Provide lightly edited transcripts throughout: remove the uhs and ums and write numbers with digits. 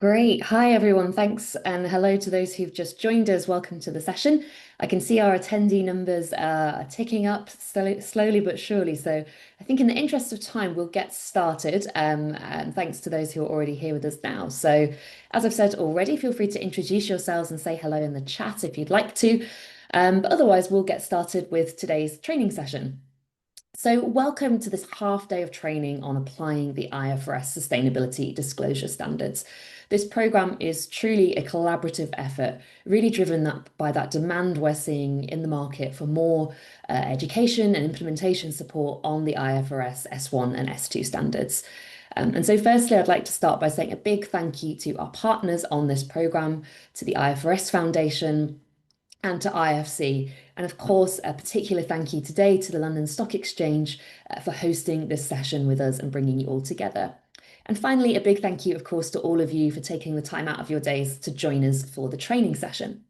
Great. Hi, everyone. Thanks. And hello to those who've just joined us. Welcome to the session. I can see our attendee numbers are ticking up slowly but surely. So I think in the interest of time, we'll get started. And thanks to those who are already here with us now. So as I've said already, feel free to introduce yourselves and say hello in the chat if you'd like to. But otherwise, we'll get started with today's training session. So, welcome to this half day of training on applying the IFRS sustainability disclosure standards. This program is truly a collaborative effort, really driven by that demand we're seeing in the market for more education and implementation support on the IFRS S1 and S2 standards. And so, firstly, I'd like to start by saying a big thank you to our partners on this program, to the IFRS Foundation, and to IFC. And of course, a particular thank you today to the London Stock Exchange for hosting this session with us and bringing you all together. And finally, a big thank you, of course, to all of you for taking the time out of your days to join us for the training session.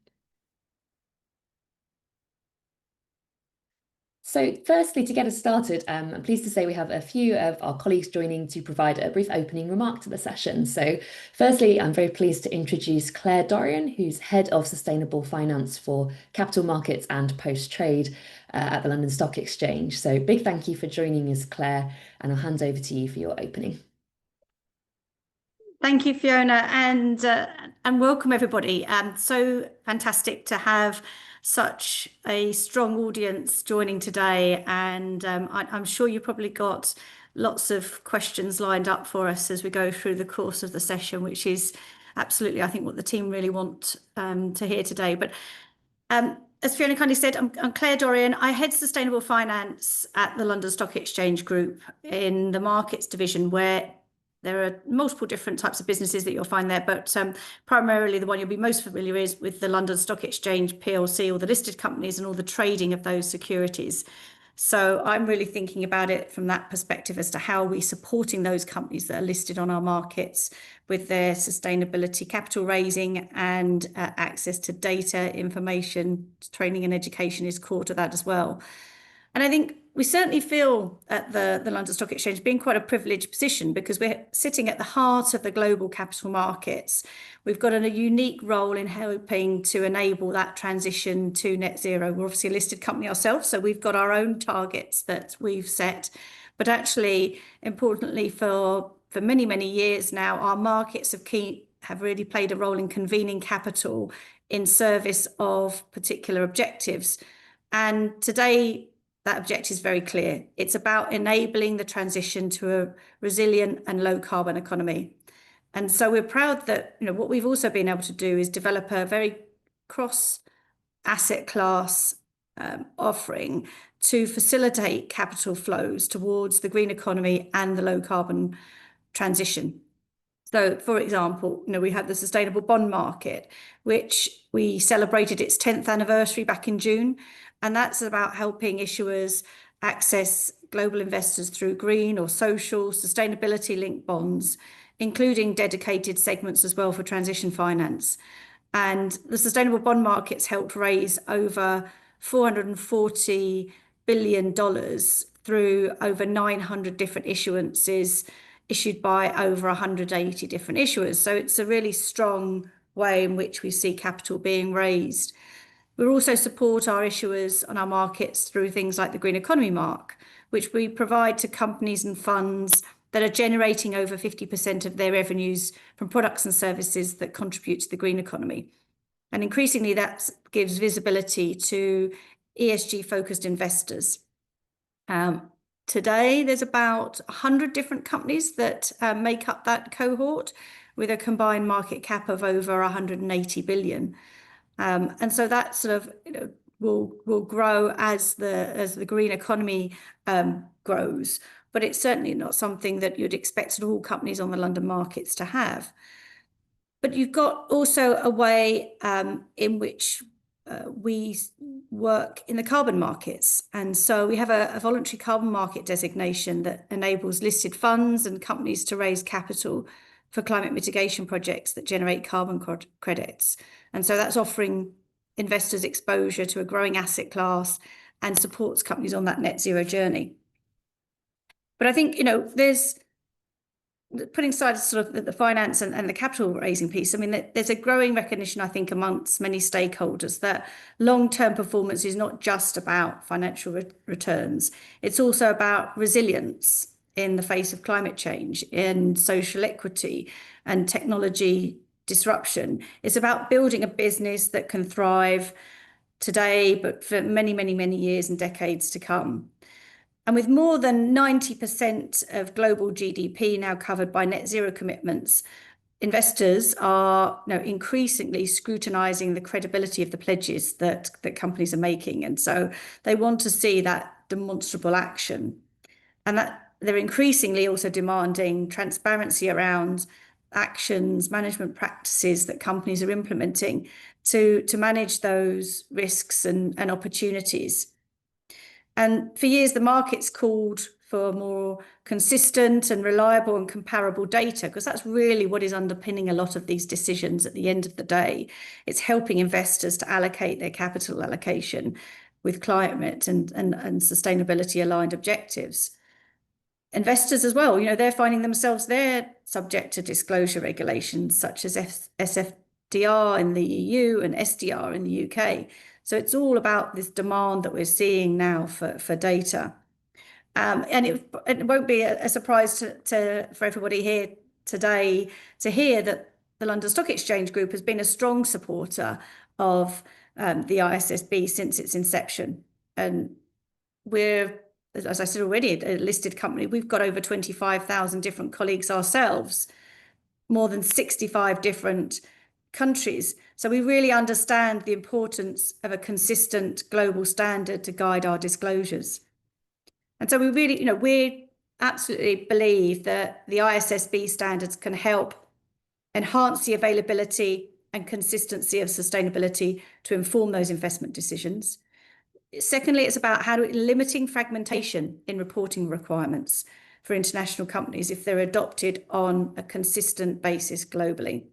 So firstly, to get us started, I'm pleased to say we have a few of our colleagues joining to provide a brief opening remark to the session. So firstly, I'm very pleased to introduce Claire Dorian, who's Head of Sustainable Finance for Capital Markets and Post-Trade at the London Stock Exchange. So big thank you for joining us, Claire, and I'll hand over to you for your opening. Thank you, Fiona, and welcome everybody. So fantastic to have such a strong audience joining today, and I'm sure you've probably got lots of questions lined up for us as we go through the course of the session, which is absolutely, I think, what the team really want to hear today. But as Fiona kindly said, I'm Claire Dorian. I head sustainable finance at the London Stock Exchange Group in the markets division, where there are multiple different types of businesses that you'll find there, but primarily the one you'll be most familiar with the London Stock Exchange PLC, all the listed companies and all the trading of those securities. So I'm really thinking about it from that perspective as to how we're supporting those companies that are listed on our markets with their sustainability, capital raising, and access to data, information, training and education is core to that as well. And I think we certainly feel at the London Stock Exchange being quite a privileged position because we're sitting at the heart of the global capital markets. We've got a unique role in helping to enable that transition to net zero. We're obviously a listed company ourselves, so we've got our own targets that we've set. But actually, importantly, for many, many years now, our markets have really played a role in convening capital in service of particular objectives. And today, that objective is very clear. It's about enabling the transition to a resilient and low carbon economy. And so we're proud that what we've also been able to do is develop a very cross asset class offering to facilitate capital flows towards the green economy and the low carbon transition. So, for example, we have the sustainable bond market, which we celebrated its 10th anniversary back in June. And that's about helping issuers access global investors through green or social sustainability linked bonds, including dedicated segments as well for transition finance. And the sustainable bond markets helped raise over $440 billion through over 900 different issuances issued by over 180 different issuers. So it's a really strong way in which we see capital being raised. We also support our issuers on our markets through things like the Green Economy Mark, which we provide to companies and funds that are generating over 50% of their revenues from products and services that contribute to the green economy. And increasingly, that gives visibility to ESG-focused investors. Today, there's about 100 different companies that make up that cohort with a combined market cap of over 180 billion. And so that sort of will grow as the green economy grows, but it's certainly not something that you'd expect all companies on the London markets to have. But you've got also a way in which we work in the carbon markets. And so we have a voluntary carbon market designation that enables listed funds and companies to raise capital for climate mitigation projects that generate carbon credits. And so that's offering investors exposure to a growing asset class and supports companies on that net zero journey. But I think, putting aside sort of the finance and the capital raising piece, I mean, there's a growing recognition, I think, amongst many stakeholders that long-term performance is not just about financial returns. It's also about resilience in the face of climate change, in social equity and technology disruption. It's about building a business that can thrive today, but for many, many, many years and decades to come. And with more than 90% of global GDP now covered by net zero commitments, investors are increasingly scrutinizing the credibility of the pledges that companies are making. And so they want to see that demonstrable action. And that they're increasingly also demanding transparency around actions, management practices that companies are implementing to manage those risks and opportunities. And for years, the market's called for more consistent and reliable and comparable data, because that's really what is underpinning a lot of these decisions at the end of the day. It's helping investors to allocate their capital allocation with climate and sustainability aligned objectives. Investors as well, they're finding themselves, they're subject to disclosure regulations such as SFDR in the EU and SDR in the UK. So it's all about this demand that we're seeing now for data. And it won't be a surprise for everybody here today to hear that the London Stock Exchange Group has been a strong supporter of the ISSB since its inception. And we're, as I said already, a listed company. We've got over 25,000 different colleagues ourselves, more than 65 different countries. So we really understand the importance of a consistent global standard to guide our disclosures. And so we really, we absolutely believe that the ISSB standards can help enhance the availability and consistency of sustainability to inform those investment decisions. Secondly, it's about limiting fragmentation in reporting requirements for international companies if they're adopted on a consistent basis globally.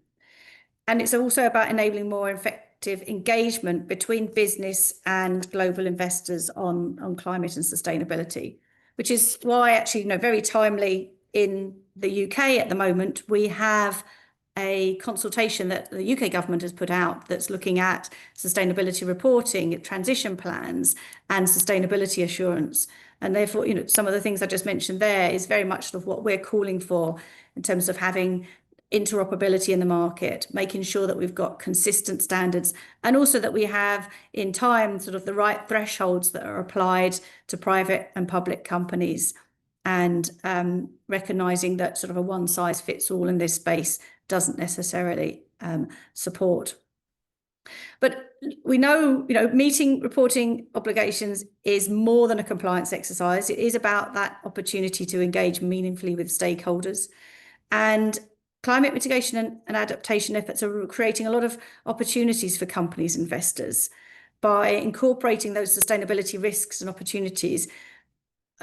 And it's also about enabling more effective engagement between business and global investors on climate and sustainability, which is why actually, very timely in the UK at the moment, we have a consultation that the UK government has put out that's looking at sustainability reporting, transition plans, and sustainability assurance. And therefore, some of the things I just mentioned there is very much sort of what we're calling for in terms of having interoperability in the market, making sure that we've got consistent standards, and also that we have in time sort of the right thresholds that are applied to private and public companies, and recognizing that sort of a one size fits all in this space doesn't necessarily support. But we know, meeting reporting obligations is more than a compliance exercise. It is about that opportunity to engage meaningfully with stakeholders. And climate mitigation and adaptation efforts are creating a lot of opportunities for companies and investors. By incorporating those sustainability risks and opportunities,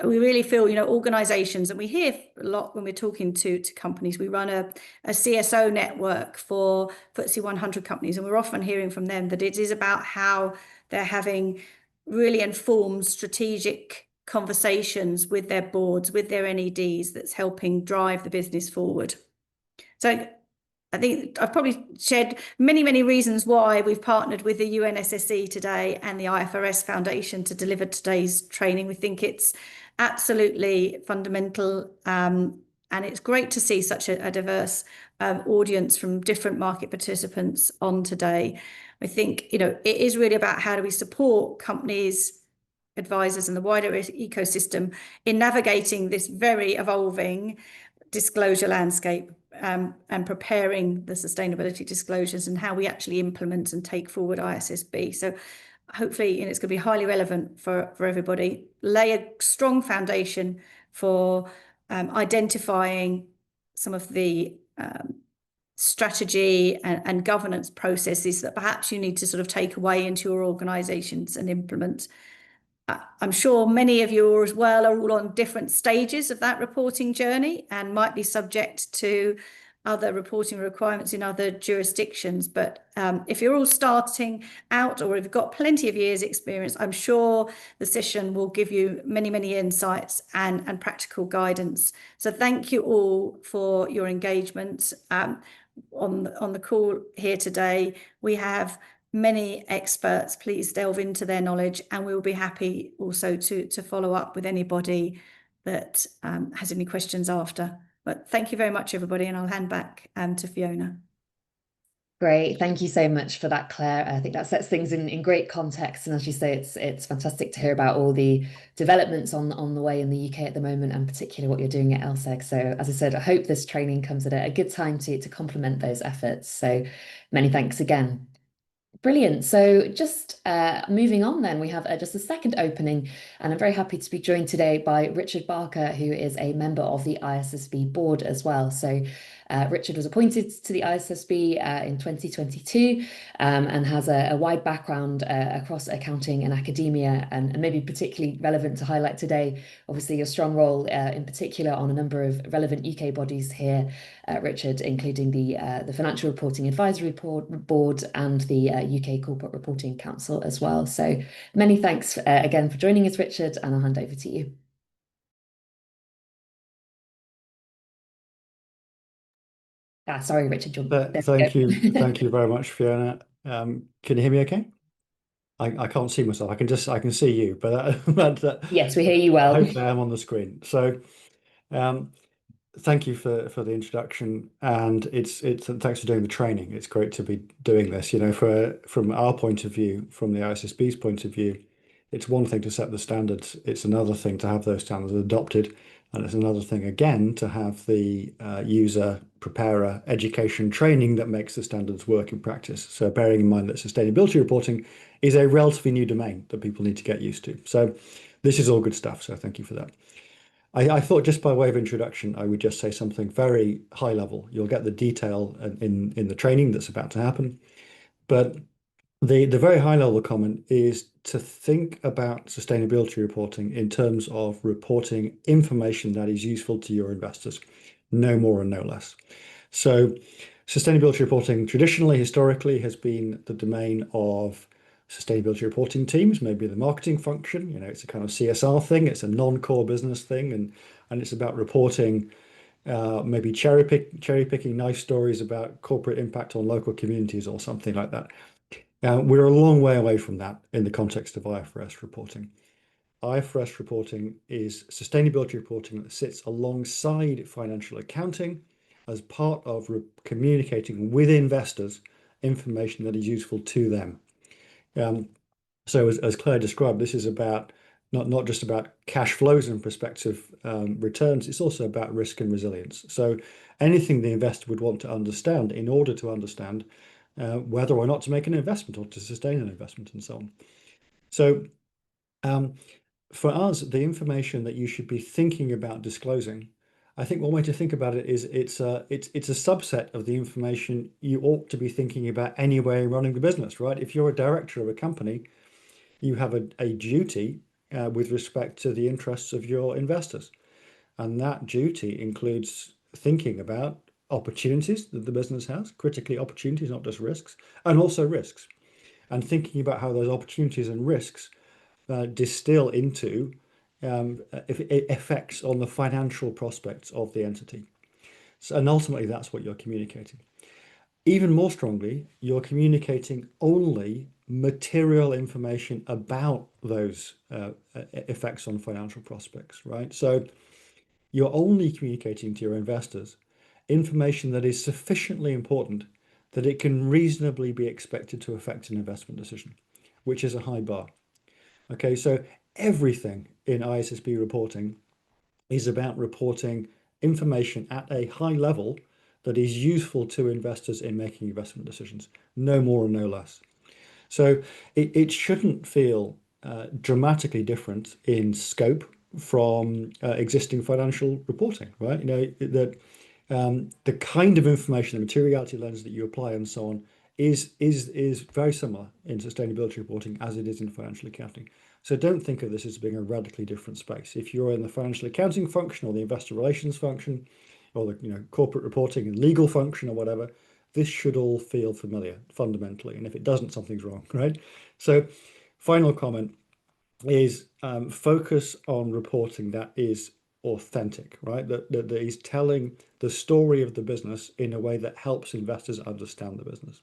we really feel, organizations, and we hear a lot when we're talking to companies, we run a CSO network for FTSE 100 companies, and we're often hearing from them that it is about how they're having really informed strategic conversations with their boards, with their NEDs, that's helping drive the business forward. So I think I've probably shared many, many reasons why we've partnered with the UNSSE today and the IFRS Foundation to deliver today's training. We think it's absolutely fundamental, and it's great to see such a diverse audience from different market participants on today. I think, it is really about how do we support companies, advisors, and the wider ecosystem in navigating this very evolving disclosure landscape, and preparing the sustainability disclosures and how we actually implement and take forward ISSB. So hopefully, it's going to be highly relevant for everybody, lay a strong foundation for identifying some of the strategy and governance processes that perhaps you need to sort of take away into your organizations and implement. I'm sure many of you as well are all on different stages of that reporting journey and might be subject to other reporting requirements in other jurisdictions. But if you're all starting out or if you've got plenty of years experience, I'm sure the session will give you many, many insights and practical guidance. So thank you all for your engagement on the call here today. We have many experts. Please delve into their knowledge, and we'll be happy also to follow up with anybody that has any questions after. But thank you very much, everybody, and I'll hand back to Fiona. Great. Thank you so much for that, Claire. I think that sets things in great context. And as you say, it's fantastic to hear about all the developments on the way in the UK at the moment, and particularly what you're doing at LSEG. So as I said, I hope this training comes at a good time to complement those efforts. So many thanks again. Brilliant. So just moving on then, we have just a second opening, and I'm very happy to be joined today by Richard Barker, who is a member of the ISSB board as well. So Richard was appointed to the ISSB in 2022 and has a wide background across accounting and academia, and maybe particularly relevant to highlight today, obviously your strong role in particular on a number of relevant UK bodies here, Richard, including the Financial Reporting Advisory Board and the UK Corporate Reporting Council as well. So many thanks again for joining us, Richard, and I'll hand over to you. Sorry, Richard. Thank you very much, Fiona. Can you hear me okay? I can't see myself. I can see you, but yes, we hear you well. Hopefully I'm on the screen. So thank you for the introduction, and thanks for doing the training. It's great to be doing this. You know, from our point of view, from the ISSB's point of view, it's one thing to set the standards. It's another thing to have those standards adopted, and it's another thing again to have the user preparer education training that makes the standards work in practice. So bearing in mind that sustainability reporting is a relatively new domain that people need to get used to. So this is all good stuff. So thank you for that. I thought just by way of introduction, I would just say something very high level. You'll get the detail in the training that's about to happen. But the very high level comment is to think about sustainability reporting in terms of reporting information that is useful to your investors, no more and no less. So sustainability reporting traditionally, historically, has been the domain of sustainability reporting teams, maybe the marketing function. You know, it's a kind of CSR thing. It's a non-core business thing, and it's about reporting, maybe cherry picking nice stories about corporate impact on local communities or something like that. We're a long way away from that in the context of IFRS reporting. IFRS reporting is sustainability reporting that sits alongside financial accounting as part of communicating with investors information that is useful to them. So as Claire described, this is about not just about cash flows and prospective returns, it's also about risk and resilience. So anything the investor would want to understand in order to understand whether or not to make an investment or to sustain an investment and so on. So for us, the information that you should be thinking about disclosing, I think one way to think about it is it's a subset of the information you ought to be thinking about anyway running the business, right? If you're a director of a company, you have a duty with respect to the interests of your investors. And that duty includes thinking about opportunities that the business has, critically opportunities, not just risks, and also risks. And thinking about how those opportunities and risks distill into effects on the financial prospects of the entity. So, and ultimately, that's what you're communicating. Even more strongly, you're communicating only material information about those effects on financial prospects, right? So you're only communicating to your investors information that is sufficiently important that it can reasonably be expected to affect an investment decision, which is a high bar. Okay, so everything in ISSB reporting is about reporting information at a high level that is useful to investors in making investment decisions, no more and no less. So it shouldn't feel dramatically different in scope from existing financial reporting, right? You know, that the kind of information, the materiality lens that you apply and so on is very similar in sustainability reporting as it is in financial accounting. So don't think of this as being a radically different space. If you're in the financial accounting function or the investor relations function, or the corporate reporting and legal function or whatever, this should all feel familiar fundamentally. And if it doesn't, something's wrong, right? So final comment is focus on reporting that is authentic, right? That is telling the story of the business in a way that helps investors understand the business.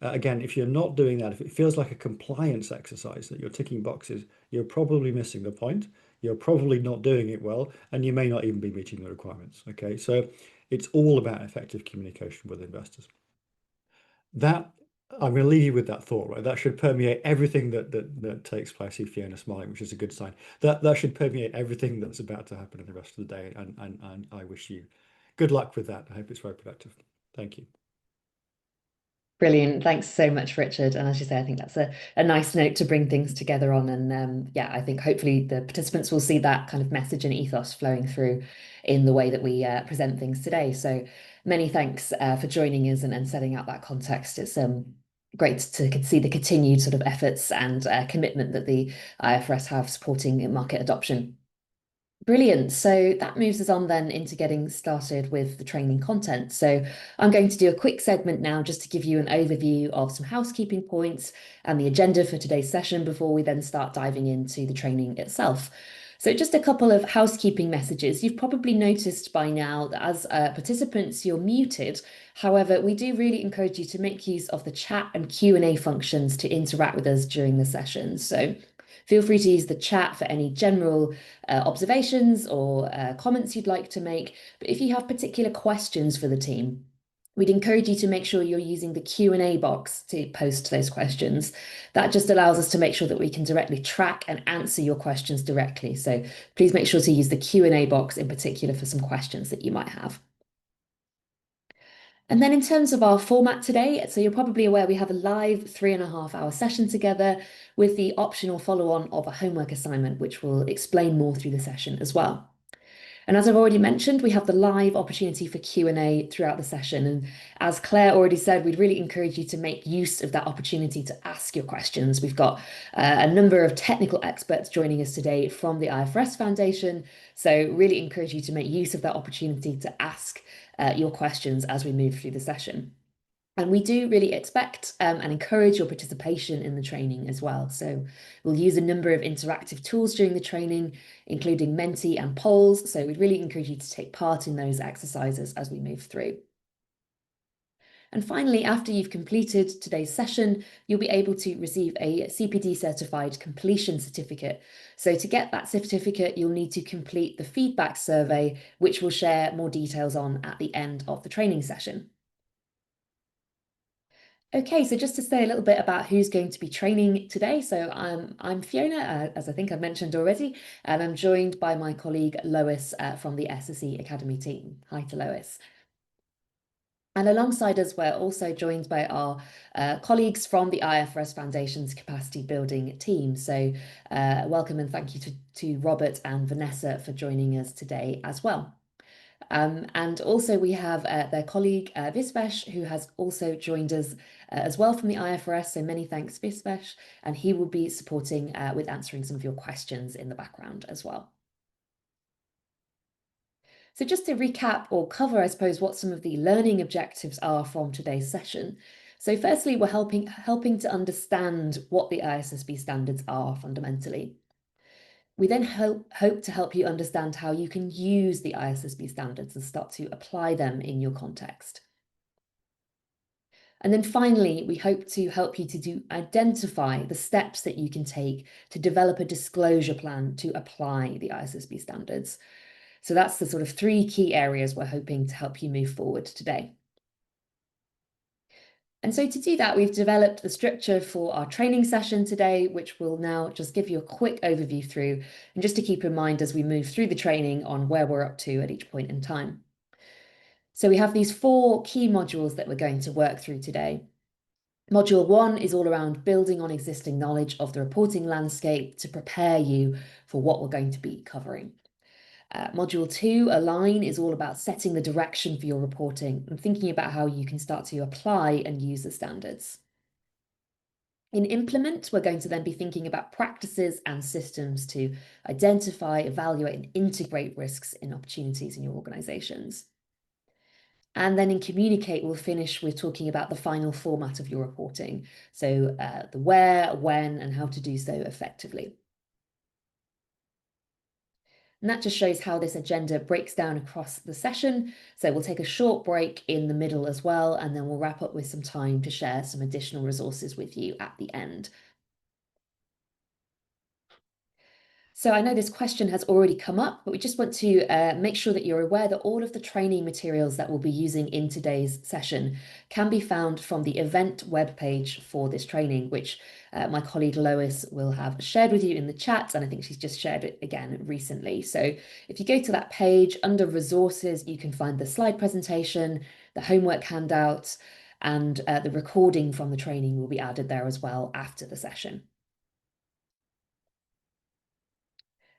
Again, if you're not doing that, if it feels like a compliance exercise that you're ticking boxes, you're probably missing the point. You're probably not doing it well, and you may not even be meeting the requirements. Okay, so it's all about effective communication with investors. That I'm going to leave you with that thought, right? That should permeate everything that takes place. I see Fiona smiling, which is a good sign. That should permeate everything that's about to happen in the rest of the day. And I wish you good luck with that. I hope it's very productive. Thank you. Brilliant. Thanks so much, Richard. And as you say, I think that's a nice note to bring things together on. And yeah, I think hopefully the participants will see that kind of message and ethos flowing through in the way that we present things today. So many thanks for joining us and setting out that context. It's great to see the continued sort of efforts and commitment that the IFRS have supporting market adoption. Brilliant. So that moves us on then into getting started with the training content. So I'm going to do a quick segment now just to give you an overview of some housekeeping points and the agenda for today's session before we then start diving into the training itself. So just a couple of housekeeping messages. You've probably noticed by now that as participants, you're muted. However, we do really encourage you to make use of the chat and Q&A functions to interact with us during the session. So feel free to use the chat for any general observations or comments you'd like to make. But if you have particular questions for the team, we'd encourage you to make sure you're using the Q&A box to post those questions. That just allows us to make sure that we can directly track and answer your questions directly. So please make sure to use the Q&A box in particular for some questions that you might have. And then in terms of our format today, so you're probably aware we have a live 3.5 hour session together with the optional follow-on of a homework assignment, which will explain more through the session as well. And as I've already mentioned, we have the live opportunity for Q&A throughout the session. And as Claire already said, we'd really encourage you to make use of that opportunity to ask your questions. We've got a number of technical experts joining us today from the IFRS Foundation. So really encourage you to make use of that opportunity to ask your questions as we move through the session. And we do really expect and encourage your participation in the training as well. So we'll use a number of interactive tools during the training, including Menti and polls. So we'd really encourage you to take part in those exercises as we move through. And finally, after you've completed today's session, you'll be able to receive a CPD certified completion certificate. So to get that certificate, you'll need to complete the feedback survey, which we'll share more details on at the end of the training session. Okay, so just to say a little bit about who's going to be training today. So I'm Fiona, as I think I've mentioned already, and I'm joined by my colleague Lois from the SSE Academy team. Hi to Lois. And alongside us, we're also joined by our colleagues from the IFRS Foundation's capacity building team. So welcome and thank you to Robert and Vanessa for joining us today as well. And also we have their colleague Visvesh, who has also joined us as well from the IFRS. So many thanks, Visvesh, and he will be supporting with answering some of your questions in the background as well. So just to recap or cover, I suppose, what some of the learning objectives are from today's session. So firstly, we're helping to understand what the ISSB standards are fundamentally. We then hope to help you understand how you can use the ISSB standards and start to apply them in your context. And then finally, we hope to help you to identify the steps that you can take to develop a disclosure plan to apply the ISSB standards. So that's the sort of 3 key areas we're hoping to help you move forward today. And so to do that, we've developed the structure for our training session today, which will now just give you a quick overview through, and just to keep in mind as we move through the training on where we're up to at each point in time. So we have these 4 key modules that we're going to work through today. Module 1 is all around building on existing knowledge of the reporting landscape to prepare you for what we're going to be covering. Module 2, Align, is all about setting the direction for your reporting and thinking about how you can start to apply and use the standards. In Implement, we're going to then be thinking about practices and systems to identify, evaluate, and integrate risks and opportunities in your organizations. And then in communicate, we'll finish with talking about the final format of your reporting. So the where, when, and how to do so effectively. And that just shows how this agenda breaks down across the session. So we'll take a short break in the middle as well, and then we'll wrap up with some time to share some additional resources with you at the end. So I know this question has already come up, but we just want to make sure that you're aware that all of the training materials that we'll be using in today's session can be found from the event webpage for this training, which my colleague Lois will have shared with you in the chat, and I think she's just shared it again recently. So if you go to that page, under resources, you can find the slide presentation, the homework handout, and the recording from the training will be added there as well after the session.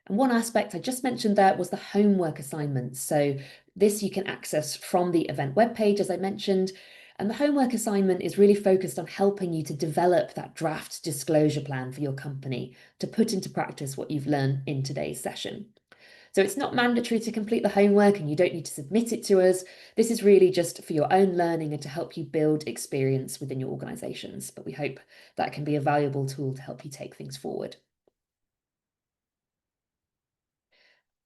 And one aspect I just mentioned there was the homework assignments. So this you can access from the event webpage, as I mentioned. And the homework assignment is really focused on helping you to develop that draft disclosure plan for your company to put into practice what you've learned in today's session. So it's not mandatory to complete the homework and you don't need to submit it to us. This is really just for your own learning and to help you build experience within your organizations. But we hope that can be a valuable tool to help you take things forward.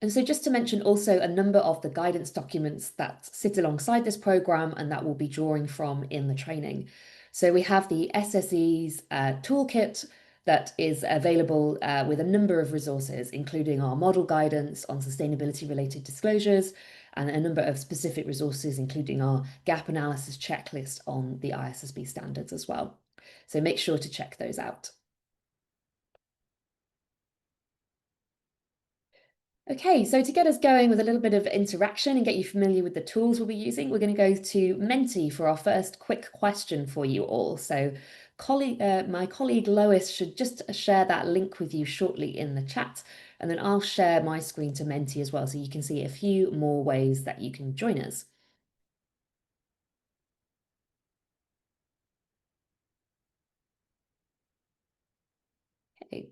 And so just to mention also a number of the guidance documents that sit alongside this program and that we'll be drawing from in the training. So we have the SSE's toolkit that is available with a number of resources, including our model guidance on sustainability related disclosures and a number of specific resources, including our gap analysis checklist on the ISSB standards as well. So make sure to check those out. Okay, so to get us going with a little bit of interaction and get you familiar with the tools we'll be using, we're going to go to Menti for our first quick question for you all. So my colleague Lois should just share that link with you shortly in the chat, and then I'll share my screen to Menti as well, so you can see a few more ways that you can join us. Okay.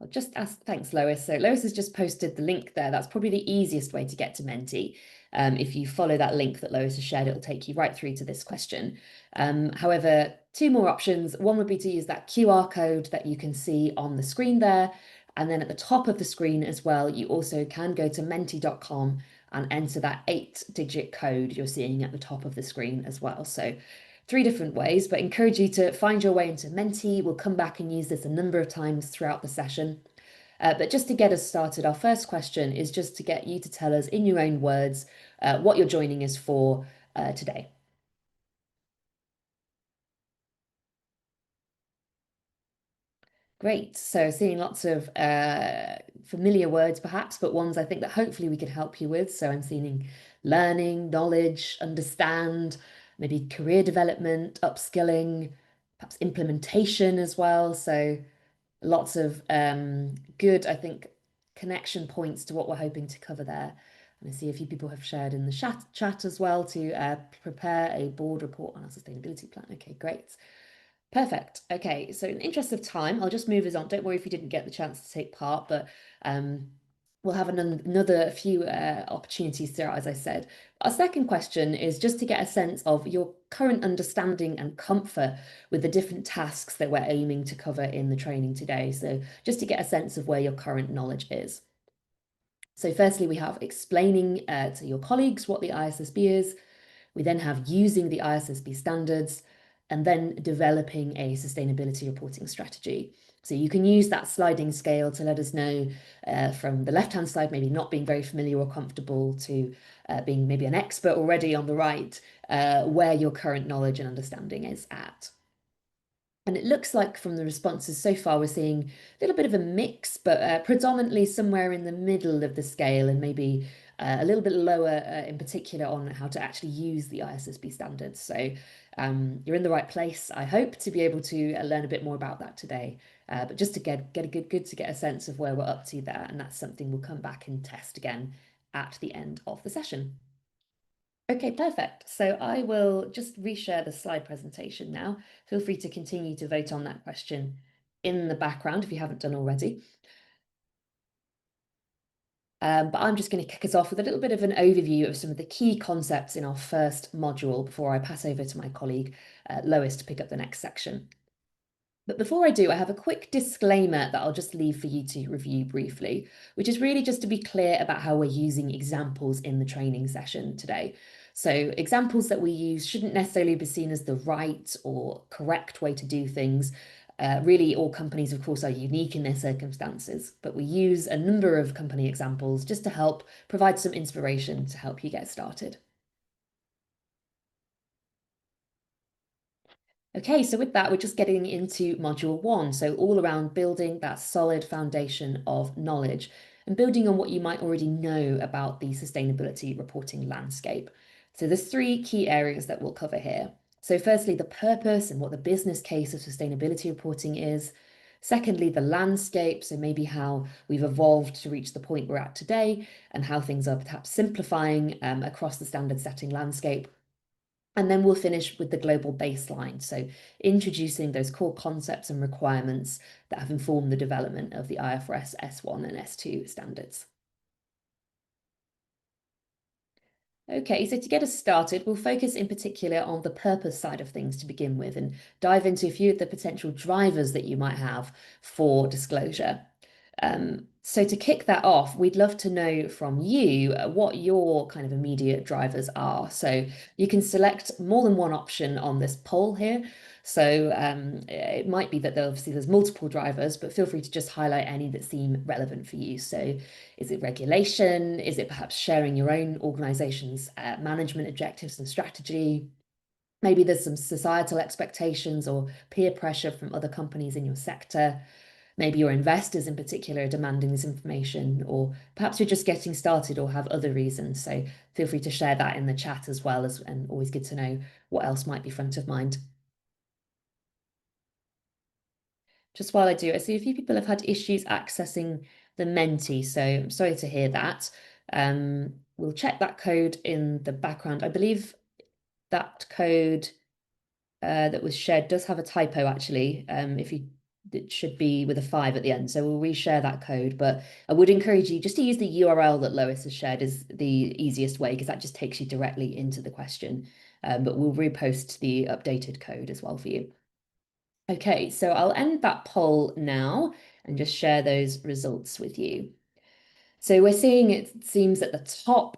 I'll just ask, thanks, Lois. So Lois has just posted the link there. That's probably the easiest way to get to Menti. If you follow that link that Lois has shared, it'll take you right through to this question. However, two more options. One would be to use that QR code that you can see on the screen there. And then at the top of the screen as well, you also can go to menti.com and enter that 8-digit code you're seeing at the top of the screen as well. So three different ways, but encourage you to find your way into Menti. We'll come back and use this a number of times throughout the session. But just to get us started, our first question is just to get you to tell us in your own words what you're joining us for today. Great. So seeing lots of familiar words perhaps, but ones I think that hopefully we can help you with. So I'm seeing learning, knowledge, understand, maybe career development, upskilling, perhaps implementation as well. So lots of good, I think, connection points to what we're hoping to cover there. And I see a few people have shared in the chat as well to prepare a board report on our sustainability plan. Okay, great. Perfect. Okay, so in the interest of time, I'll just move us on. Don't worry if you didn't get the chance to take part, but we'll have another few opportunities throughout, as I said. Our second question is just to get a sense of your current understanding and comfort with the different tasks that we're aiming to cover in the training today. So just to get a sense of where your current knowledge is. So firstly, we have explaining to your colleagues what the ISSB is. We then have using the ISSB standards and then developing a sustainability reporting strategy. So you can use that sliding scale to let us know from the left-hand side, maybe not being very familiar or comfortable, to being maybe an expert already on the right, where your current knowledge and understanding is at. And it looks like from the responses so far, we're seeing a little bit of a mix, but predominantly somewhere in the middle of the scale and maybe a little bit lower in particular on how to actually use the ISSB standards. So you're in the right place, I hope, to be able to learn a bit more about that today. But just to get a good to get a sense of where we're up to there. And that's something we'll come back and test again at the end of the session. Okay, perfect. So I will just reshare the slide presentation now. Feel free to continue to vote on that question in the background if you haven't done already. But I'm just going to kick us off with a little bit of an overview of some of the key concepts in our first module before I pass over to my colleague Lois to pick up the next section. But before I do, I have a quick disclaimer that I'll just leave for you to review briefly, which is really just to be clear about how we're using examples in the training session today. So examples that we use shouldn't necessarily be seen as the right or correct way to do things. Really, all companies, of course, are unique in their circumstances, but we use a number of company examples just to help provide some inspiration to help you get started. Okay, so with that, we're just getting into module 1. So all around building that solid foundation of knowledge and building on what you might already know about the sustainability reporting landscape. So there's 3 key areas that we'll cover here. So firstly, the purpose and what the business case of sustainability reporting is. Secondly, the landscape, so maybe how we've evolved to reach the point we're at today and how things are perhaps simplifying across the standard setting landscape. And then we'll finish with the global baseline. So introducing those core concepts and requirements that have informed the development of the IFRS S1 and S2 standards. Okay, so to get us started, we'll focus in particular on the purpose side of things to begin with and dive into a few of the potential drivers that you might have for disclosure. So to kick that off, we'd love to know from you what your kind of immediate drivers are. So you can select more than one option on this poll here. So it might be that obviously there's multiple drivers, but feel free to just highlight any that seem relevant for you. So is it regulation? Is it perhaps sharing your own organization's management objectives and strategy? Maybe there's some societal expectations or peer pressure from other companies in your sector. Maybe your investors in particular are demanding this information, or perhaps you're just getting started or have other reasons. So feel free to share that in the chat as well, and always good to know what else might be front of mind. Just while I do, I see a few people have had issues accessing the Menti, so I'm sorry to hear that. We'll check that code in the background. I believe that code that was shared does have a typo actually. It should be with a 5 at the end. So we'll reshare that code. But I would encourage you just to use the URL that Lois has shared is the easiest way because that just takes you directly into the question. But we'll repost the updated code as well for you. Okay, so I'll end that poll now and just share those results with you. So we're seeing it seems that the top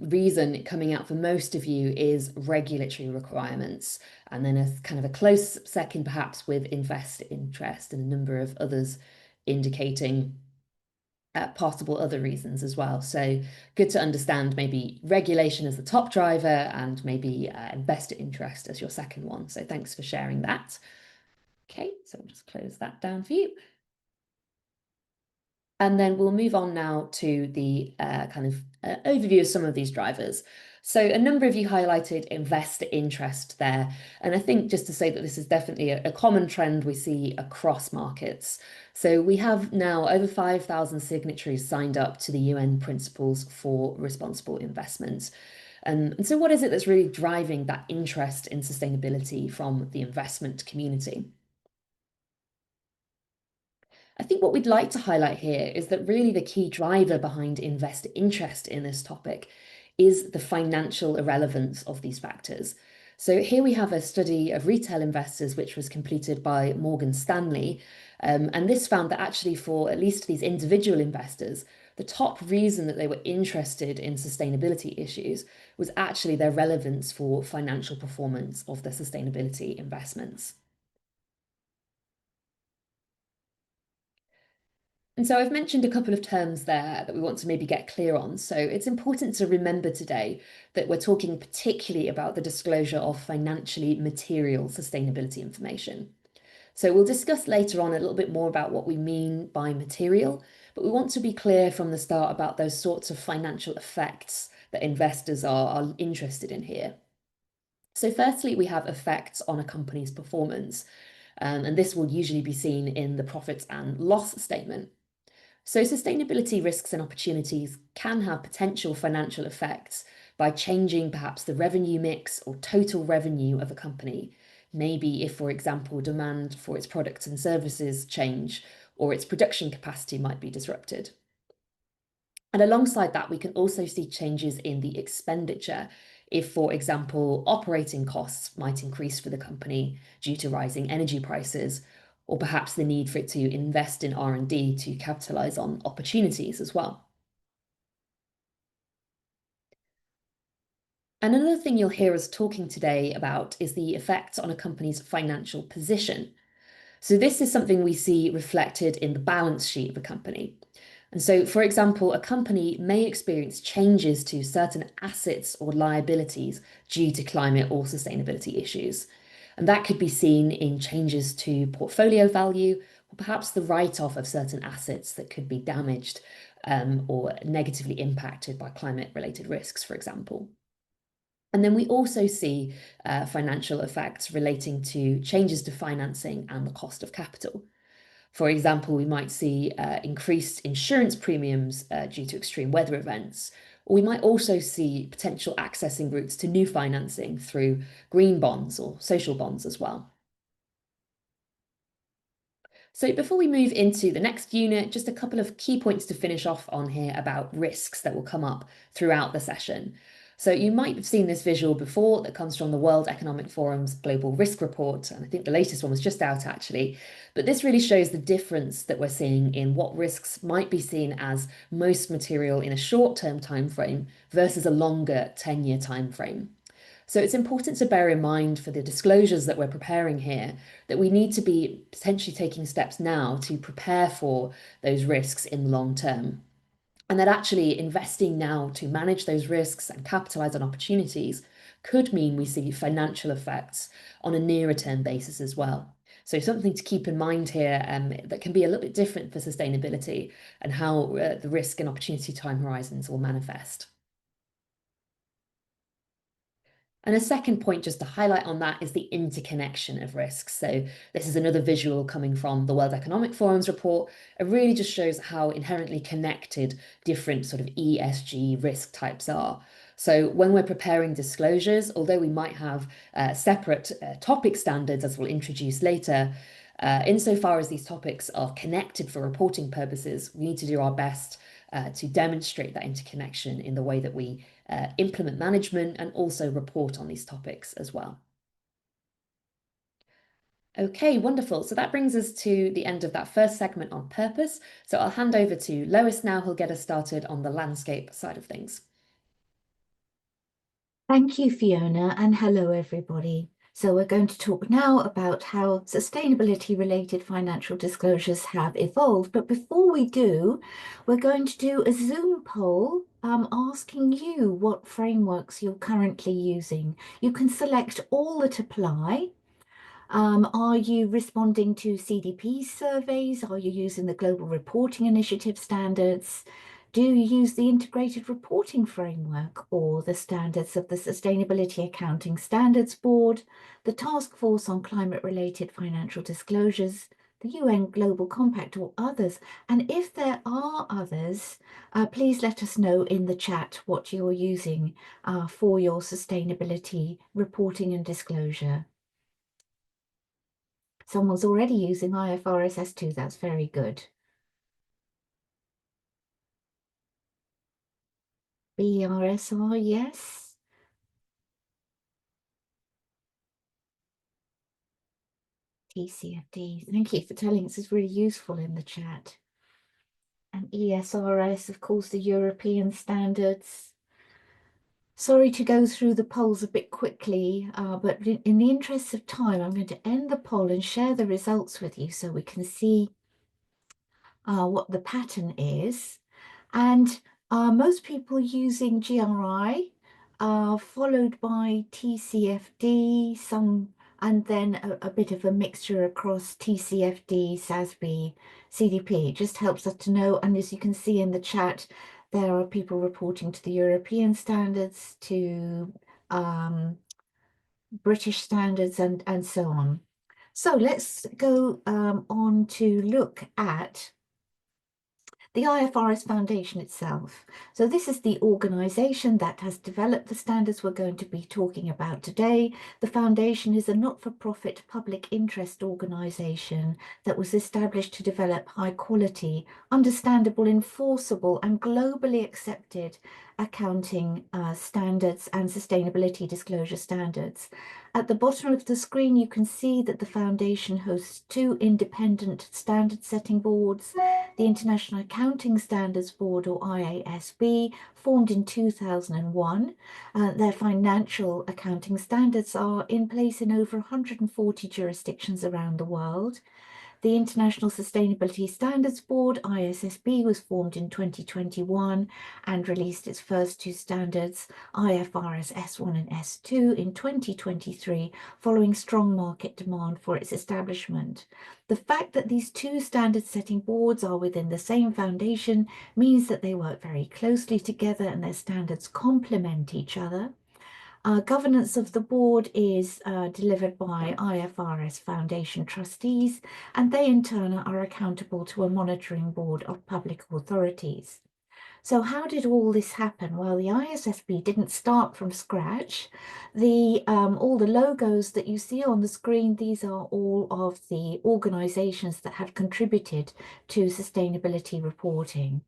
reason coming out for most of you is regulatory requirements, and then a kind of a close second perhaps with investor interest and a number of others indicating possible other reasons as well. So good to understand maybe regulation as the top driver and maybe investor interest as your second one. So thanks for sharing that. Okay, so I'll just close that down for you. And then we'll move on now to the kind of overview of some of these drivers. So a number of you highlighted investor interest there. And I think just to say that this is definitely a common trend we see across markets. So we have now over 5,000 signatories signed up to the UN Principles for Responsible Investment. And so what is it that's really driving that interest in sustainability from the investment community? I think what we'd like to highlight here is that really the key driver behind investor interest in this topic is the financial irrelevance of these factors. So here we have a study of retail investors, which was completed by Morgan Stanley. And this found that actually for at least these individual investors, the top reason that they were interested in sustainability issues was actually their relevance for financial performance of their sustainability investments. And so I've mentioned a couple of terms there that we want to maybe get clear on. So it's important to remember today that we're talking particularly about the disclosure of financially material sustainability information. So we'll discuss later on a little bit more about what we mean by material, but we want to be clear from the start about those sorts of financial effects that investors are interested in here. So firstly, we have effects on a company's performance, and this will usually be seen in the profits and loss statement. So sustainability risks and opportunities can have potential financial effects by changing perhaps the revenue mix or total revenue of a company. Maybe if, for example, demand for its products and services change or its production capacity might be disrupted. And alongside that, we can also see changes in the expenditure. If, for example, operating costs might increase for the company due to rising energy prices, or perhaps the need for it to invest in R&D to capitalize on opportunities as well. And another thing you'll hear us talking today about is the effects on a company's financial position. So this is something we see reflected in the balance sheet of a company. And so, for example, a company may experience changes to certain assets or liabilities due to climate or sustainability issues. And that could be seen in changes to portfolio value, or perhaps the write-off of certain assets that could be damaged or negatively impacted by climate-related risks, for example. And then we also see financial effects relating to changes to financing and the cost of capital. For example, we might see increased insurance premiums due to extreme weather events, or we might also see potential accessing routes to new financing through green bonds or social bonds as well. So before we move into the next unit, just a couple of key points to finish off on here about risks that will come up throughout the session. So you might have seen this visual before that comes from the World Economic Forum's Global Risk Report, and I think the latest one was just out actually. But this really shows the difference that we're seeing in what risks might be seen as most material in a short-term time frame versus a longer 10-year time frame. So it's important to bear in mind for the disclosures that we're preparing here that we need to be potentially taking steps now to prepare for those risks in the long term. And that actually investing now to manage those risks and capitalize on opportunities could mean we see financial effects on a nearer term basis as well. So something to keep in mind here that can be a little bit different for sustainability and how the risk and opportunity time horizons will manifest. And a second point just to highlight on that is the interconnection of risks. So this is another visual coming from the World Economic Forum's report. It really just shows how inherently connected different sort of ESG risk types are. So when we're preparing disclosures, although we might have separate topic standards as we'll introduce later, insofar as these topics are connected for reporting purposes, we need to do our best to demonstrate that interconnection in the way that we implement management and also report on these topics as well. Okay, wonderful. So that brings us to the end of that first segment on purpose. So I'll hand over to Lois now, who'll get us started on the landscape side of things. Thank you, Fiona, and hello, everybody. So we're going to talk now about how sustainability-related financial disclosures have evolved. But before we do, we're going to do a Zoom poll asking you what frameworks you're currently using. You can select all that apply. Are you responding to CDP surveys? Are you using the Global Reporting Initiative standards? Do you use the Integrated Reporting Framework or the standards of the Sustainability Accounting Standards Board, the Task Force on Climate-Related Financial Disclosures, the UN Global Compact, or others? And if there are others, please let us know in the chat what you're using for your sustainability reporting and disclosure. Someone's already using IFRS S2. That's very good. BRSR, yes. TCFD, thank you for telling us. It's really useful in the chat. And ESRS, of course, the European standards. Sorry to go through the polls a bit quickly, but in the interest of time, I'm going to end the poll and share the results with you so we can see what the pattern is. And most people using GRI, followed by TCFD, and then a bit of a mixture across TCFD, SASB, CDP. It just helps us to know. And as you can see in the chat, there are people reporting to the European standards, to British standards, and so on. So let's go on to look at the IFRS Foundation itself. So this is the organization that has developed the standards we're going to be talking about today. The foundation is a not-for-profit public interest organization that was established to develop high quality, understandable, enforceable, and globally accepted accounting standards and sustainability disclosure standards. At the bottom of the screen, you can see that the foundation hosts two independent standard setting boards, the International Accounting Standards Board, or IASB, formed in 2001. Their financial accounting standards are in place in over 140 jurisdictions around the world. The International Sustainability Standards Board, ISSB, was formed in 2021 and released its first two standards, IFRS S1 and S2, in 2023, following strong market demand for its establishment. The fact that these two standard-setting boards are within the same foundation means that they work very closely together and their standards complement each other. Governance of the board is delivered by IFRS Foundation trustees, and they in turn are accountable to a monitoring board of public authorities. So how did all this happen? Well, the ISSB didn't start from scratch. All the logos that you see on the screen, these are all of the organizations that have contributed to sustainability reporting.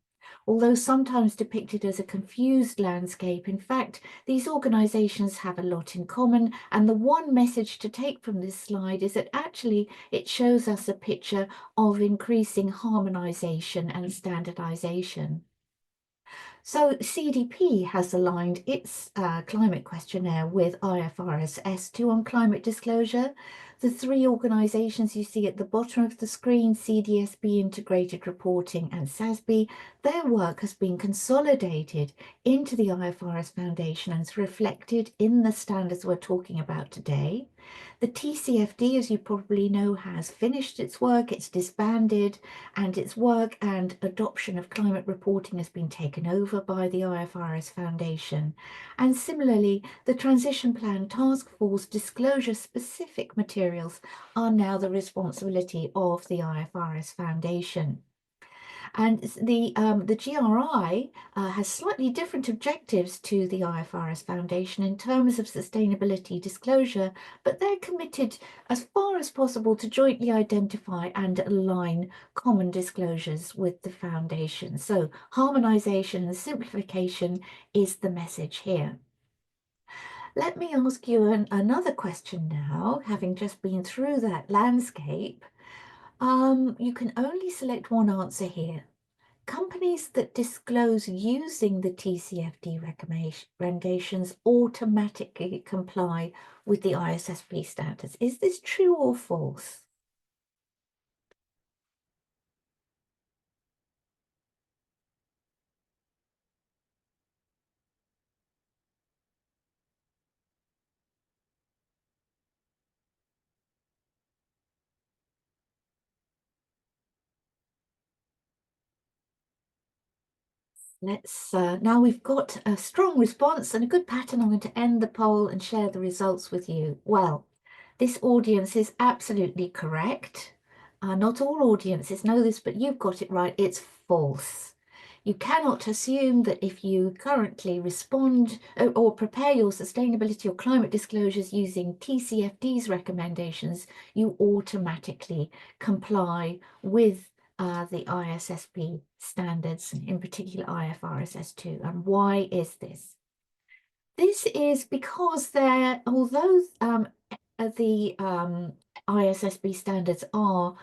Although sometimes depicted as a confused landscape, in fact, these organizations have a lot in common. And the one message to take from this slide is that actually it shows us a picture of increasing harmonization and standardization. So CDP has aligned its climate questionnaire with IFRS S2 on climate disclosure. The three organisations you see at the bottom of the screen, CDSB, Integrated Reporting, and SASB, their work has been consolidated into the IFRS Foundation and is reflected in the standards we're talking about today. The TCFD, as you probably know, has finished its work, it's disbanded, and its work and adoption of climate reporting has been taken over by the IFRS Foundation. And similarly, the Transition Plan Task Force disclosure-specific materials are now the responsibility of the IFRS Foundation. And the GRI has slightly different objectives to the IFRS Foundation in terms of sustainability disclosure, but they're committed as far as possible to jointly identify and align common disclosures with the Foundation. So harmonisation and simplification is the message here. Let me ask you another question now, having just been through that landscape. You can only select one answer here. Companies that disclose using the TCFD recommendations automatically comply with the ISSB standards. Is this true or false? Let's now we've got a strong response and a good pattern. I'm going to end the poll and share the results with you. Well, this audience is absolutely correct. Not all audiences know this, but you've got it right. It's false. You cannot assume that if you currently respond or prepare your sustainability or climate disclosures using TCFD's recommendations, you automatically comply with the ISSB standards, in particular IFRS S2. And why is this? This is because although the ISSB standards are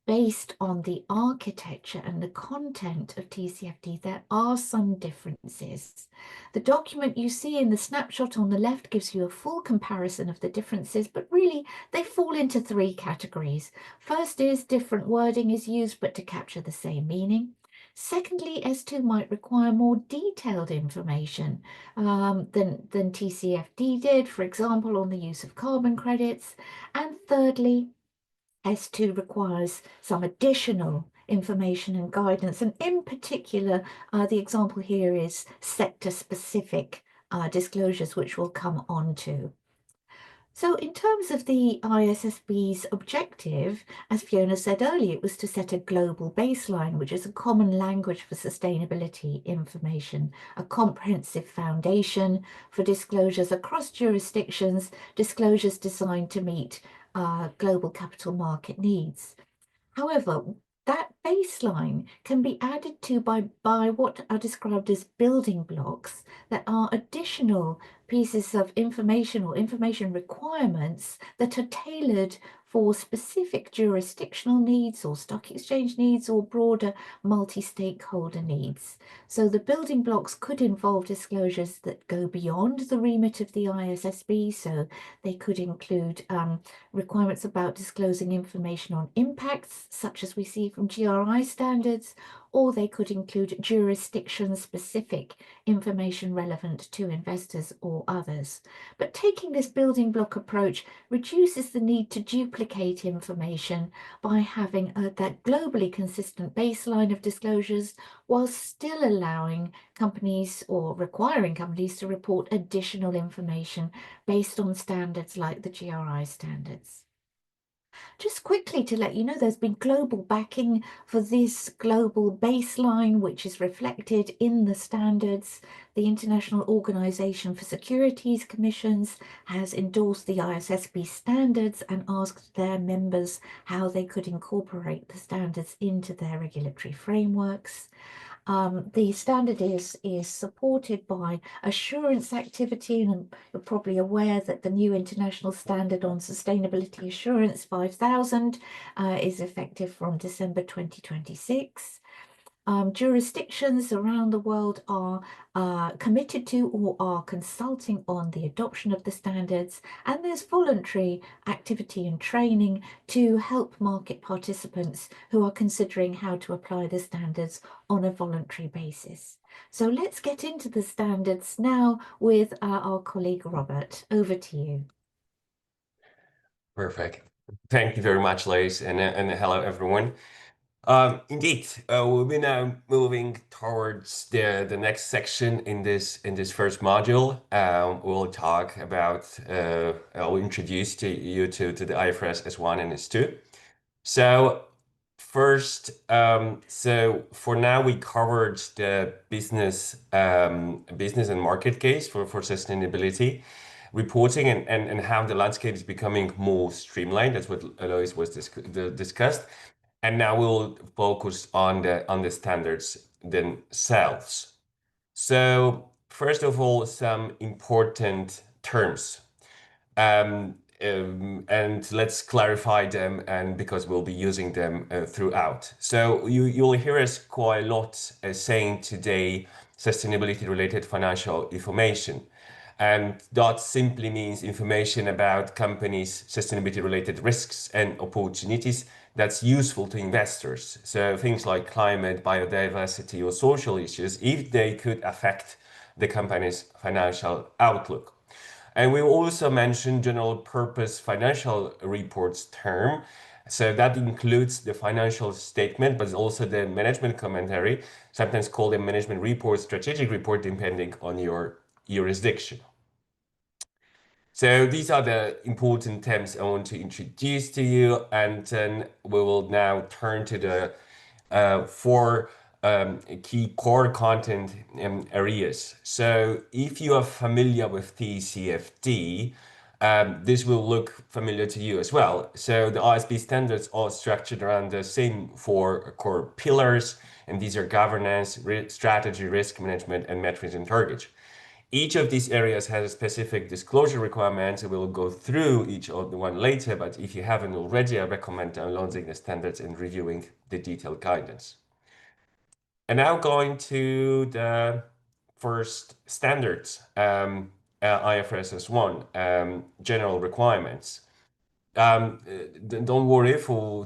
based on the architecture and the content of TCFD, there are some differences. The document you see in the snapshot on the left gives you a full comparison of the differences, but really they fall into three categories. First is different wording is used, but to capture the same meaning. Secondly, S2 might require more detailed information than TCFD did, for example, on the use of carbon credits. And thirdly, S2 requires some additional information and guidance, and in particular, the example here is sector-specific disclosures, which we'll come on to. So in terms of the ISSB's objective, as Fiona said earlier, it was to set a global baseline, which is a common language for sustainability information, a comprehensive foundation for disclosures across jurisdictions, disclosures designed to meet global capital market needs. However, that baseline can be added to by what are described as building blocks that are additional pieces of information or information requirements that are tailored for specific jurisdictional needs or stock exchange needs or broader multi-stakeholder needs. So the building blocks could involve disclosures that go beyond the remit of the ISSB. So they could include requirements about disclosing information on impacts, such as we see from GRI standards, or they could include jurisdiction-specific information relevant to investors or others. But taking this building block approach reduces the need to duplicate information by having that globally consistent baseline of disclosures, while still allowing companies or requiring companies to report additional information based on standards like the GRI standards. Just quickly to let you know, there's been global backing for this global baseline, which is reflected in the standards. The International Organization for Securities Commissions has endorsed the ISSB standards and asked their members how they could incorporate the standards into their regulatory frameworks. The standard is supported by assurance activity, and you're probably aware that the new international standard on sustainability assurance 5000 is effective from December 2026. Jurisdictions around the world are committed to or are consulting on the adoption of the standards, and there's voluntary activity and training to help market participants who are considering how to apply the standards on a voluntary basis. So let's get into the standards now with our colleague Robert. Over to you. Perfect. Thank you very much, Liz, and hello, everyone. Indeed, we'll be now moving towards the next section in this first module. We'll talk about I'll introduce you to the IFRS S1 and S2. So first, so for now we covered the business and market case for sustainability reporting and how the landscape is becoming more streamlined. That's what Alois was discussed. And now we'll focus on the standards themselves. So first of all, some important terms. And let's clarify them, and because we'll be using them throughout. So you'll hear us quite a lot saying today sustainability related financial information. And that simply means information about companies' sustainability related risks and opportunities that's useful to investors. So things like climate, biodiversity, or social issues, if they could affect the company's financial outlook. And we also mentioned general purpose financial reports term. So that includes the financial statement, but also the management commentary, sometimes called a management report, strategic report, depending on your jurisdiction. So these are the important terms I want to introduce to you, and then we will now turn to the four key core content areas. So if you are familiar with TCFD, this will look familiar to you as well. So the ISB standards are structured around the same four core pillars, and these are governance, strategy, risk management, and metrics and targets. Each of these areas has a specific disclosure requirements. We'll go through each of the one later, but if you haven't already, I recommend downloading the standards and reviewing the detailed guidance. And now going to the first standards, IFRS S1, general requirements. Don't worry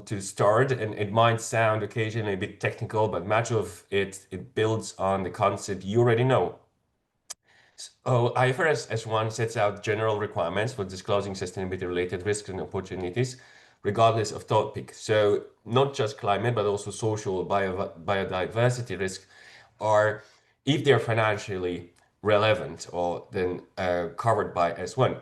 to start, and it might sound occasionally a bit technical, but much of it builds on the concept you already know. So IFRS S1 sets out general requirements for disclosing sustainability-related risks and opportunities, regardless of topic. So not just climate, but also social biodiversity risks are, if they're financially relevant, or then covered by S1.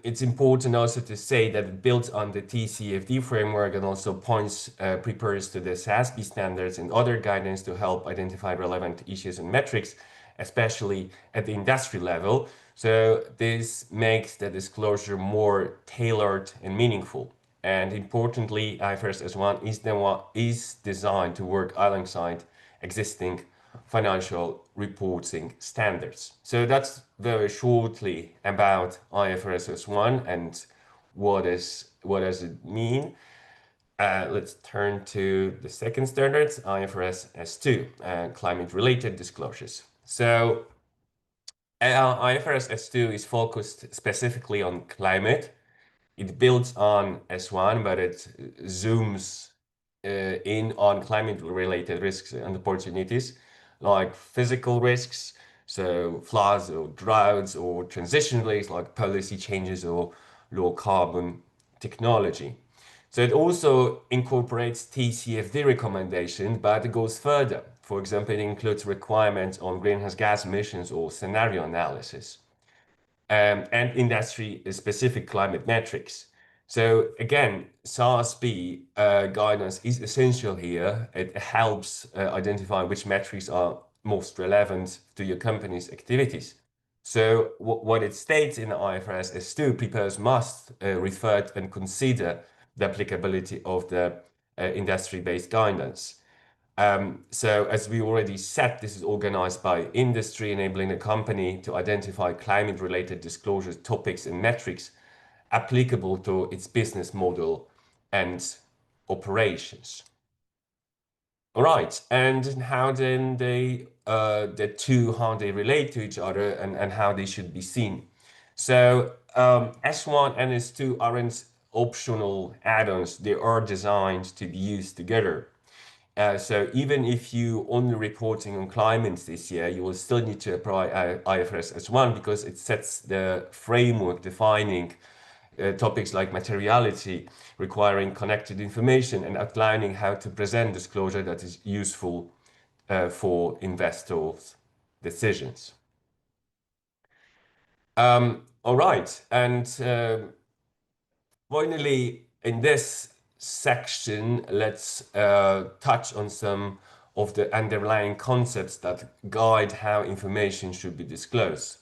It's important also to say that it builds on the TCFD framework and also points prepares to the SASB standards and other guidance to help identify relevant issues and metrics, especially at the industry level. So this makes the disclosure more tailored and meaningful. And importantly, IFRS S1 is designed to work alongside existing financial reporting standards. So that's very shortly about IFRS S1 and what does it mean. Let's turn to the second standards, IFRS S2, climate-related disclosures. So IFRS S2 is focused specifically on climate. It builds on S1, but it zooms in on climate-related risks and opportunities, like physical risks, so floods or droughts, or transition risks like policy changes or low carbon technology. So it also incorporates TCFD recommendations, but it goes further. For example, it includes requirements on greenhouse gas emissions or scenario analysis, and industry-specific climate metrics. So again, SASB guidance is essential here. It helps identify which metrics are most relevant to your company's activities. So what it states in the IFRS S2, preparers must refer to and consider the applicability of the industry-based guidance. So as we already said, this is organized by industry, enabling a company to identify climate-related disclosures, topics, and metrics applicable to its business model and operations. All right, and how then how they relate to each other and how they should be seen. So S1 and S2 aren't optional add-ons, they are designed to be used together. So even if you only reporting on climate this year, you will still need to apply IFRS S1 because it sets the framework defining topics like materiality, requiring connected information and outlining how to present disclosure that is useful for investors' decisions. All right, and finally, in this section, let's touch on some of the underlying concepts that guide how information should be disclosed.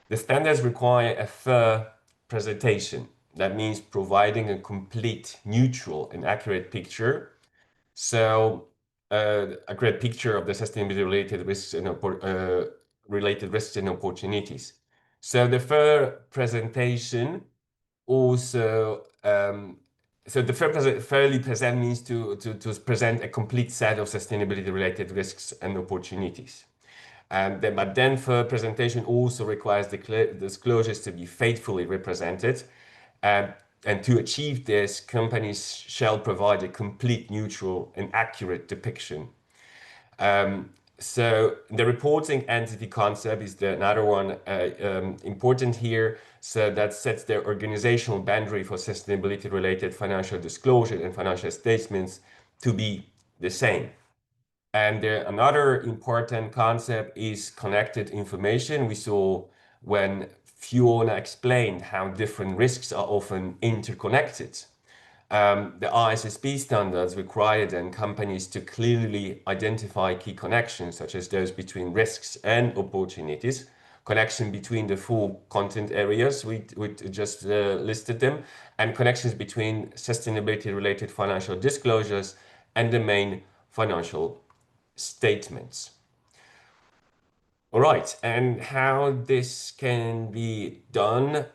The standards require a fair presentation. That means providing a complete, neutral, and accurate picture. So, accurate picture of the sustainability-related risks and opportunities. So the fair presentation also, so the fairly present means to present a complete set of sustainability-related risks and opportunities. But then fair presentation also requires the disclosures to be faithfully represented. And to achieve this, companies shall provide a complete, neutral, and accurate depiction. So the reporting entity concept is another one important here. So that sets the organizational boundary for sustainability-related financial disclosure and financial statements to be the same. And another important concept is connected information. We saw when Fiona explained how different risks are often interconnected. The ISSB standards require then companies to clearly identify key connections, such as those between risks and opportunities, connection between the four content areas, we just listed them, and connections between sustainability-related financial disclosures and the main financial statements. All right, and how this can be done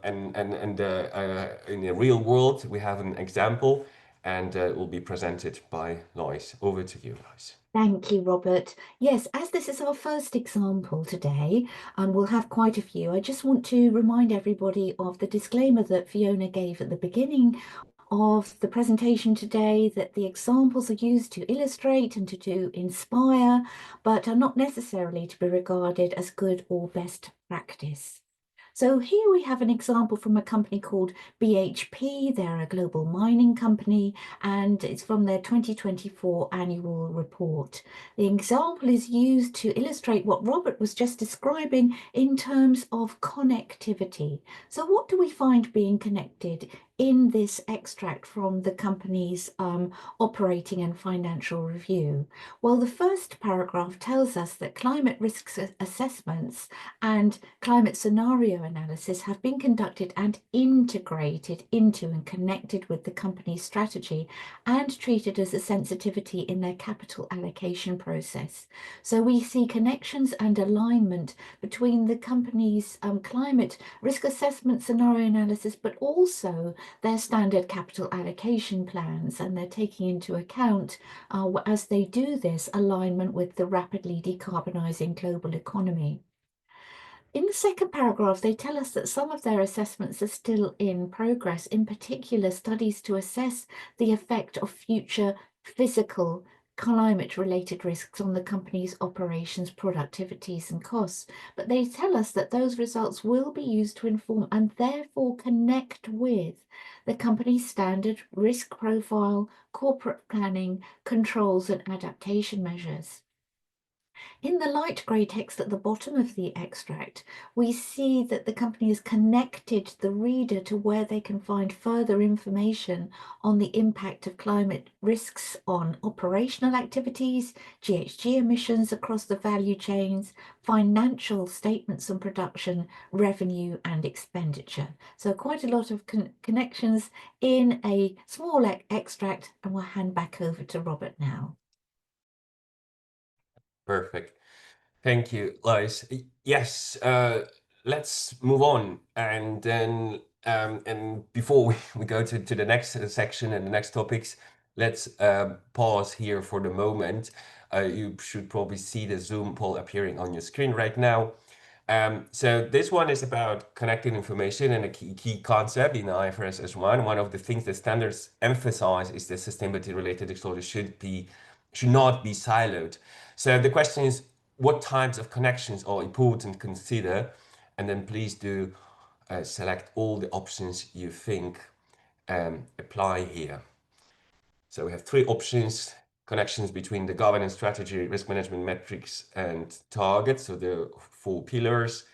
in the real world, we have an example, and it will be presented by Lois. Over to you, Lois. Thank you, Robert. Yes, as this is our first example today, and we'll have quite a few, I just want to remind everybody of the disclaimer that Fiona gave at the beginning of the presentation today, that the examples are used to illustrate and to inspire, but are not necessarily to be regarded as good or best practice. So here we have an example from a company called BHP. They're a global mining company, and it's from their 2024 annual report. The example is used to illustrate what Robert was just describing in terms of connectivity. So what do we find being connected in this extract from the company's operating and financial review? Well, the first paragraph tells us that climate risk assessments and climate scenario analysis have been conducted and integrated into and connected with the company's strategy and treated as a sensitivity in their capital allocation process. So we see connections and alignment between the company's climate risk assessment scenario analysis, but also their standard capital allocation plans, and they're taking into account, as they do this, alignment with the rapidly decarbonising global economy. In the second paragraph, they tell us that some of their assessments are still in progress, in particular studies to assess the effect of future physical climate-related risks on the company's operations, productivities and costs. But they tell us that those results will be used to inform and therefore connect with the company's standard risk profile, corporate planning, controls and adaptation measures. In the light grey text at the bottom of the extract, we see that the company has connected the reader to where they can find further information on the impact of climate risks on operational activities, GHG emissions across the value chains, financial statements and production, revenue and expenditure. So quite a lot of connections in a small extract, and we'll hand back over to Robert now. Perfect. Thank you, Lois. Yes, let's move on. And then, and before we go to the next section and the next topics, let's pause here for the moment. You should probably see the Zoom poll appearing on your screen right now. So this one is about connecting information, and a key concept in IFRS S1. One of the things the standards emphasize is that sustainability-related disclosure should not be siloed. So the question is, what types of connections are important to consider? And then please do select all the options you think apply here. So we have three options: connections between the governance strategy, risk management metrics and targets, so the four pillars,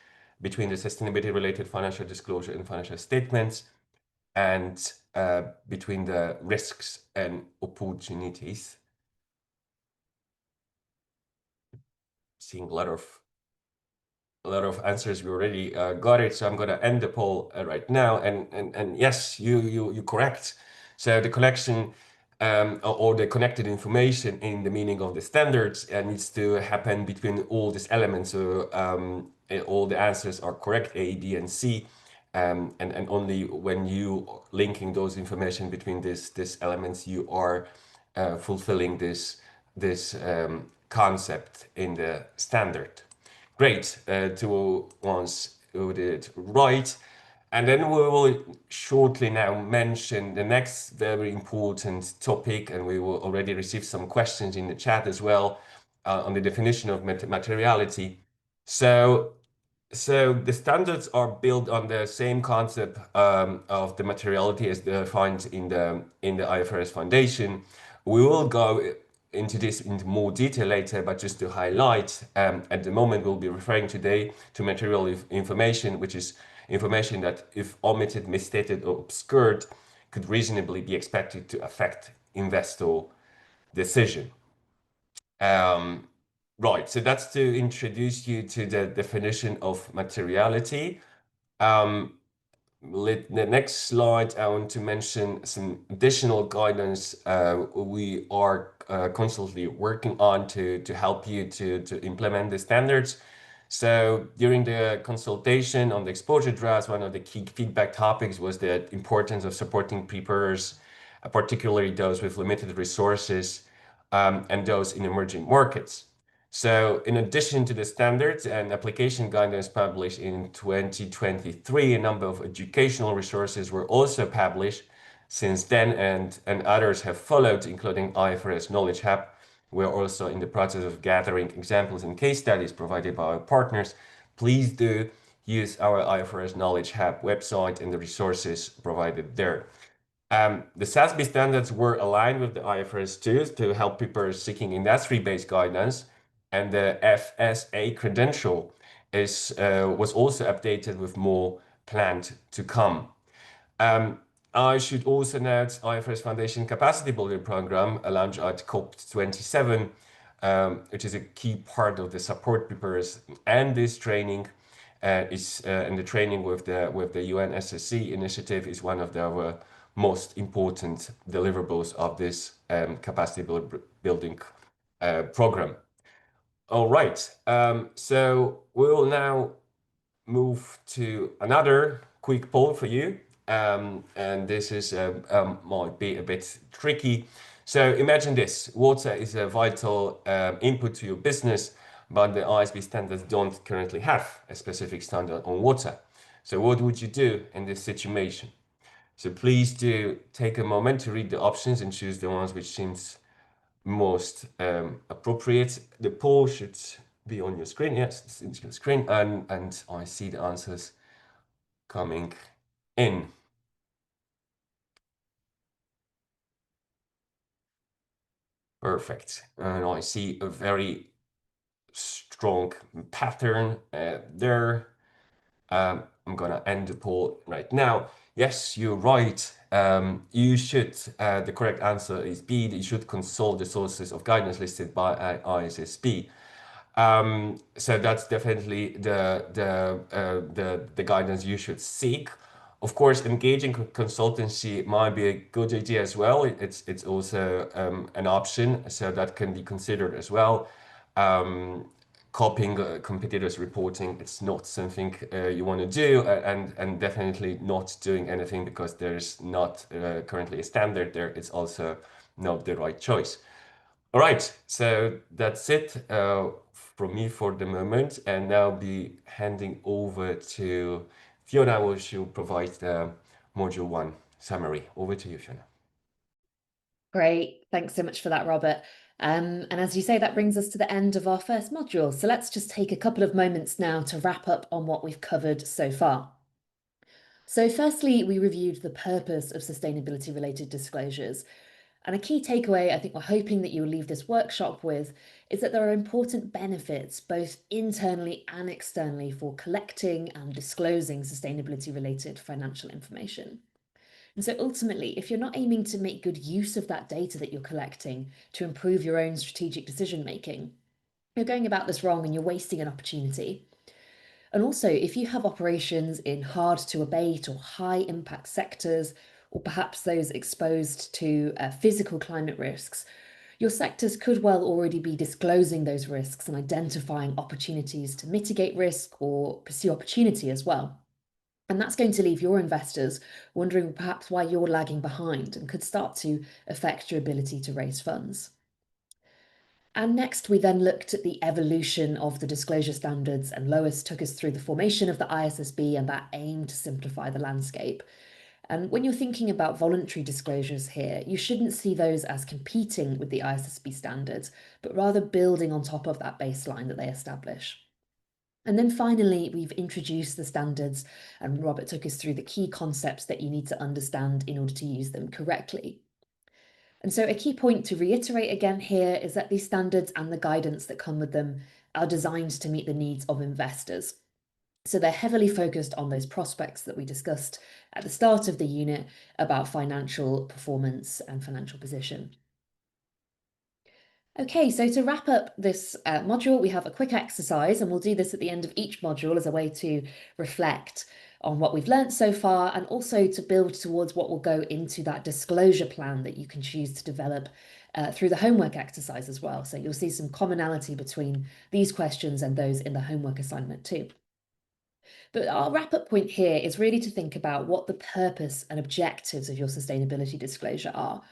between the sustainability related financial disclosure and financial statements, and between the risks and opportunities. Seeing a lot of answers. We already got it, so I'm going to end the poll right now. And yes, you correct. So the connection or the connected information in the meaning of the standards needs to happen between all these elements. So all the answers are correct, A, B, and C. And only when you linking those information between these elements, you are fulfilling this concept in the standard. Great, two ones who did right. And then we will shortly now mention the next very important topic, and we will already receive some questions in the chat as well on the definition of materiality. So the standards are built on the same concept of the materiality as defined in the IFRS Foundation. We will go into this into more detail later, but just to highlight, at the moment we'll be referring today to material information, which is information that, if omitted, misstated, or obscured, could reasonably be expected to affect investor decision. Right, so that's to introduce you to the definition of materiality. The next slide, I want to mention some additional guidance we are constantly working on to help you to implement the standards. So during the consultation on the exposure drafts, one of the key feedback topics was the importance of supporting preparers, particularly those with limited resources and those in emerging markets. So in addition to the standards and application guidance published in 2023, a number of educational resources were also published since then, and others have followed, including IFRS Knowledge Hub. We're also in the process of gathering examples and case studies provided by our partners. Please do use our IFRS Knowledge Hub website and the resources provided there. The SASB standards were aligned with the IFRS 2 to help people seeking industry-based guidance, and the FSA credential was also updated with more planned to come. I should also note IFRS Foundation Capacity Building Program launched at COP27, which is a key part of the support preparers, and this training and the training with the UN SSC initiative is one of the most important deliverables of this capacity building program. All right, so we will now move to another quick poll for you. And this is might be a bit tricky. So imagine this: water is a vital input to your business, but the ISB standards don't currently have a specific standard on water. So what would you do in this situation? So please do take a moment to read the options and choose the ones which seems most appropriate. The poll should be on your screen. Yes, it's on your screen, and I see the answers coming in. Perfect. And I see a very strong pattern there. I'm gonna end the poll right now. Yes, you're right. You should, the correct answer is B, that you should consult the sources of guidance listed by ISSB. So that's definitely the guidance you should seek. Of course, engaging consultancy might be a good idea as well. It's also an option, so that can be considered as well. Copying competitors' reporting, it's not something you want to do, and definitely not doing anything because there's not currently a standard there. It's also not the right choice. All right, so that's it from me for the moment, and now I'll be handing over to Fiona, who will provide the Module 1 summary. Over to you, Fiona. Great. Thanks so much for that, Robert. And as you say, that brings us to the end of our first module. So let's just take a couple of moments now to wrap up on what we've covered so far. So firstly, we reviewed the purpose of sustainability-related disclosures. And a key takeaway I think we're hoping that you'll leave this workshop with is that there are important benefits both internally and externally for collecting and disclosing sustainability-related financial information. And so ultimately, if you're not aiming to make good use of that data that you're collecting to improve your own strategic decision making, you're going about this wrong and you're wasting an opportunity. And also, if you have operations in hard to abate or high impact sectors, or perhaps those exposed to physical climate risks, your sectors could well already be disclosing those risks and identifying opportunities to mitigate risk or pursue opportunity as well. And that's going to leave your investors wondering perhaps why you're lagging behind and could start to affect your ability to raise funds. And next, we then looked at the evolution of the disclosure standards, and Lois took us through the formation of the ISSB and that aim to simplify the landscape. And when you're thinking about voluntary disclosures here, you shouldn't see those as competing with the ISSB standards, but rather building on top of that baseline that they establish. And then finally, we've introduced the standards, and Robert took us through the key concepts that you need to understand in order to use them correctly. And so a key point to reiterate again here is that these standards and the guidance that come with them are designed to meet the needs of investors. So they're heavily focused on those prospects that we discussed at the start of the unit about financial performance and financial position. Okay, so to wrap up this module, we have a quick exercise, and we'll do this at the end of each module as a way to reflect on what we've learned so far, and also to build towards what will go into that disclosure plan that you can choose to develop through the homework exercise as well. So you'll see some commonality between these questions and those in the homework assignment too. But our wrap-up point here is really to think about what the purpose and objectives of your sustainability disclosure are.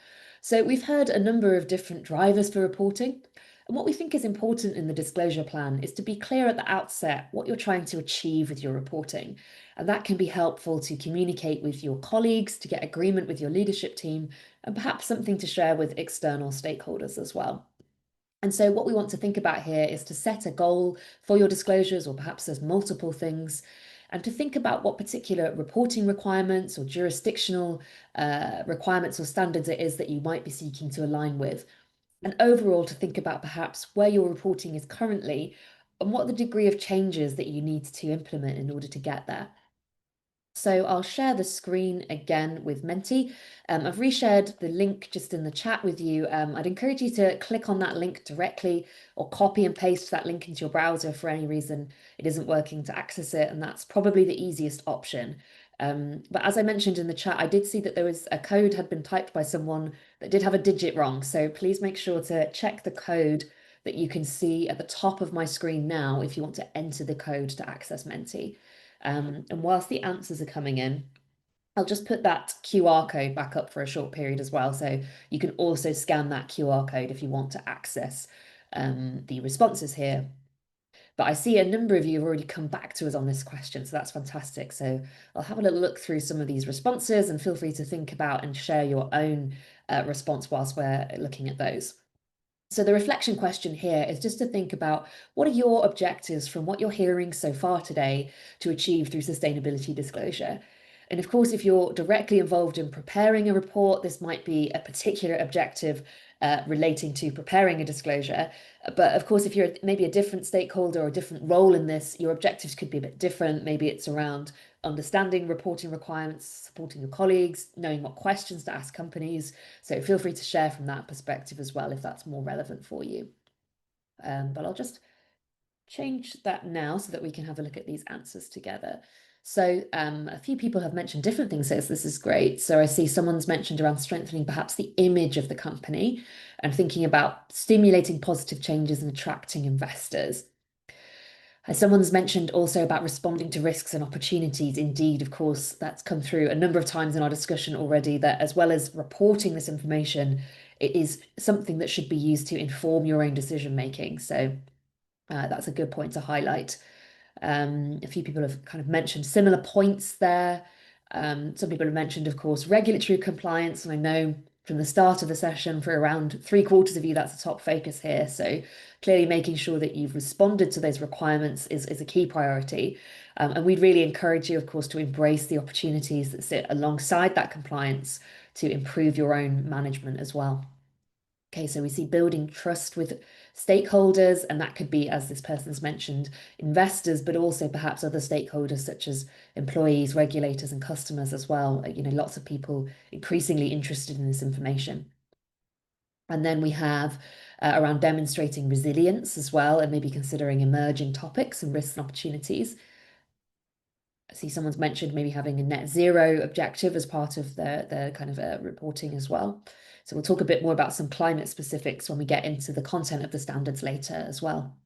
So we've heard a number of different drivers for reporting, and what we think is important in the disclosure plan is to be clear at the outset what you're trying to achieve with your reporting. And that can be helpful to communicate with your colleagues, to get agreement with your leadership team, and perhaps something to share with external stakeholders as well. And so what we want to think about here is to set a goal for your disclosures, or perhaps there's multiple things, and to think about what particular reporting requirements or jurisdictional requirements or standards it is that you might be seeking to align with. And overall, to think about perhaps where your reporting is currently and what the degree of changes that you need to implement in order to get there. So I'll share the screen again with Menti. I've reshared the link just in the chat with you. I'd encourage you to click on that link directly or copy and paste that link into your browser for any reason it isn't working to access it, and that's probably the easiest option. But as I mentioned in the chat, I did see that there was a code had been typed by someone that did have a digit wrong. So please make sure to check the code that you can see at the top of my screen now if you want to enter the code to access Menti. And whilst the answers are coming in, I'll just put that QR code back up for a short period as well. So you can also scan that QR code if you want to access the responses here. But I see a number of you have already come back to us on this question, so that's fantastic. So I'll have a little look through some of these responses and feel free to think about and share your own response whilst we're looking at those. So the reflection question here is just to think about what are your objectives from what you're hearing so far today to achieve through sustainability disclosure? And of course, if you're directly involved in preparing a report, this might be a particular objective relating to preparing a disclosure. But of course, if you're maybe a different stakeholder or a different role in this, your objectives could be a bit different. Maybe it's around understanding reporting requirements, supporting your colleagues, knowing what questions to ask companies. So feel free to share from that perspective as well if that's more relevant for you. But I'll just change that now so that we can have a look at these answers together. So a few people have mentioned different things here, so this is great. So I see someone's mentioned around strengthening perhaps the image of the company and thinking about stimulating positive changes and attracting investors. Someone's mentioned also about responding to risks and opportunities. Indeed, of course, that's come through a number of times in our discussion already, that as well as reporting this information, it is something that should be used to inform your own decision making. So that's a good point to highlight. A few people have kind of mentioned similar points there. Some people have mentioned, of course, regulatory compliance, and I know from the start of the session for around 3/4 of you, that's a top focus here. So clearly making sure that you've responded to those requirements is a key priority. And we'd really encourage you, of course, to embrace the opportunities that sit alongside that compliance to improve your own management as well. Okay, so we see building trust with stakeholders, and that could be, as this person's mentioned, investors, but also perhaps other stakeholders such as employees, regulators, and customers as well. You know, lots of people increasingly interested in this information. And then we have around demonstrating resilience as well, and maybe considering emerging topics and risks and opportunities. I see someone's mentioned maybe having a net zero objective as part of the kind of reporting as well. So we'll talk a bit more about some climate specifics when we get into the content of the standards later as well.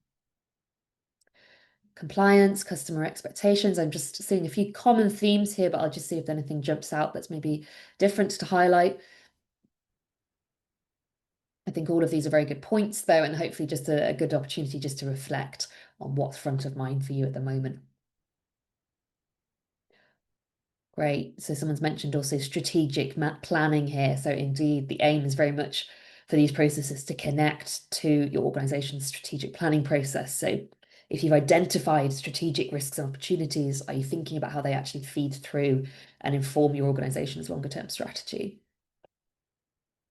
Compliance, customer expectations. I'm just seeing a few common themes here, but I'll just see if anything jumps out that's maybe different to highlight. I think all of these are very good points though, and hopefully just a good opportunity just to reflect on what's front of mind for you at the moment. Great. So someone's mentioned also strategic planning here. So indeed, the aim is very much for these processes to connect to your organization's strategic planning process. So if you've identified strategic risks and opportunities, are you thinking about how they actually feed through and inform your organization's longer term strategy?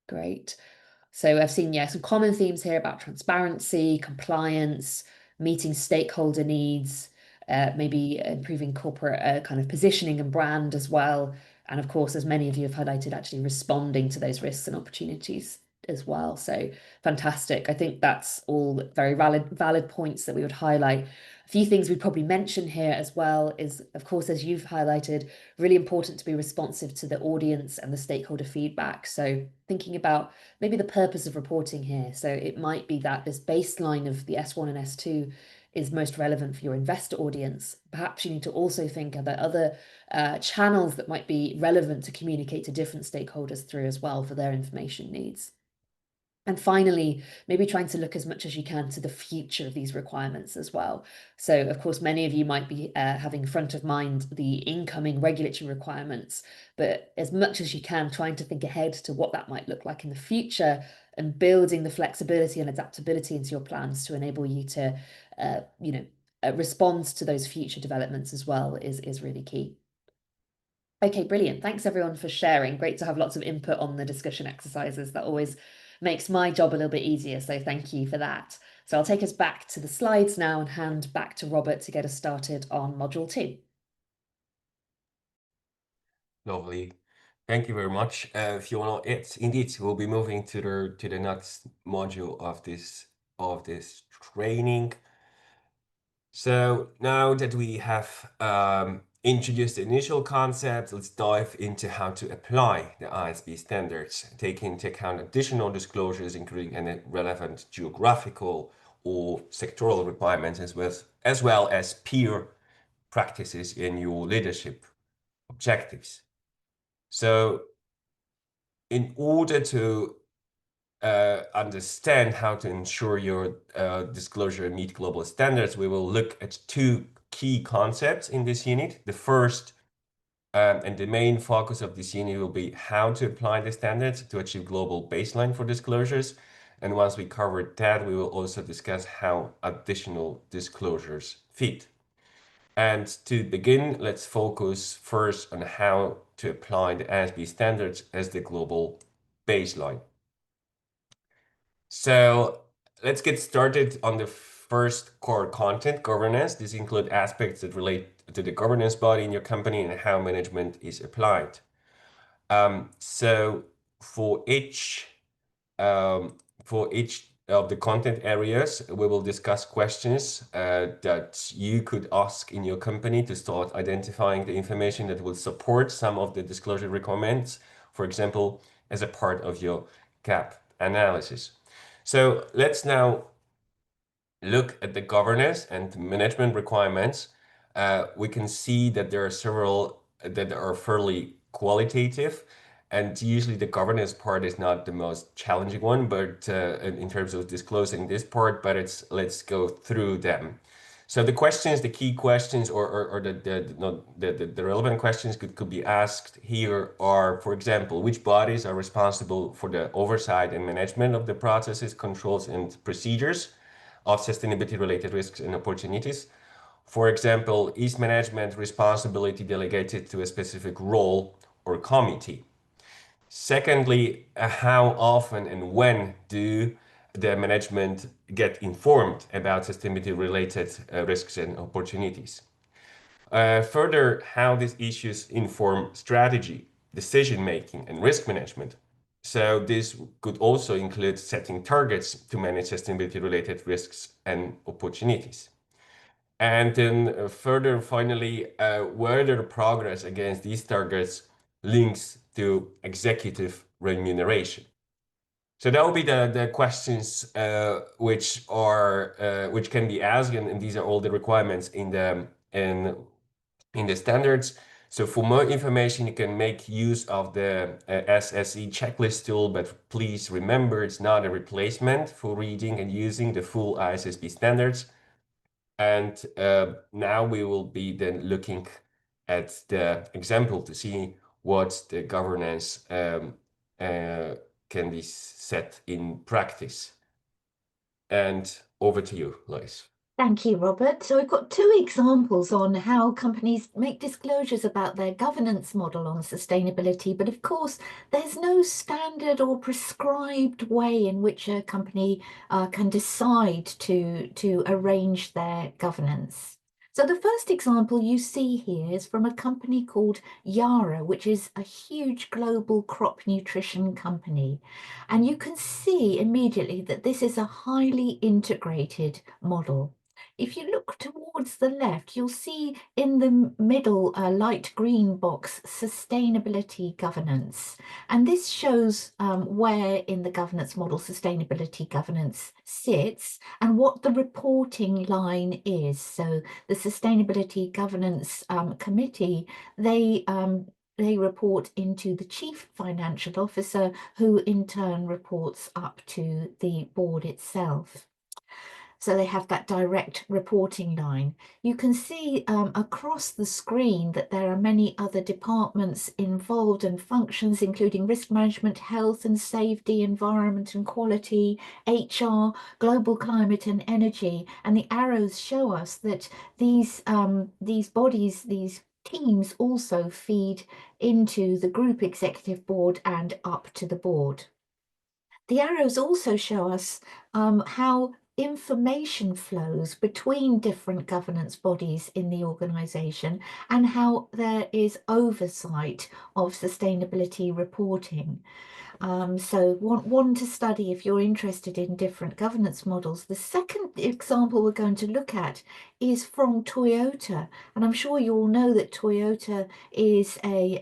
Great. So I've seen, yeah, some common themes here about transparency, compliance, meeting stakeholder needs, maybe improving corporate kind of positioning and brand as well. And of course, as many of you have highlighted, actually responding to those risks and opportunities as well. So fantastic. I think that's all very valid points that we would highlight. A few things we'd probably mention here as well is, of course, as you've highlighted, really important to be responsive to the audience and the stakeholder feedback. So thinking about maybe the purpose of reporting here. So it might be that this baseline of the S1 and S2 is most relevant for your investor audience. Perhaps you need to also think about other channels that might be relevant to communicate to different stakeholders through as well for their information needs. And finally, maybe trying to look as much as you can to the future of these requirements as well. So, of course, many of you might be having front of mind the incoming regulatory requirements, but as much as you can, trying to think ahead to what that might look like in the future and building the flexibility and adaptability into your plans to enable you to, responds to those future developments as well is really key. Okay, brilliant. Thanks everyone for sharing. Great to have lots of input on the discussion exercises. That always makes my job a little bit easier, so thank you for that. So I'll take us back to the slides now and hand back to Robert to get us started on module 2. Lovely. Thank you very much, Fiona. It's indeed, we'll be moving to the next module of this training. So now that we have introduced the initial concept, let's dive into how to apply the ISB standards, taking into account additional disclosures, including any relevant geographical or sectoral requirements, as well as peer practices in your leadership objectives. So in order to understand how to ensure your disclosure meet global standards, we will look at 2 key concepts in this unit. The first and the main focus of this unit will be how to apply the standards to achieve global baseline for disclosures. And once we cover that, we will also discuss how additional disclosures fit. And to begin, let's focus first on how to apply the ISB standards as the global baseline. So let's get started on the first core content, governance. These include aspects that relate to the governance body in your company and how management is applied. So for each of the content areas, we will discuss questions that you could ask in your company to start identifying the information that will support some of the disclosure requirements, for example, as a part of your gap analysis. So let's now look at the governance and management requirements. We can see that there are several that are fairly qualitative, and usually the governance part is not the most challenging one, but in terms of disclosing this part, but let's go through them. So the questions, the key questions, or the relevant questions could be asked here are, for example, which bodies are responsible for the oversight and management of the processes, controls, and procedures of sustainability-related risks and opportunities? For example, is management responsibility delegated to a specific role or committee? Secondly, how often and when do the management get informed about sustainability-related risks and opportunities? Further, how these issues inform strategy, decision-making, and risk management. So this could also include setting targets to manage sustainability-related risks and opportunities. And then further, finally, whether progress against these targets links to executive remuneration. So that will be the questions which can be asked, and these are all the requirements in the standards. So for more information, you can make use of the SSE checklist tool, but please remember it's not a replacement for reading and using the full ISSB standards. And now we will be then looking at the example to see what the governance can be set in practice. And over to you, Lois. Thank you, Robert. So we've got 2 examples on how companies make disclosures about their governance model on sustainability. But of course, there's no standard or prescribed way in which a company can decide to arrange their governance. So the first example you see here is from a company called Yara, which is a huge global crop nutrition company. And you can see immediately that this is a highly integrated model. If you look towards the left, you'll see in the middle light green box, sustainability governance. And this shows where in the governance model sustainability governance sits and what the reporting line is. So the Sustainability Governance Committee, they report into the Chief Financial Officer, who in turn reports up to the board itself. So they have that direct reporting line. You can see across the screen that there are many other departments involved and functions, including risk management, health and safety, environment and quality, HR, global climate and energy. And the arrows show us that these bodies, these teams also feed into the group executive board and up to the board. The arrows also show us how information flows between different governance bodies in the organisation and how there is oversight of sustainability reporting. So one to study if you're interested in different governance models. The second example we're going to look at is from Toyota. And I'm sure you all know that Toyota is a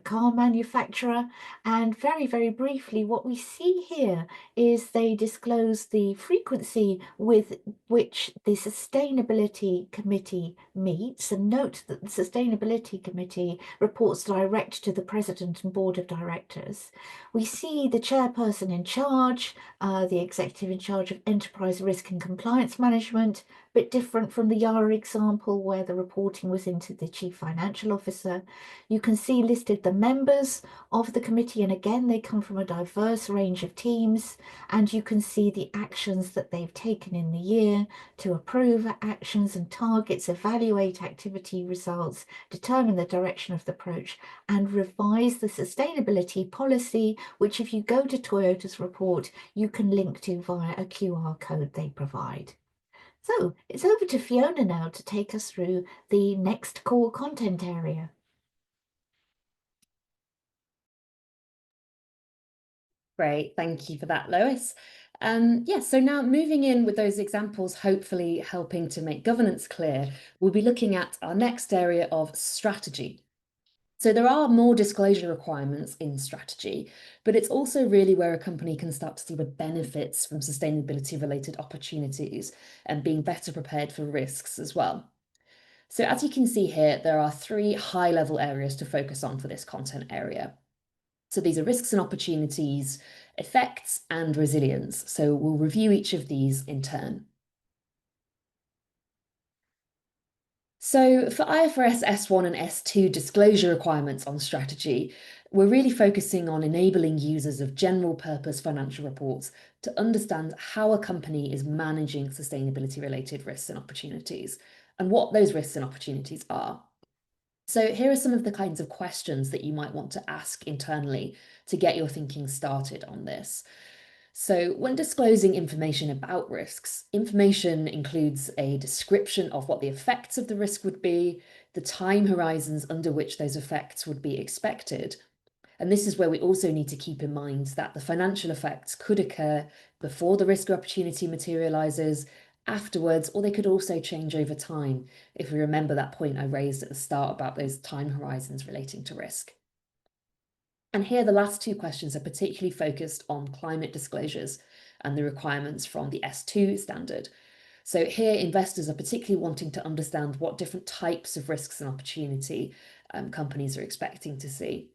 car manufacturer. And very, very briefly, what we see here is they disclose the frequency with which the Sustainability Committee meets. And note that the Sustainability Committee reports direct to the President and Board of Directors. We see the chairperson in charge, the executive in charge of enterprise risk and compliance management, a bit different from the Yara example where the reporting was into the chief financial officer. You can see listed the members of the committee, and again, they come from a diverse range of teams, and you can see the actions that they've taken in the year to approve actions and targets, evaluate activity results, determine the direction of the approach, and revise the sustainability policy, which if you go to Toyota's report, you can link to via a QR code they provide. So it's over to Fiona now to take us through the next core content area. Great, thank you for that, Lois. So now moving in with those examples, hopefully helping to make governance clear, we'll be looking at our next area of strategy. So there are more disclosure requirements in strategy, but it's also really where a company can start to see the benefits from sustainability related opportunities and being better prepared for risks as well. So as you can see here, there are 3 high-level areas to focus on for this content area. So these are risks and opportunities, effects, and resilience. So we'll review each of these in turn. So for IFRS S1 and S2 disclosure requirements on strategy, we're really focusing on enabling users of general purpose financial reports to understand how a company is managing sustainability related risks and opportunities and what those risks and opportunities are. So here are some of the kinds of questions that you might want to ask internally to get your thinking started on this. So when disclosing information about risks, information includes a description of what the effects of the risk would be, the time horizons under which those effects would be expected. And this is where we also need to keep in mind that the financial effects could occur before the risk or opportunity materializes, afterwards, or they could also change over time, if we remember that point I raised at the start about those time horizons relating to risk. And here the last 2 questions are particularly focused on climate disclosures and the requirements from the S2 standard. So here investors are particularly wanting to understand what different types of risks and opportunity companies are expecting to see.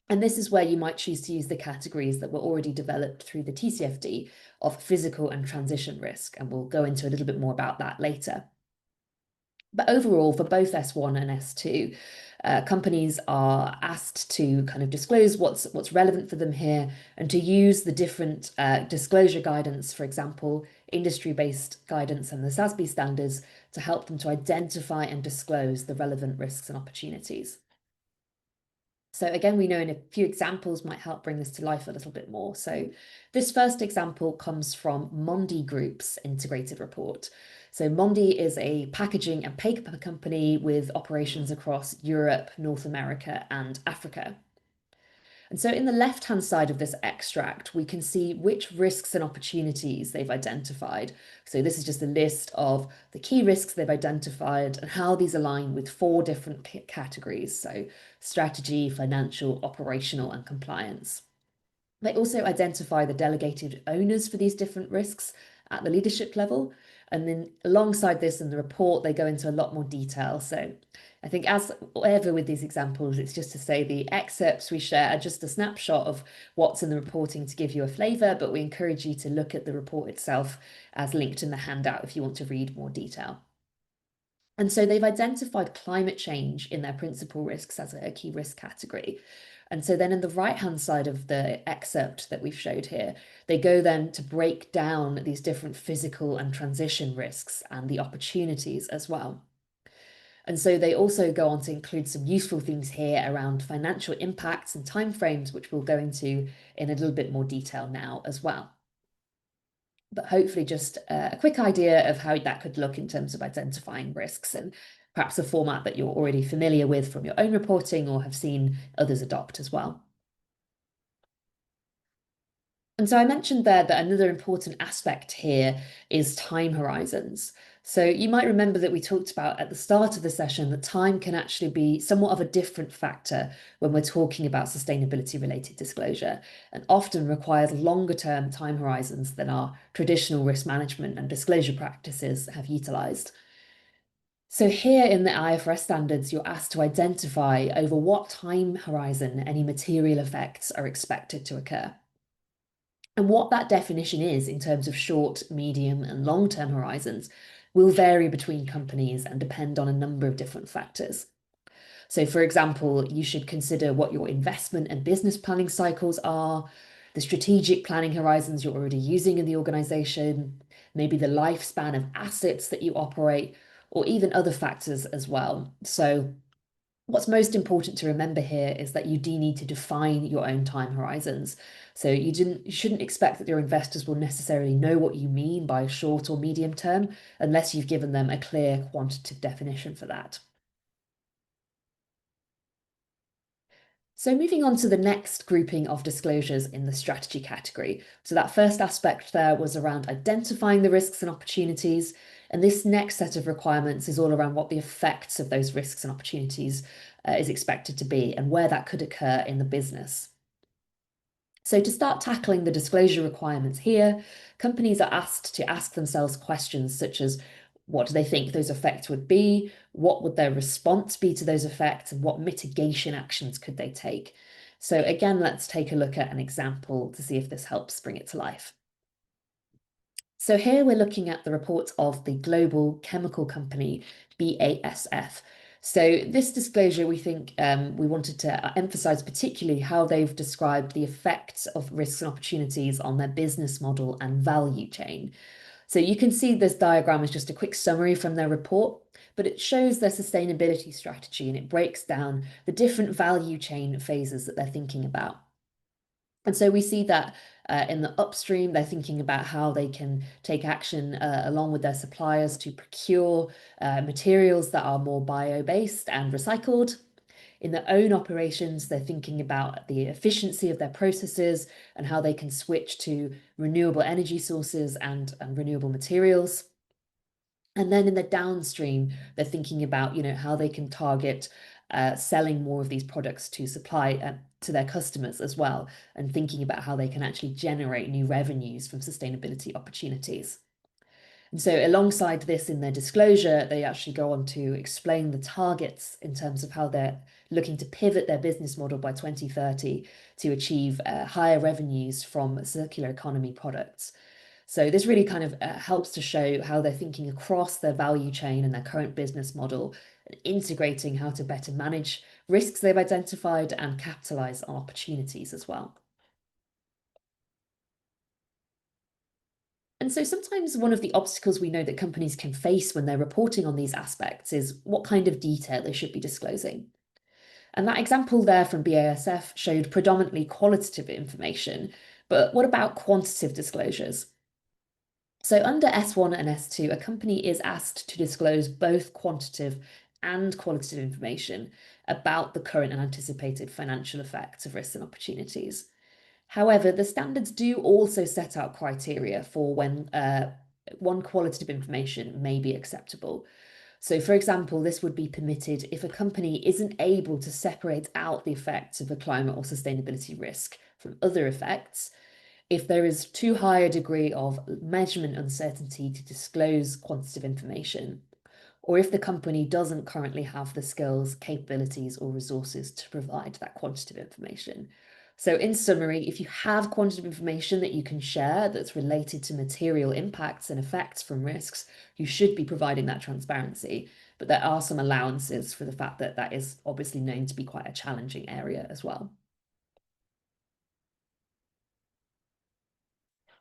And this is where you might choose to use the categories that were already developed through the TCFD of physical and transition risk, and we'll go into a little bit more about that later. But overall, for both S1 and S2, companies are asked to kind of disclose what's relevant for them here and to use the different disclosure guidance, for example, industry-based guidance and the SASB standards to help them to identify and disclose the relevant risks and opportunities. So again, we know in a few examples might help bring this to life a little bit more. So this first example comes from Mondi Group's integrated report. So Mondi is a packaging and paper company with operations across Europe, North America, and Africa. And so in the left-hand side of this extract, we can see which risks and opportunities they've identified. So this is just a list of the key risks they've identified and how these align with 4 different categories. So strategy, financial, operational, and compliance. They also identify the delegated owners for these different risks at the leadership level. And then alongside this in the report, they go into a lot more detail. So I think as ever with these examples, it's just to say the excerpts we share are just a snapshot of what's in the reporting to give you a flavour, but we encourage you to look at the report itself as linked in the handout if you want to read more detail. And so they've identified climate change in their principal risks as a key risk category. And so then in the right-hand side of the excerpt that we've showed here, they go then to break down these different physical and transition risks and the opportunities as well. And so they also go on to include some useful things here around financial impacts and timeframes, which we'll go into in a little bit more detail now as well. But hopefully just a quick idea of how that could look in terms of identifying risks, and perhaps a format that you're already familiar with from your own reporting or have seen others adopt as well. And so I mentioned there that another important aspect here is time horizons. So you might remember that we talked about at the start of the session that time can actually be somewhat of a different factor when we're talking about sustainability related disclosure, and often requires longer term time horizons than our traditional risk management and disclosure practices have utilised. So here in the IFRS standards, you're asked to identify over what time horizon any material effects are expected to occur. And what that definition is in terms of short, medium, and long-term horizons will vary between companies and depend on a number of different factors. So, for example, you should consider what your investment and business planning cycles are, the strategic planning horizons you're already using in the organization, maybe the lifespan of assets that you operate, or even other factors as well. So, what's most important to remember here is that you do need to define your own time horizons. So you shouldn't expect that your investors will necessarily know what you mean by short or medium term unless you've given them a clear quantitative definition for that. So moving on to the next grouping of disclosures in the strategy category. So that first aspect there was around identifying the risks and opportunities. And this next set of requirements is all around what the effects of those risks and opportunities is expected to be and where that could occur in the business. So to start tackling the disclosure requirements here, companies are asked to ask themselves questions such as, what do they think those effects would be? What would their response be to those effects? And what mitigation actions could they take? So again, let's take a look at an example to see if this helps bring it to life. So here we're looking at the report of the global chemical company, BASF. So this disclosure, we think we wanted to emphasize particularly how they've described the effects of risks and opportunities on their business model and value chain. So you can see this diagram is just a quick summary from their report, but it shows their sustainability strategy and it breaks down the different value chain phases that they're thinking about. And so we see that in the upstream, they're thinking about how they can take action along with their suppliers to procure materials that are more bio-based and recycled. In their own operations, they're thinking about the efficiency of their processes and how they can switch to renewable energy sources and renewable materials. And then in the downstream, they're thinking about, how they can target selling more of these products to supply to their customers as well, and thinking about how they can actually generate new revenues from sustainability opportunities. And so alongside this in their disclosure, they actually go on to explain the targets in terms of how they're looking to pivot their business model by 2030 to achieve higher revenues from circular economy products. So this really kind of helps to show how they're thinking across their value chain and their current business model, and integrating how to better manage risks they've identified and capitalize on opportunities as well. And so sometimes one of the obstacles we know that companies can face when they're reporting on these aspects is what kind of detail they should be disclosing. And that example there from BASF showed predominantly qualitative information, but what about quantitative disclosures? So under S1 and S2, a company is asked to disclose both quantitative and qualitative information about the current and anticipated financial effects of risks and opportunities. However, the standards do also set out criteria for when one qualitative information may be acceptable. So, for example, this would be permitted if a company isn't able to separate out the effects of a climate or sustainability risk from other effects, if there is too high a degree of measurement uncertainty to disclose quantitative information, or if the company doesn't currently have the skills, capabilities, or resources to provide that quantitative information. So in summary, if you have quantitative information that you can share that's related to material impacts and effects from risks, you should be providing that transparency. But there are some allowances for the fact that that is obviously known to be quite a challenging area as well.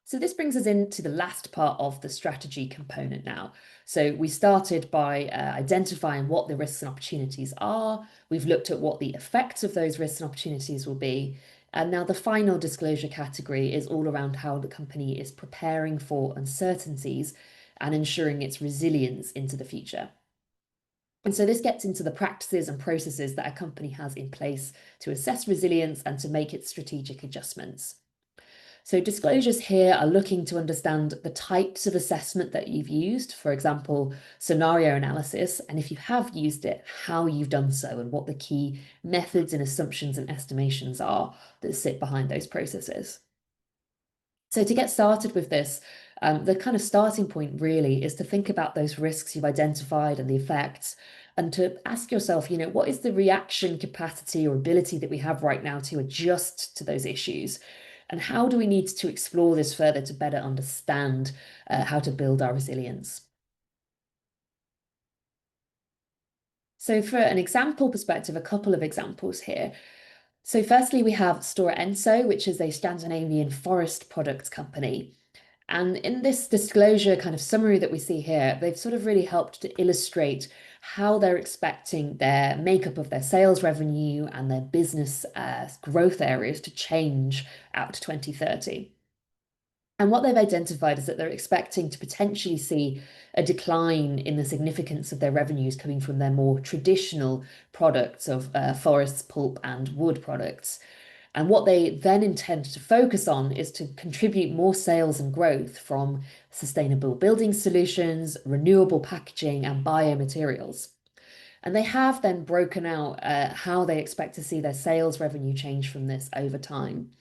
So this brings us into the last part of the strategy component now. So we started by identifying what the risks and opportunities are. We've looked at what the effects of those risks and opportunities will be. And now the final disclosure category is all around how the company is preparing for uncertainties and ensuring its resilience into the future. And so this gets into the practices and processes that a company has in place to assess resilience and to make its strategic adjustments. So disclosures here are looking to understand the types of assessment that you've used, for example, scenario analysis, and if you have used it, how you've done so and what the key methods and assumptions and estimations are that sit behind those processes. So to get started with this, the kind of starting point really is to think about those risks you've identified and the effects, and to ask yourself, what is the reaction capacity or ability that we have right now to adjust to those issues? And how do we need to explore this further to better understand how to build our resilience? So for an example perspective, a couple of examples here. So firstly, we have Stora Enso, which is a Scandinavian forest products company. And in this disclosure kind of summary that we see here, they've sort of really helped to illustrate how they're expecting their makeup of their sales revenue and their business growth areas to change out to 2030. And what they've identified is that they're expecting to potentially see a decline in the significance of their revenues coming from their more traditional products of forests, pulp, and wood products. And what they then intend to focus on is to contribute more sales and growth from sustainable building solutions, renewable packaging, and biomaterials. And they have then broken out how they expect to see their sales revenue change from this over time.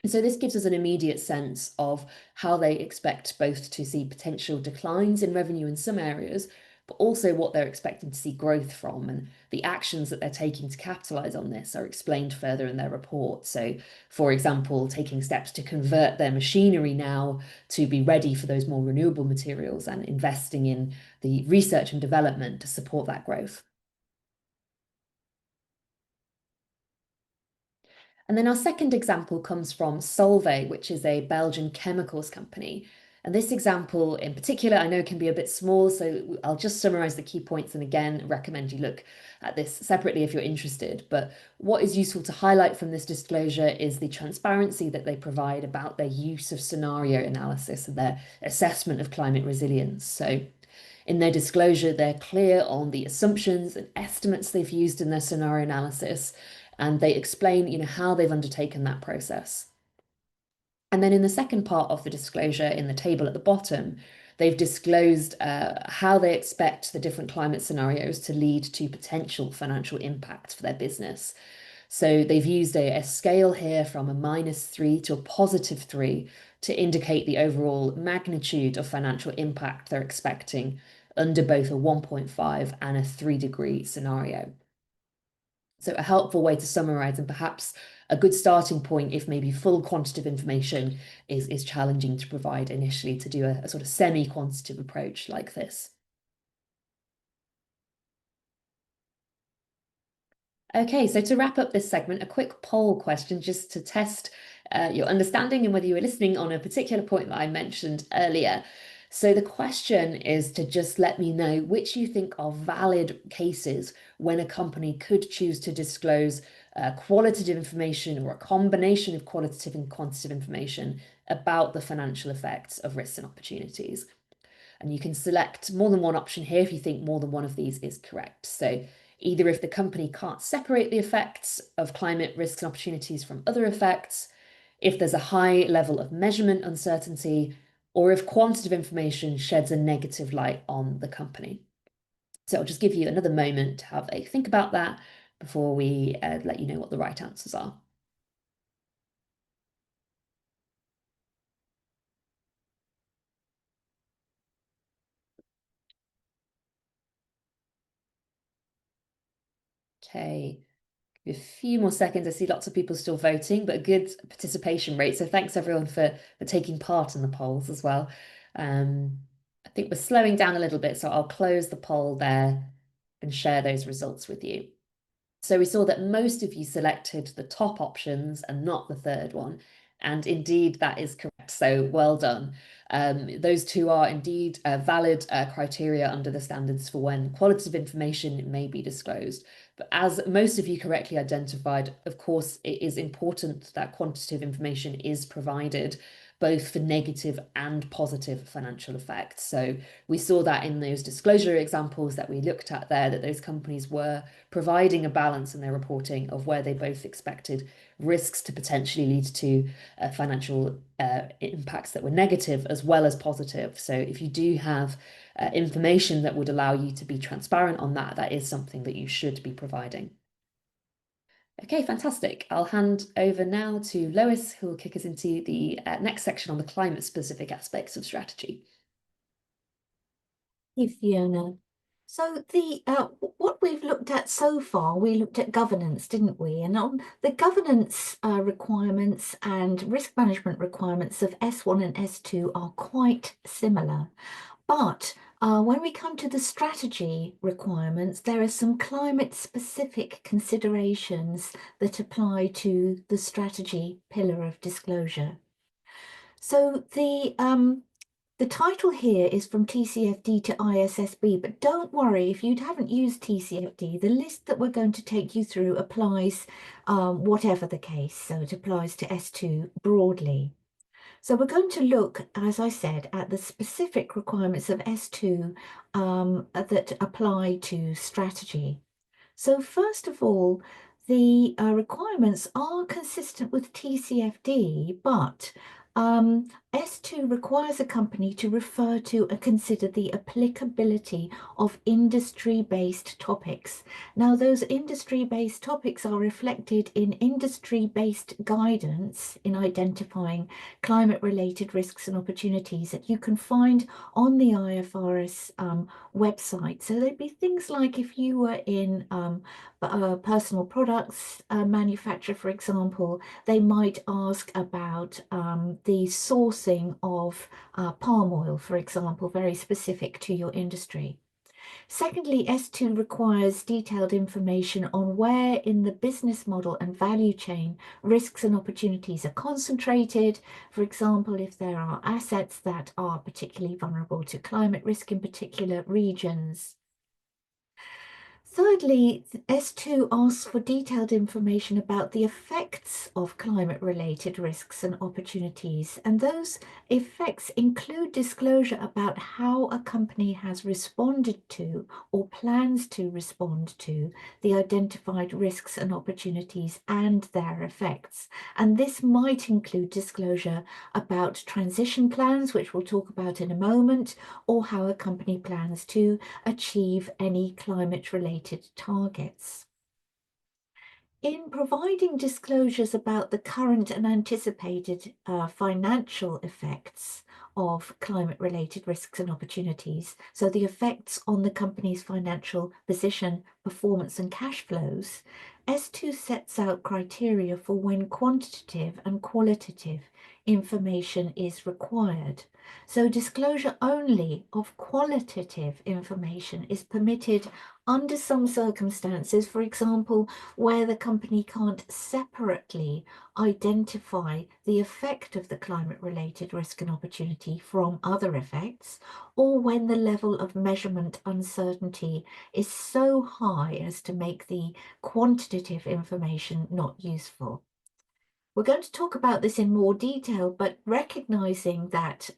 And so this gives us an immediate sense of how they expect both to see potential declines in revenue in some areas, but also what they're expecting to see growth from. And the actions that they're taking to capitalize on this are explained further in their report. So, for example, taking steps to convert their machinery now to be ready for those more renewable materials and investing in the research and development to support that growth. And then our second example comes from Solvay, which is a Belgian chemicals company. And this example in particular, I know can be a bit small, so I'll just summarize the key points and again recommend you look at this separately if you're interested. But what is useful to highlight from this disclosure is the transparency that they provide about their use of scenario analysis and their assessment of climate resilience. So in their disclosure, they're clear on the assumptions and estimates they've used in their scenario analysis, and they explain, how they've undertaken that process. And then in the second part of the disclosure, in the table at the bottom, they've disclosed how they expect the different climate scenarios to lead to potential financial impact for their business. So they've used a scale here from a -3 to a +3 to indicate the overall magnitude of financial impact they're expecting under both a 1.5 and a 3-degree scenario. So a helpful way to summarize and perhaps a good starting point if maybe full quantitative information is challenging to provide initially to do a sort of semi-quantitative approach like this. Okay, so to wrap up this segment, a quick poll question just to test your understanding and whether you were listening on a particular point that I mentioned earlier. So the question is to just let me know which you think are valid cases when a company could choose to disclose qualitative information or a combination of qualitative and quantitative information about the financial effects of risks and opportunities. And you can select more than one option here if you think more than one of these is correct. So either if the company can't separate the effects of climate risks and opportunities from other effects, if there's a high level of measurement uncertainty, or if quantitative information sheds a negative light on the company. So I'll just give you another moment to have a think about that before we let you know what the right answers are. Okay. A few more seconds. I see lots of people still voting, but a good participation rate. So thanks everyone for taking part in the polls as well. I think we're slowing down a little bit, so I'll close the poll there and share those results with you. So we saw that most of you selected the top options and not the third one. And indeed, that is correct. So well done. Those two are indeed valid criteria under the standards for when qualitative information may be disclosed. But as most of you correctly identified, of course, it is important that quantitative information is provided both for negative and positive financial effects. So we saw that in those disclosure examples that we looked at there, that those companies were providing a balance in their reporting of where they both expected risks to potentially lead to financial impacts that were negative as well as positive. So if you do have information that would allow you to be transparent on that, that is something that you should be providing. Okay, fantastic. I'll hand over now to Lois, who will kick us into the next section on the climate-specific aspects of strategy. Thank you, Fiona. So what we've looked at so far, we looked at governance, didn't we? And on the governance requirements and risk management requirements of S1 and S2 are quite similar. But when we come to the strategy requirements, there are some climate-specific considerations that apply to the strategy pillar of disclosure. So the title here is from TCFD to ISSB, but don't worry if you haven't used TCFD, the list that we're going to take you through applies whatever the case. So it applies to S2 broadly. So we're going to look, as I said, at the specific requirements of S2 that apply to strategy. So first of all, the requirements are consistent with TCFD, but S2 requires a company to refer to and consider the applicability of industry-based topics. Now, those industry-based topics are reflected in industry-based guidance in identifying climate-related risks and opportunities that you can find on the IFRS website. So they'd be things like if you were in personal products manufacturer, for example, they might ask about the sourcing of palm oil, for example, very specific to your industry. Secondly, S2 requires detailed information on where in the business model and value chain risks and opportunities are concentrated. For example, if there are assets that are particularly vulnerable to climate risk in particular regions. Thirdly, S2 asks for detailed information about the effects of climate-related risks and opportunities, and those effects include disclosure about how a company has responded to or plans to respond to the identified risks and opportunities and their effects. And this might include disclosure about transition plans, which we'll talk about in a moment, or how a company plans to achieve any climate-related targets. In providing disclosures about the current and anticipated financial effects of climate-related risks and opportunities, so the effects on the company's financial position, performance and cash flows, S2 sets out criteria for when quantitative and qualitative information is required. So disclosure only of qualitative information is permitted under some circumstances, for example, where the company can't separately identify the effect of the climate-related risk and opportunity from other effects, or when the level of measurement uncertainty is so high as to make the quantitative information not useful. We're going to talk about this in more detail, but recognizing that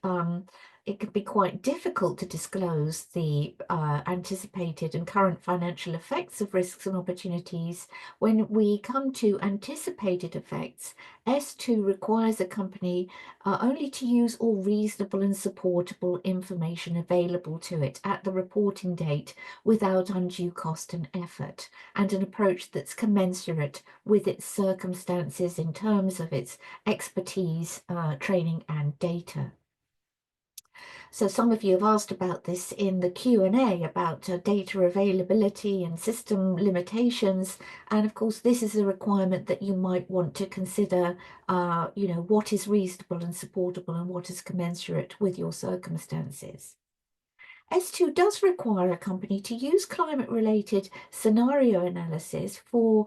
it can be quite difficult to disclose the anticipated and current financial effects of risks and opportunities. When we come to anticipated effects, S2 requires a company only to use all reasonable and supportable information available to it at the reporting date without undue cost and effort, and an approach that's commensurate with its circumstances in terms of its expertise, training and data. So some of you have asked about this in the Q&A about data availability and system limitations. And of course, this is a requirement that you might want to consider, what is reasonable and supportable and what is commensurate with your circumstances. S2 does require a company to use climate-related scenario analysis for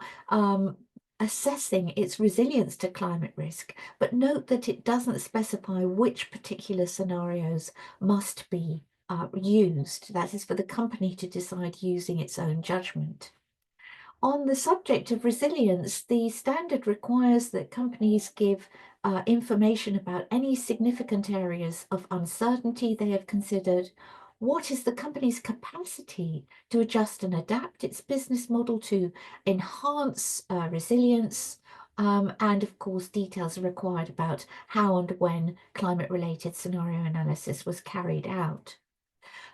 assessing its resilience to climate risk, but note that it doesn't specify which particular scenarios must be used. That is for the company to decide using its own judgment. On the subject of resilience, the standard requires that companies give information about any significant areas of uncertainty they have considered. What is the company's capacity to adjust and adapt its business model to enhance resilience? And of course, details are required about how and when climate-related scenario analysis was carried out.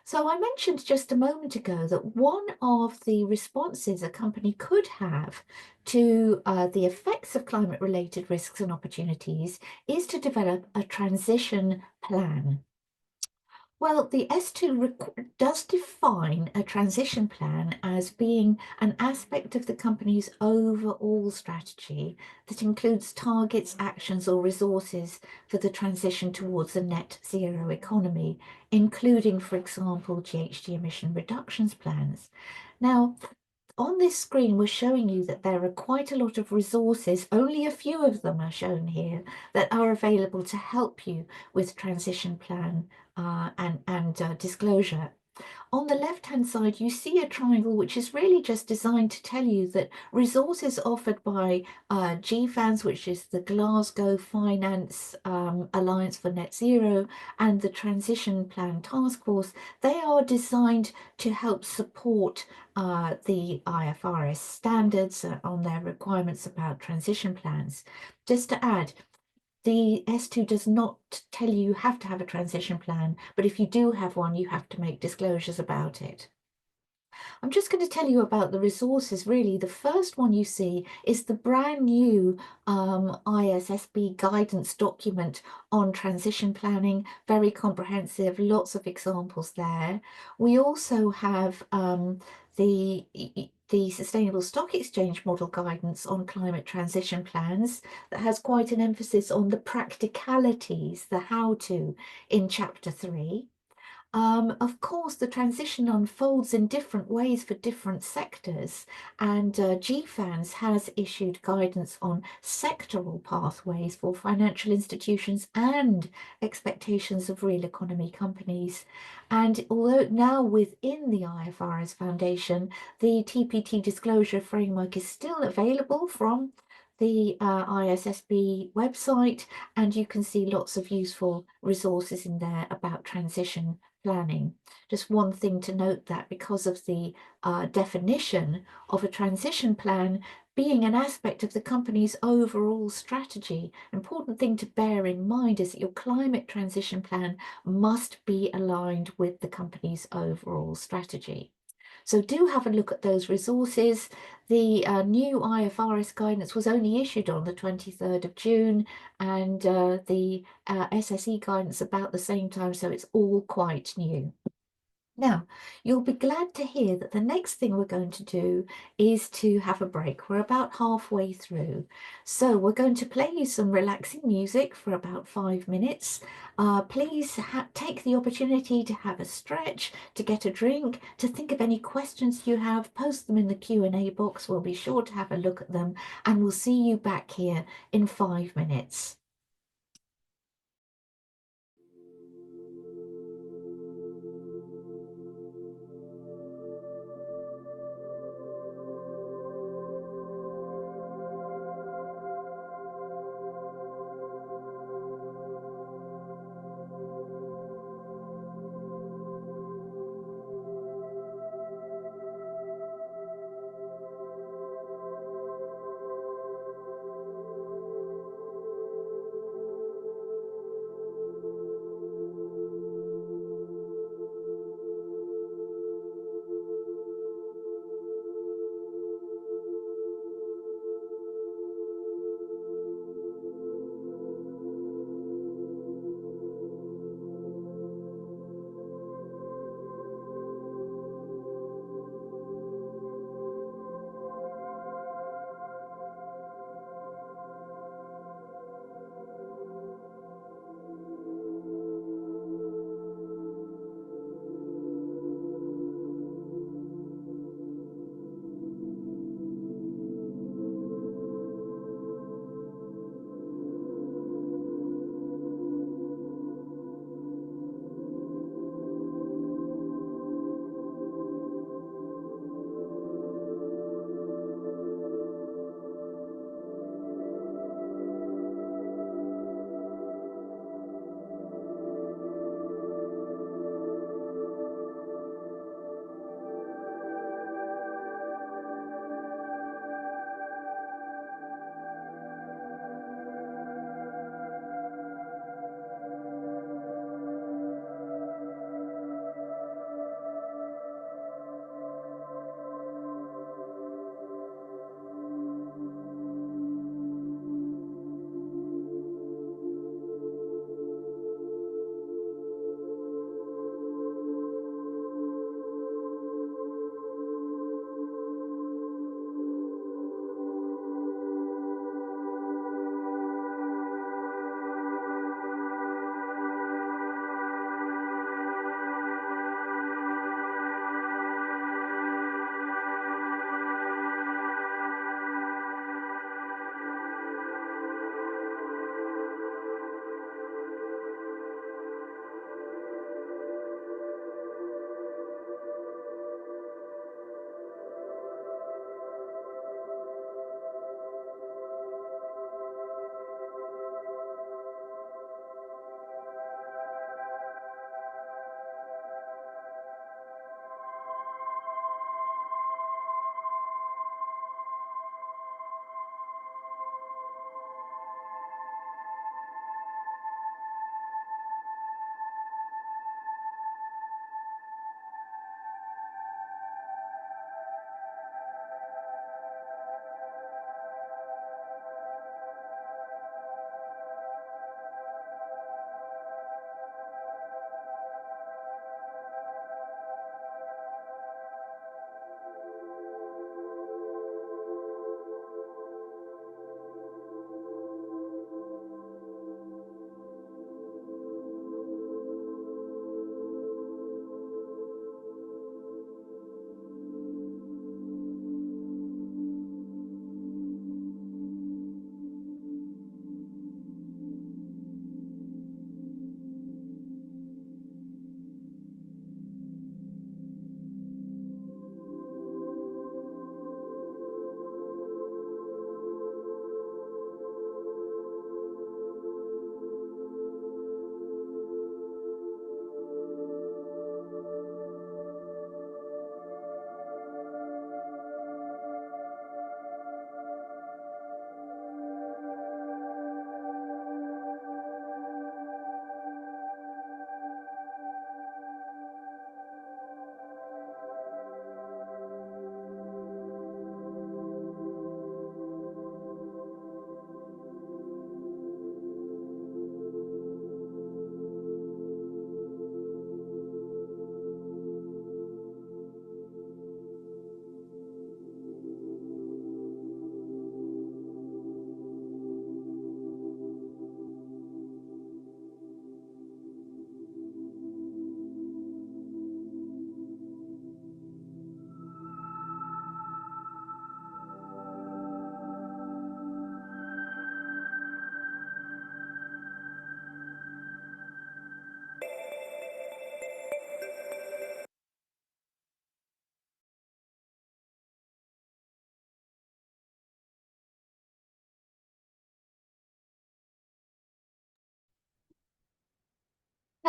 So I mentioned just a moment ago that one of the responses a company could have to the effects of climate-related risks and opportunities is to develop a transition plan. Well, the S2 does define a transition plan as being an aspect of the company's overall strategy that includes targets, actions, or resources for the transition towards a net zero economy, including, for example, GHG emission reductions plans. Now, on this screen, we're showing you that there are quite a lot of resources, only a few of them are shown here, that are available to help you with transition plan and disclosure. On the left-hand side, you see a triangle which is really just designed to tell you that resources offered by GFANZ, which is the Glasgow Finance Alliance for Net Zero, and the Transition Plan Task Force, they are designed to help support the IFRS standards on their requirements about transition plans. Just to add, the S2 does not tell you have to have a transition plan, but if you do have one, you have to make disclosures about it. I'm just going to tell you about the resources, really. The first one you see is the brand new ISSB guidance document on transition planning, very comprehensive, lots of examples there. We also have the Sustainable Stock Exchange Model guidance on climate transition plans that has quite an emphasis on the practicalities, the how-to in Chapter 3. Of course, the transition unfolds in different ways for different sectors, and GFANZ has issued guidance on sectoral pathways for financial institutions and expectations of real economy companies. And although now within the IFRS Foundation, the TPT disclosure framework is still available from the ISSB website, and you can see lots of useful resources in there about transition planning. Just one thing to note, that because of the definition of a transition plan being an aspect of the company's overall strategy, an important thing to bear in mind is that your climate transition plan must be aligned with the company's overall strategy. So do have a look at those resources. The new IFRS guidance was only issued on the 23rd of June, and the SSE guidance about the same time, so it's all quite new. Now, you'll be glad to hear that the next thing we're going to do is to have a break. We're about halfway through. So we're going to play you some relaxing music for about 5 minutes. Please take the opportunity to have a stretch, to get a drink, to think of any questions you have, post them in the Q&A box. We'll be sure to have a look at them, and we'll see you back here in 5 minutes.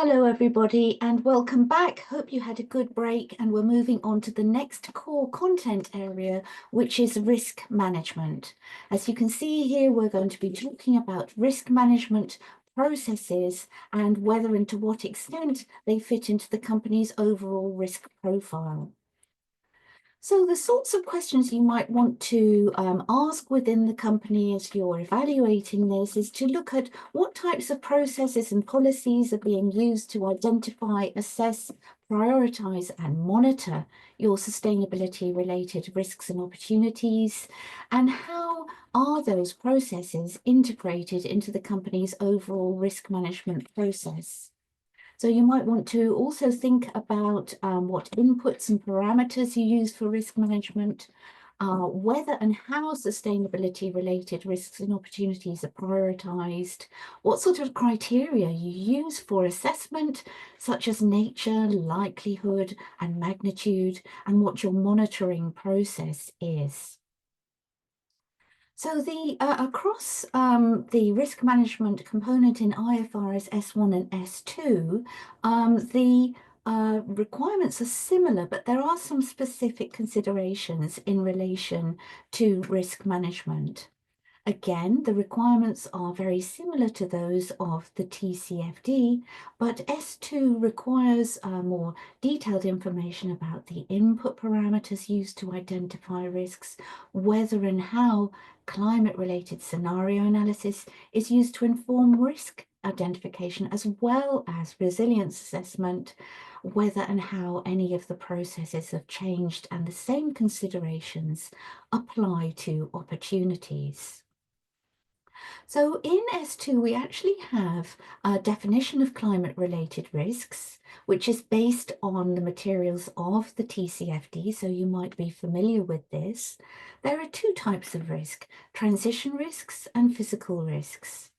Hello, everybody, and welcome back. Hope you had a good break, and we're moving on to the next core content area, which is risk management. As you can see here, we're going to be talking about risk management processes and whether and to what extent they fit into the company's overall risk profile. So the sorts of questions you might want to ask within the company as you're evaluating this is to look at what types of processes and policies are being used to identify, assess, prioritize and monitor your sustainability related risks and opportunities, and how are those processes integrated into the company's overall risk management process. So you might want to also think about what inputs and parameters you use for risk management, whether and how sustainability related risks and opportunities are prioritized, what sort of criteria you use for assessment, such as nature, likelihood, and magnitude, and what your monitoring process is. So the across the risk management component in IFRS S1 and S2, the requirements are similar, but there are some specific considerations in relation to risk management. Again, the requirements are very similar to those of the TCFD, but S2 requires more detailed information about the input parameters used to identify risks, whether and how climate-related scenario analysis is used to inform risk identification as well as resilience assessment, whether and how any of the processes have changed, and the same considerations apply to opportunities. So in S2, we actually have a definition of climate-related risks, which is based on the materials of the TCFD, so you might be familiar with this. There are two types of risk: transition risks and physical risks.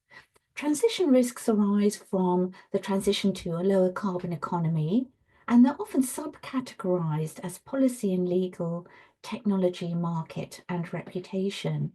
Transition risks arise from the transition to a lower carbon economy, and they're often subcategorized as policy and legal, technology, market, and reputation.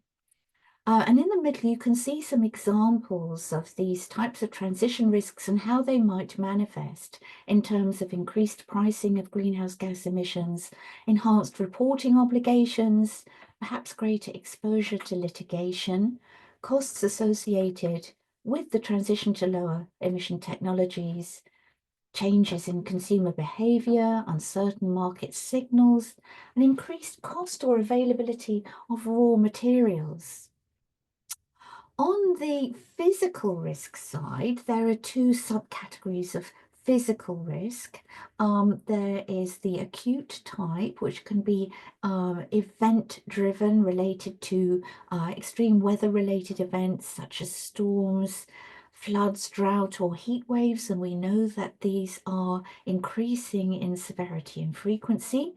And in the middle, you can see some examples of these types of transition risks and how they might manifest in terms of increased pricing of greenhouse gas emissions, enhanced reporting obligations, perhaps greater exposure to litigation, costs associated with the transition to lower emission technologies, changes in consumer behavior, uncertain market signals, and increased cost or availability of raw materials. On the physical risk side, there are two subcategories of physical risk. There is the acute type, which can be event-driven, related to extreme weather-related events such as storms, floods, drought, or heat waves, and we know that these are increasing in severity and frequency.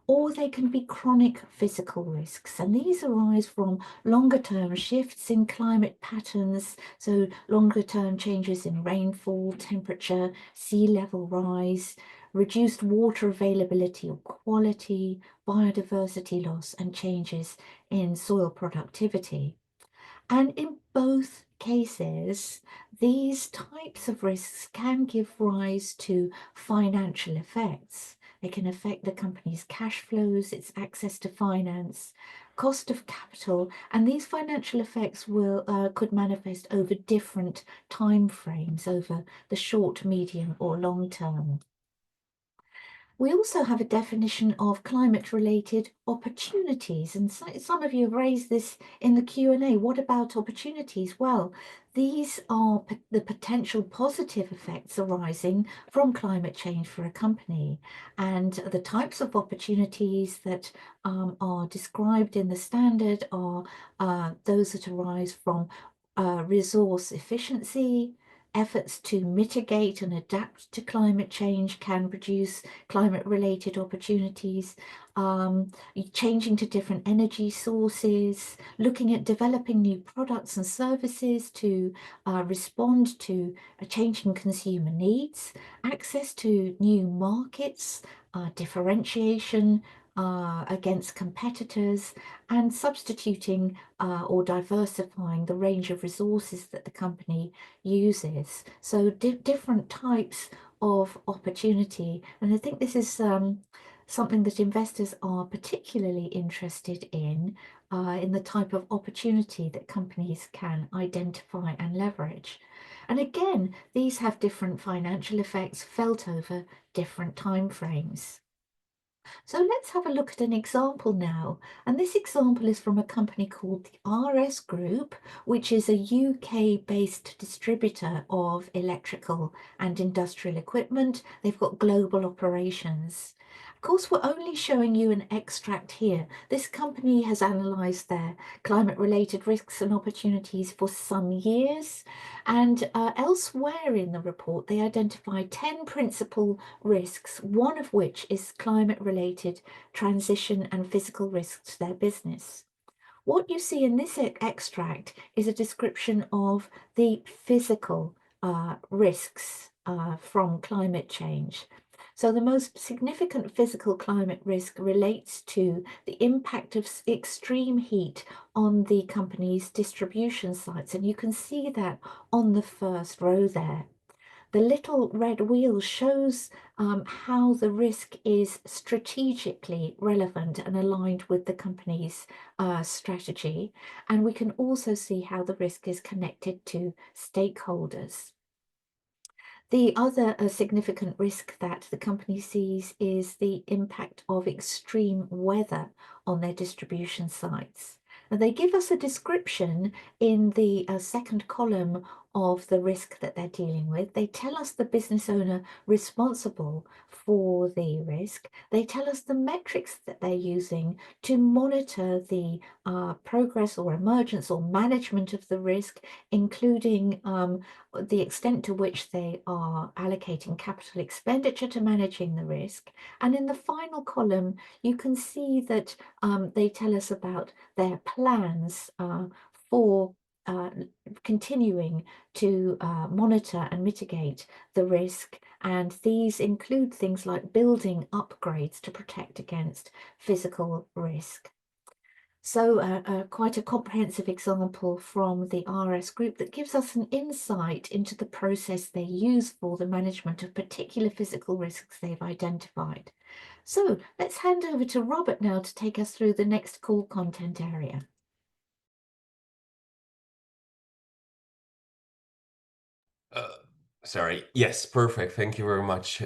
Or they can be chronic physical risks, and these arise from longer-term shifts in climate patterns, so longer-term changes in rainfall, temperature, sea level rise, reduced water availability or quality, biodiversity loss, and changes in soil productivity. And in both cases, these types of risks can give rise to financial effects. They can affect the company's cash flows, its access to finance, cost of capital, and these financial effects could manifest over different time frames, over the short, medium, or long term. We also have a definition of climate-related opportunities, and some of you have raised this in the Q&A. What about opportunities? Well, these are the potential positive effects arising from climate change for a company, and the types of opportunities that are described in the standard are those that arise from resource efficiency. Efforts to mitigate and adapt to climate change can produce climate-related opportunities, changing to different energy sources, looking at developing new products and services to respond to changing consumer needs, access to new markets, differentiation, against competitors, and substituting or diversifying the range of resources that the company uses. So different types of opportunity. And I think this is something that investors are particularly interested in the type of opportunity that companies can identify and leverage. And again, these have different financial effects felt over different timeframes. So let's have a look at an example now. And this example is from a company called the RS Group, which is a UK-based distributor of electrical and industrial equipment. They've got global operations. Of course, we're only showing you an extract here. This company has analysed their climate-related risks and opportunities for some years. And elsewhere in the report, they identify 10 principal risks, one of which is climate-related transition and physical risks to their business. What you see in this extract is a description of the physical risks from climate change. So the most significant physical climate risk relates to the impact of extreme heat on the company's distribution sites. And you can see that on the first row there. The little red wheel shows how the risk is strategically relevant and aligned with the company's strategy. And we can also see how the risk is connected to stakeholders. The other significant risk that the company sees is the impact of extreme weather on their distribution sites. And they give us a description in the second column of the risk that they're dealing with. They tell us the business owner responsible for the risk. They tell us the metrics that they're using to monitor the progress or emergence or management of the risk, including the extent to which they are allocating capital expenditure to managing the risk. And in the final column, you can see that they tell us about their plans for continuing to monitor and mitigate the risk. And these include things like building upgrades to protect against physical risk. So quite a comprehensive example from the RS Group that gives us an insight into the process they use for the management of particular physical risks they've identified. So let's hand over to Robert now to take us through the next core content area. Sorry. Yes, perfect. Thank you very much,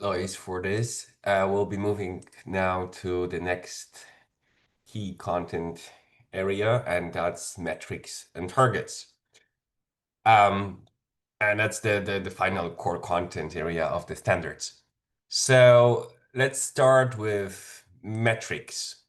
Lois, for this. We'll be moving now to the next key content area, and that's metrics and targets. And that's the final core content area of the standards. So let's start with metrics.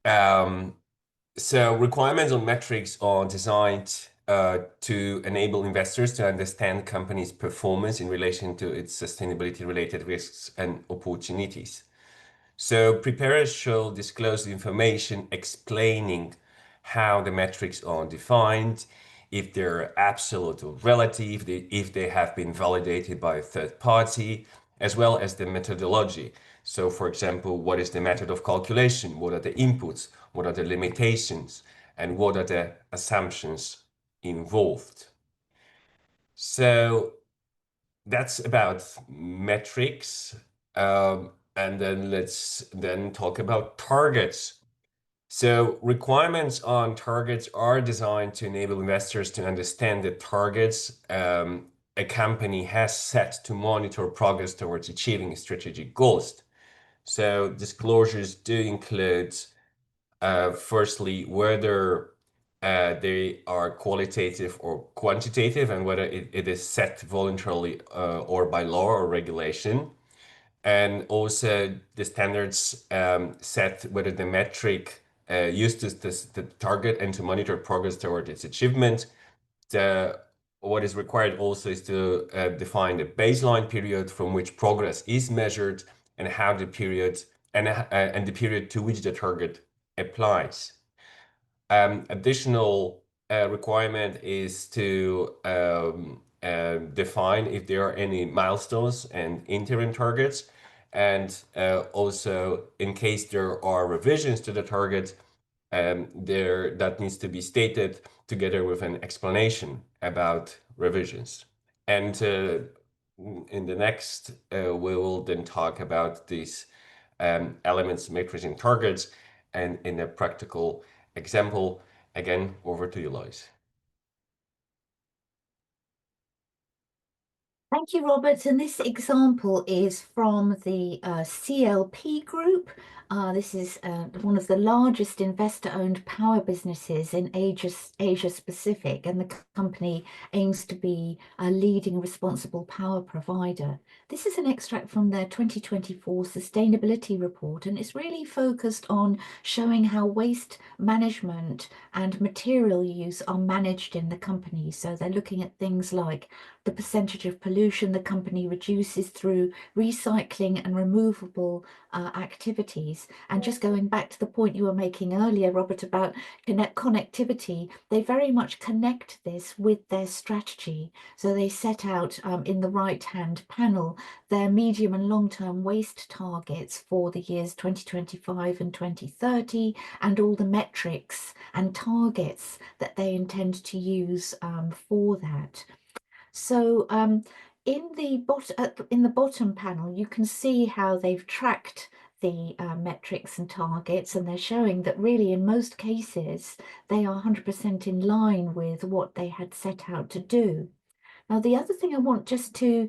So requirements on metrics are designed to enable investors to understand companies' performance in relation to its sustainability-related risks and opportunities. So preparers shall disclose the information explaining how the metrics are defined, if they're absolute or relative, if they have been validated by a third party, as well as the methodology. So for example, what is the method of calculation? What are the inputs? What are the limitations? And what are the assumptions involved? So that's about metrics. And then let's then talk about targets. So requirements on targets are designed to enable investors to understand the targets a company has set to monitor progress towards achieving strategic goals. So disclosures do include, firstly, whether they are qualitative or quantitative, and whether it is set voluntarily or by law or regulation. And also the standards set whether the metric used to target and to monitor progress toward its achievement. What is required also is to define the baseline period from which progress is measured, and how the period and the period to which the target applies. Additional requirement is to define if there are any milestones and interim targets, and also in case there are revisions to the target, that needs to be stated together with an explanation about revisions. And in the next, we will then talk about these elements, metrics, and targets, and in a practical example. Again, over to you, Lois. Thank you, Robert. And this example is from the CLP group. This is one of the largest investor-owned power businesses in Asia Pacific, and the company aims to be a leading responsible power provider. This is an extract from their 2024 sustainability report, and it's really focused on showing how waste management and material use are managed in the company. So they're looking at things like the percentage of pollution the company reduces through recycling and removable activities. And just going back to the point you were making earlier, Robert, about connectivity, they very much connect this with their strategy. So they set out in the right-hand panel their medium and long-term waste targets for the years 2025 and 2030, and all the metrics and targets that they intend to use for that. So in the bottom panel, you can see how they've tracked the metrics and targets, and they're showing that really in most cases they are 100% in line with what they had set out to do. Now, the other thing I want just to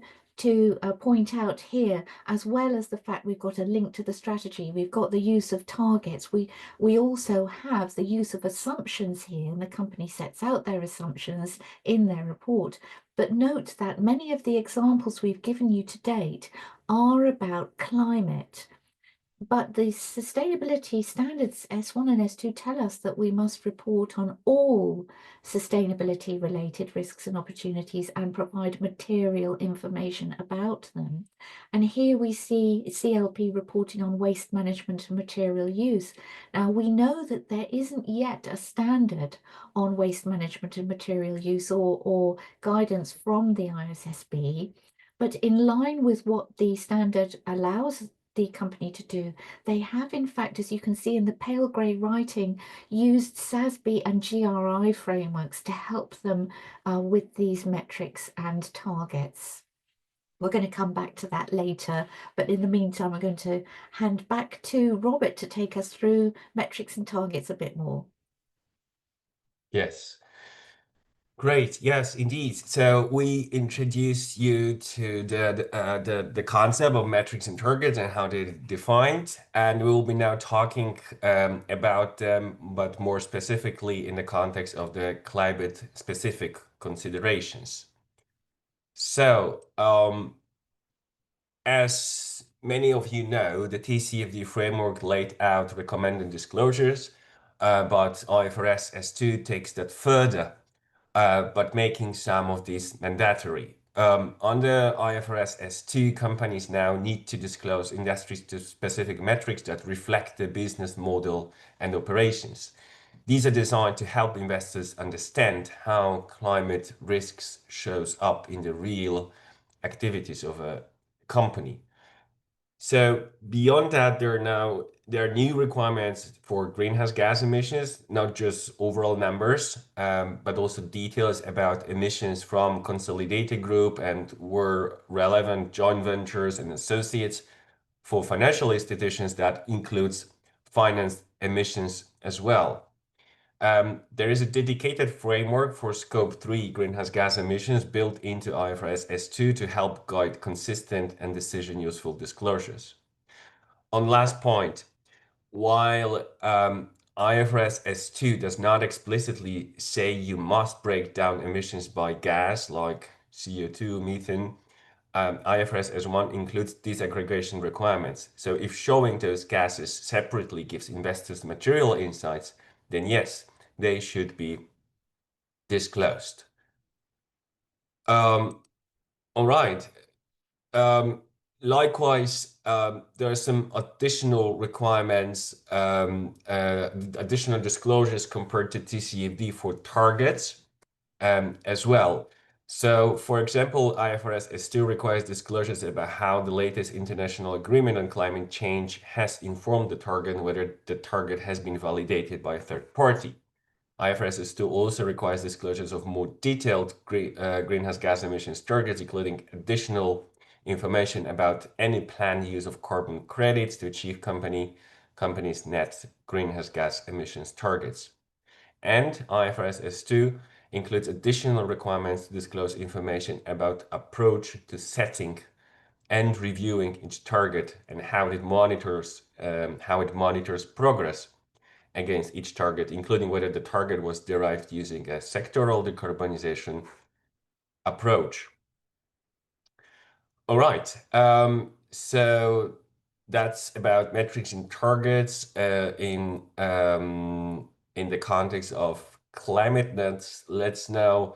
point out here, as well as the fact we've got a link to the strategy, we've got the use of targets. We also have the use of assumptions here, and the company sets out their assumptions in their report. But note that many of the examples we've given you to date are about climate. But the sustainability standards S1 and S2 tell us that we must report on all sustainability related risks and opportunities and provide material information about them. And here we see CLP reporting on waste management and material use. Now, we know that there isn't yet a standard on waste management and material use or guidance from the ISSB, but in line with what the standard allows the company to do, they have in fact, as you can see in the pale grey writing, used SASB and GRI frameworks to help them with these metrics and targets. We're going to come back to that later, but in the meantime, I'm going to hand back to Robert to take us through metrics and targets a bit more. Yes. Great. Yes, indeed. So we introduced you to the concept of metrics and targets and how they're defined, and we'll be now talking about them, but more specifically in the context of the climate-specific considerations. So, as many of you know, the TCFD framework laid out recommended disclosures, but IFRS S2 takes that further. But making some of these mandatory. Under IFRS S2, companies now need to disclose industry-specific metrics that reflect the business model and operations. These are designed to help investors understand how climate risks shows up in the real activities of a company. So beyond that, there are new requirements for greenhouse gas emissions, not just overall numbers, but also details about emissions from consolidated group and were relevant joint ventures and associates. For financial institutions, that includes finance emissions as well. There is a dedicated framework for Scope 3 greenhouse gas emissions built into IFRS S2 to help guide consistent and decision-useful disclosures. On last point, while IFRS S2 does not explicitly say you must break down emissions by gas like CO2, methane, IFRS S1 includes disaggregation requirements. So if showing those gases separately gives investors material insights, then yes, they should be disclosed. All right. Likewise, there are some additional requirements, additional disclosures compared to TCFD for targets as well. So, for example, IFRS still requires disclosures about how the latest international agreement on climate change has informed the target and whether the target has been validated by a third party. IFRS 2 also requires disclosures of more detailed greenhouse gas emissions targets, including additional information about any planned use of carbon credits to achieve companies' net greenhouse gas emissions targets. And IFRS 2 includes additional requirements to disclose information about approach to setting and reviewing each target and how it monitors progress against each target, including whether the target was derived using a sectoral decarbonization approach. All right, so that's about metrics and targets in the context of climate. Let's now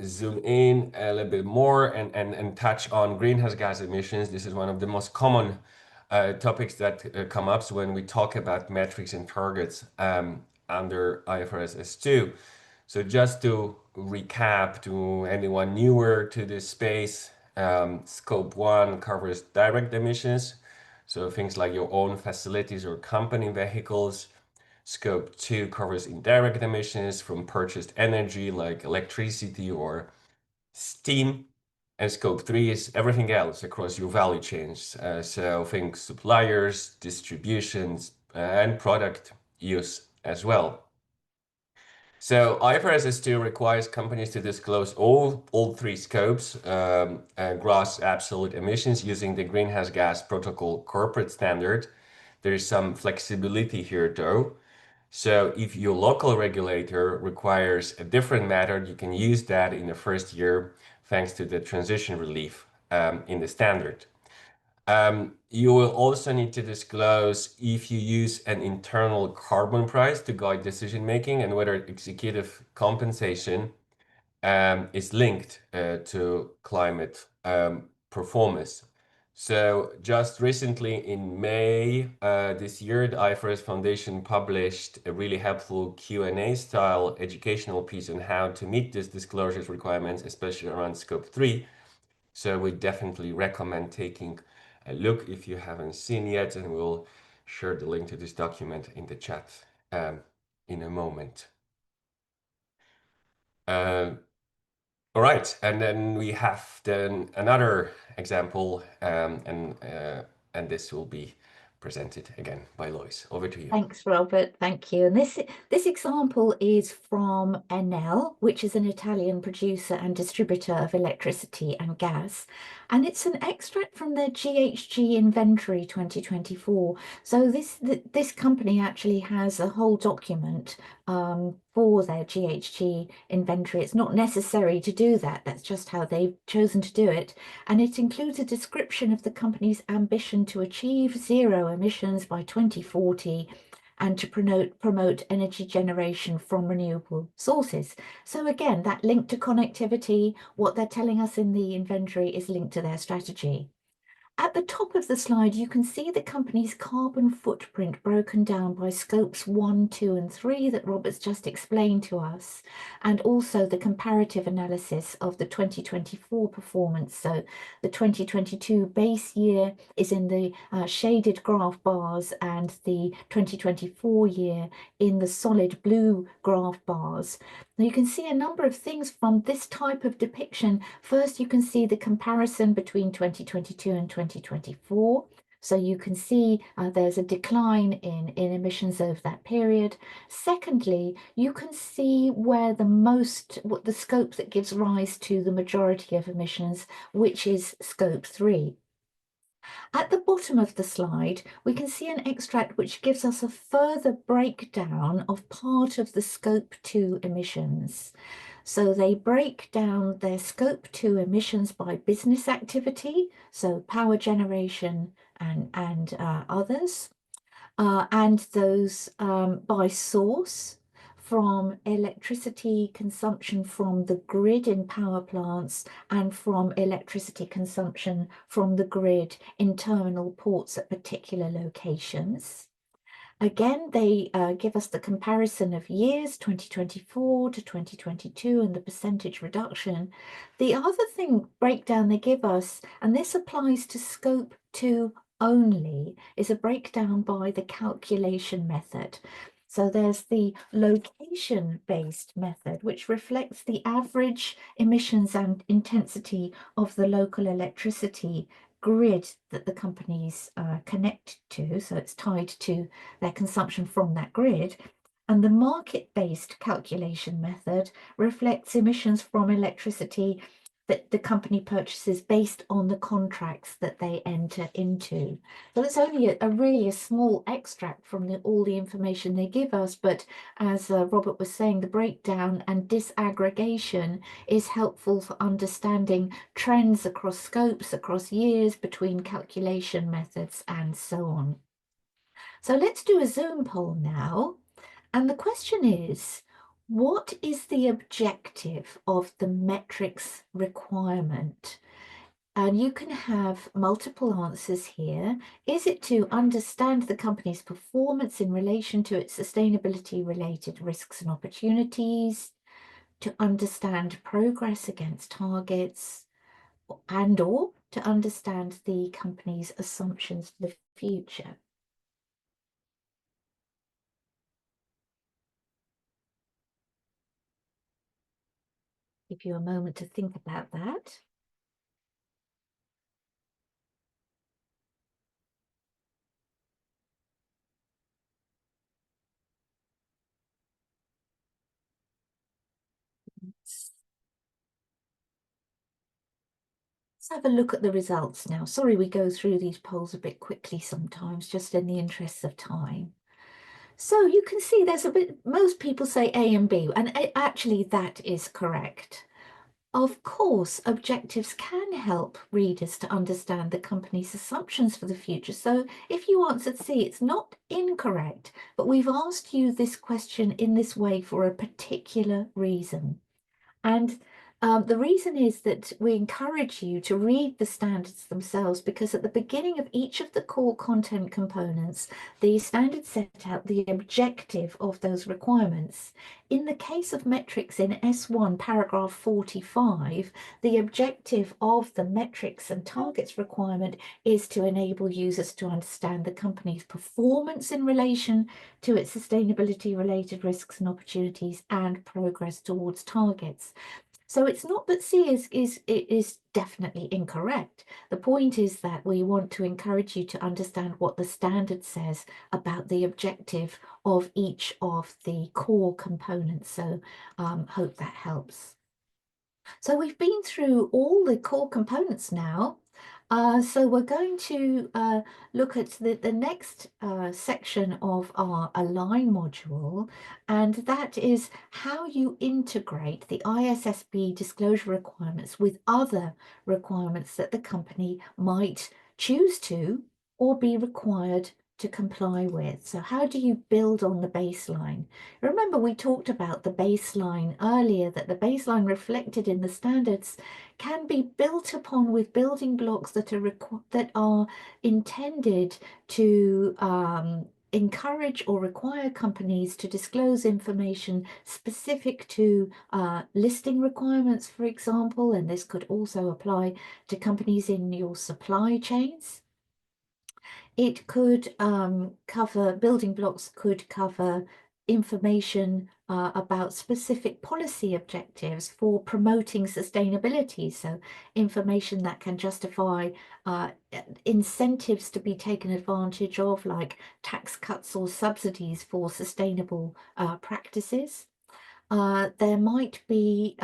zoom in a little bit more and touch on greenhouse gas emissions. This is one of the most common topics that come up when we talk about metrics and targets under IFRS 2. So just to recap to anyone newer to this space, Scope 1 covers direct emissions, so things like your own facilities or company vehicles. Scope 2 covers indirect emissions from purchased energy like electricity or steam. And Scope 3 is everything else across your value chains. So think suppliers, distributions, and product use as well. So IFRS 2 requires companies to disclose all three scopes, gross absolute emissions using the Greenhouse Gas Protocol corporate standard. There is some flexibility here though. So if your local regulator requires a different method, you can use that in the first year thanks to the transition relief in the standard. You will also need to disclose if you use an internal carbon price to guide decision making and whether executive compensation is linked to climate performance. So just recently in May this year, the IFRS Foundation published a really helpful Q&A style educational piece on how to meet these disclosures requirements, especially around Scope 3. So we definitely recommend taking a look if you haven't seen yet, and we'll share the link to this document in the chat in a moment. All right, and then we have another example, and this will be presented again by Lois. Over to you. Thanks, Robert. Thank you. And this example is from Enel, which is an Italian producer and distributor of electricity and gas. And it's an extract from their GHG inventory 2024. So this company actually has a whole document for their GHG inventory. It's not necessary to do that. That's just how they've chosen to do it. And it includes a description of the company's ambition to achieve zero emissions by 2040 and to promote energy generation from renewable sources. So again, that link to connectivity, what they're telling us in the inventory is linked to their strategy. At the top of the slide, you can see the company's carbon footprint broken down by scopes 1, 2, and 3 that Robert's just explained to us, and also the comparative analysis of the 2024 performance. So the 2022 base year is in the shaded graph bars and the 2024 year in the solid blue graph bars. Now you can see a number of things from this type of depiction. First, you can see the comparison between 2022 and 2024. So you can see there's a decline in emissions over that period. Secondly, you can see where what the scope that gives rise to the majority of emissions, which is scope 3. At the bottom of the slide, we can see an extract which gives us a further breakdown of part of the scope 2 emissions. So they break down their scope 2 emissions by business activity, so power generation and others, and those by source, from electricity consumption from the grid in power plants and from electricity consumption from the grid in terminal ports at particular locations. Again, they give us the comparison of years, 2024 to 2022, and the percentage reduction. The other breakdown they give us, and this applies to scope 2 only, is a breakdown by the calculation method. So there's the location-based method, which reflects the average emissions and intensity of the local electricity grid that the companies connect to. So it's tied to their consumption from that grid. And the market-based calculation method reflects emissions from electricity that the company purchases based on the contracts that they enter into. So it's only really a small extract from all the information they give us, but as Robert was saying, the breakdown and disaggregation is helpful for understanding trends across scopes, across years, between calculation methods, and so on. So let's do a Zoom poll now. And the question is, what is the objective of the metrics requirement? And you can have multiple answers here. Is it to understand the company's performance in relation to its sustainability-related risks and opportunities, to understand progress against targets, and/or to understand the company's assumptions for the future? Give you a moment to think about that. Let's have a look at the results now. Sorry, we go through these polls a bit quickly sometimes, just in the interests of time. So you can see there's most people say A and B, and actually that is correct. Of course, objectives can help readers to understand the company's assumptions for the future. So if you answered C, it's not incorrect, but we've asked you this question in this way for a particular reason. And the reason is that we encourage you to read the standards themselves, because at the beginning of each of the core content components, the standards set out the objective of those requirements. In the case of metrics in S1, paragraph 45, the objective of the metrics and targets requirement is to enable users to understand the company's performance in relation to its sustainability-related risks and opportunities and progress towards targets. So it's not that C is definitely incorrect. The point is that we want to encourage you to understand what the standard says about the objective of each of the core components. So hope that helps. So we've been through all the core components now. So we're going to look at the next section of our Align module, and that is how you integrate the ISSB disclosure requirements with other requirements that the company might choose to or be required to comply with. So how do you build on the baseline? Remember, we talked about the baseline earlier, that the baseline reflected in the standards can be built upon with building blocks that are intended to encourage or require companies to disclose information specific to listing requirements, for example, and this could also apply to companies in your supply chains. It could cover, building blocks could cover information about specific policy objectives for promoting sustainability. So information that can justify incentives to be taken advantage of, like tax cuts or subsidies for sustainable practices. There might be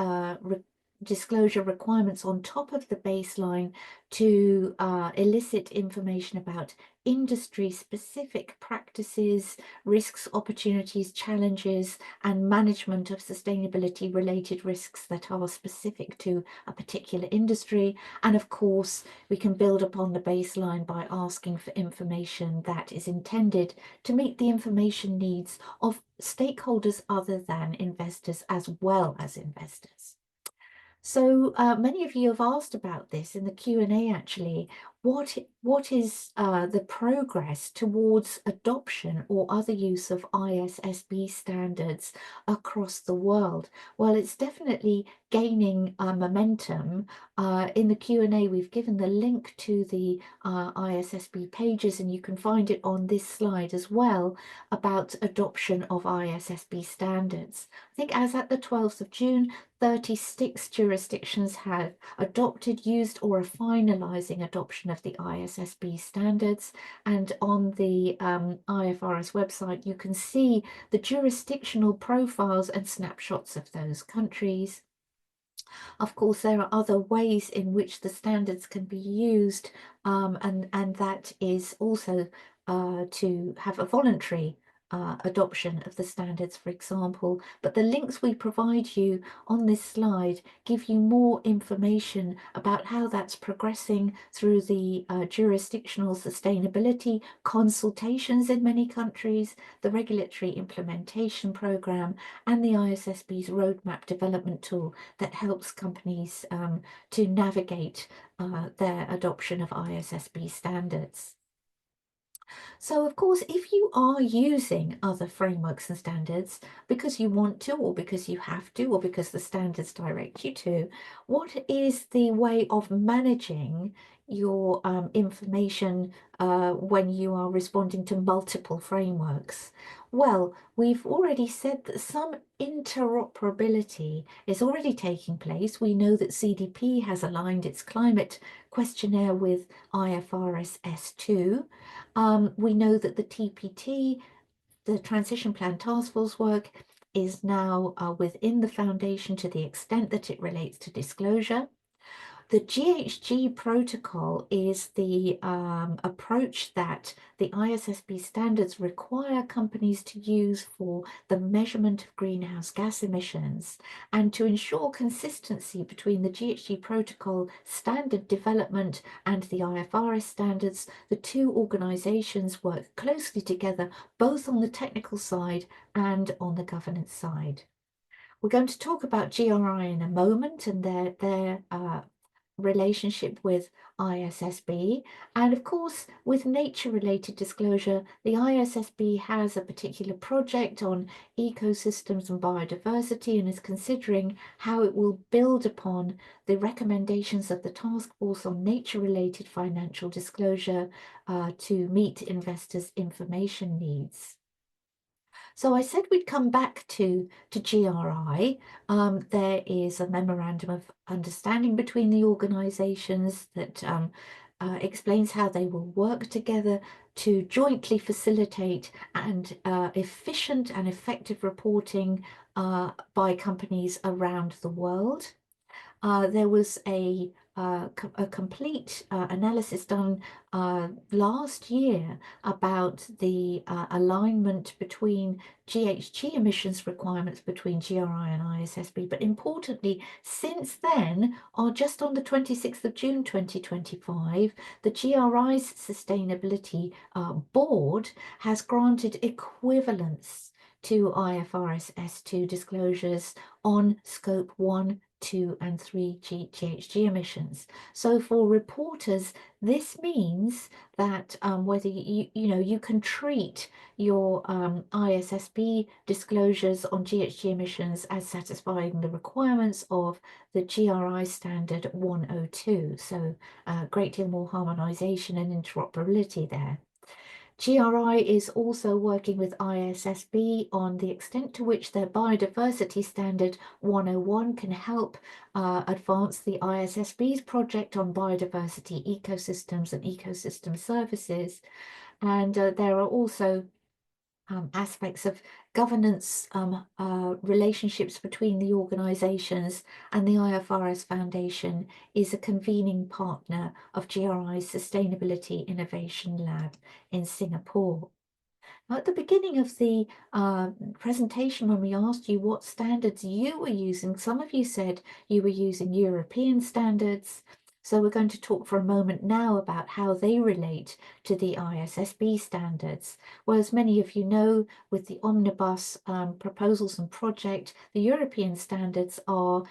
disclosure requirements on top of the baseline to elicit information about industry-specific practices, risks, opportunities, challenges, and management of sustainability-related risks that are specific to a particular industry. And of course, we can build upon the baseline by asking for information that is intended to meet the information needs of stakeholders other than investors, as well as investors. So many of you have asked about this in the Q&A actually. what is the progress towards adoption or other use of ISSB standards across the world? Well, it's definitely gaining momentum. In the Q&A, we've given the link to the ISSB pages, and you can find it on this slide as well, about adoption of ISSB standards. I think as at the 12th of June, 36 jurisdictions have adopted, used, or are finalising adoption of the ISSB standards. And on the IFRS website, you can see the jurisdictional profiles and snapshots of those countries. Of course, there are other ways in which the standards can be used, and that is also to have a voluntary adoption of the standards, for example. But the links we provide you on this slide give you more information about how that's progressing through the jurisdictional sustainability consultations in many countries, the regulatory implementation program, and the ISSB's roadmap development tool that helps companies to navigate their adoption of ISSB standards. So, of course, if you are using other frameworks and standards because you want to, or because you have to, or because the standards direct you to, what is the way of managing your information when you are responding to multiple frameworks? Well, we've already said that some interoperability is already taking place. We know that CDP has aligned its climate questionnaire with IFRS S2. We know that the TPT, the Transition Plan Task Force work, is now within the foundation to the extent that it relates to disclosure. The GHG protocol is the approach that the ISSB standards require companies to use for the measurement of greenhouse gas emissions. And to ensure consistency between the GHG protocol standard development and the IFRS standards, the two organizations work closely together, both on the technical side and on the governance side. We're going to talk about GRI in a moment and their relationship with ISSB, and of course with nature-related disclosure, the ISSB has a particular project on ecosystems and biodiversity and is considering how it will build upon the recommendations of the Task Force on Nature-related Financial Disclosure to meet investors' information needs. So I said we'd come back to GRI. There is a memorandum of understanding between the organisations that explains how they will work together to jointly facilitate and efficient and effective reporting by companies around the world. There was a complete analysis done last year about the alignment between GHG emissions requirements between GRI and ISSB. But importantly, since then, just on the 26th of June 2025, the GRI's Sustainability Board has granted equivalence to IFRS S2 disclosures on Scope 1, 2 and 3 GHG emissions. So for reporters, this means that whether you can treat your ISSB disclosures on GHG emissions as satisfying the requirements of the GRI standard 102. So a great deal more harmonisation and interoperability there. GRI is also working with ISSB on the extent to which their biodiversity standard 101 can help advance the ISSB's project on biodiversity ecosystems and ecosystem services. And there are also aspects of governance relationships between the organisations, and the IFRS Foundation is a convening partner of GRI's Sustainability Innovation Lab in Singapore. Now, at the beginning of the presentation, when we asked you what standards you were using, some of you said you were using European standards. So we're going to talk for a moment now about how they relate to the ISSB standards. Well, as many of you know, with the omnibus proposals and project, the European standards are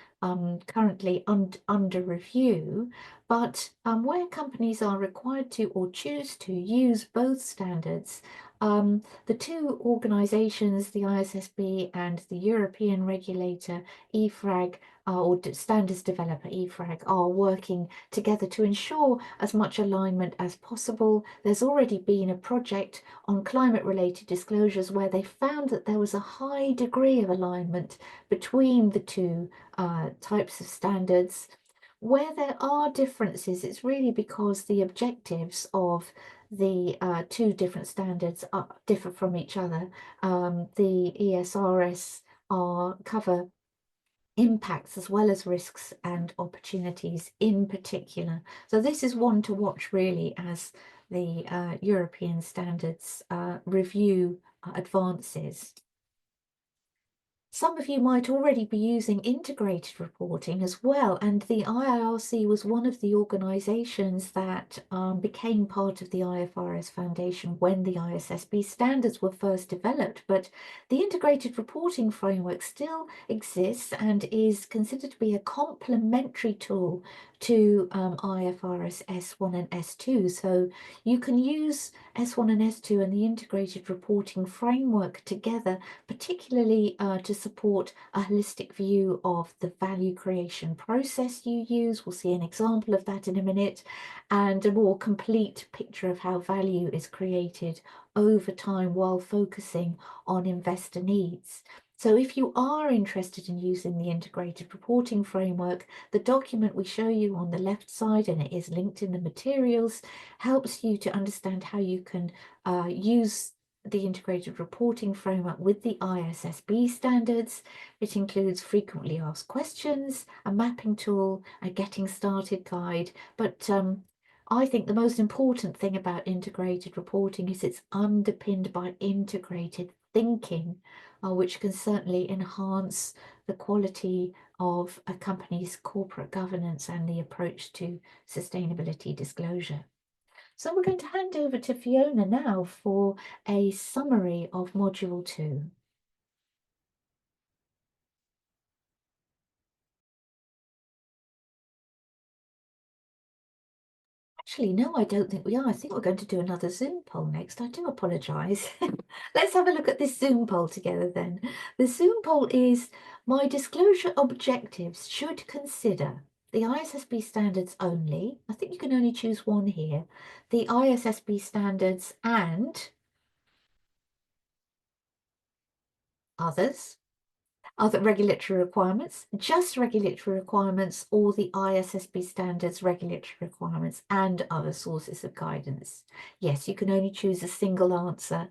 currently under review, but where companies are required to or choose to use both standards, the two organisations, the ISSB and the European regulator, EFRAG, or standards developer EFRAG, are working together to ensure as much alignment as possible. There's already been a project on climate-related disclosures where they found that there was a high degree of alignment between the two types of standards. Where there are differences, it's really because the objectives of the two different standards differ from each other. The ESRS cover impacts as well as risks and opportunities in particular. So this is one to watch really as the European standards review advances. Some of you might already be using integrated reporting as well, and the IIRC was one of the organisations that became part of the IFRS Foundation when the ISSB standards were first developed. But the integrated reporting framework still exists and is considered to be a complementary tool to IFRS S1 and S2. So you can use S1 and S2 and the integrated reporting framework together, particularly to support a holistic view of the value creation process you use. We'll see an example of that in a minute, and a more complete picture of how value is created over time while focusing on investor needs. So if you are interested in using the integrated reporting framework, the document we show you on the left side, and it is linked in the materials, helps you to understand how you can use the integrated reporting framework with the ISSB standards. It includes frequently asked questions, a mapping tool, a getting started guide, but I think the most important thing about integrated reporting is it's underpinned by integrated thinking, which can certainly enhance the quality of a company's corporate governance and the approach to sustainability disclosure. So we're going to hand over to Fiona now for a summary of Module 2. Actually, no, I don't think we are. I think we're going to do another Zoom poll next. I do apologise. Let's have a look at this Zoom poll together then. The Zoom poll is, my disclosure objectives should consider the ISSB standards only. I think you can only choose one here. The ISSB standards and others. Other regulatory requirements, just regulatory requirements, or the ISSB standards regulatory requirements and other sources of guidance. Yes, you can only choose a single answer.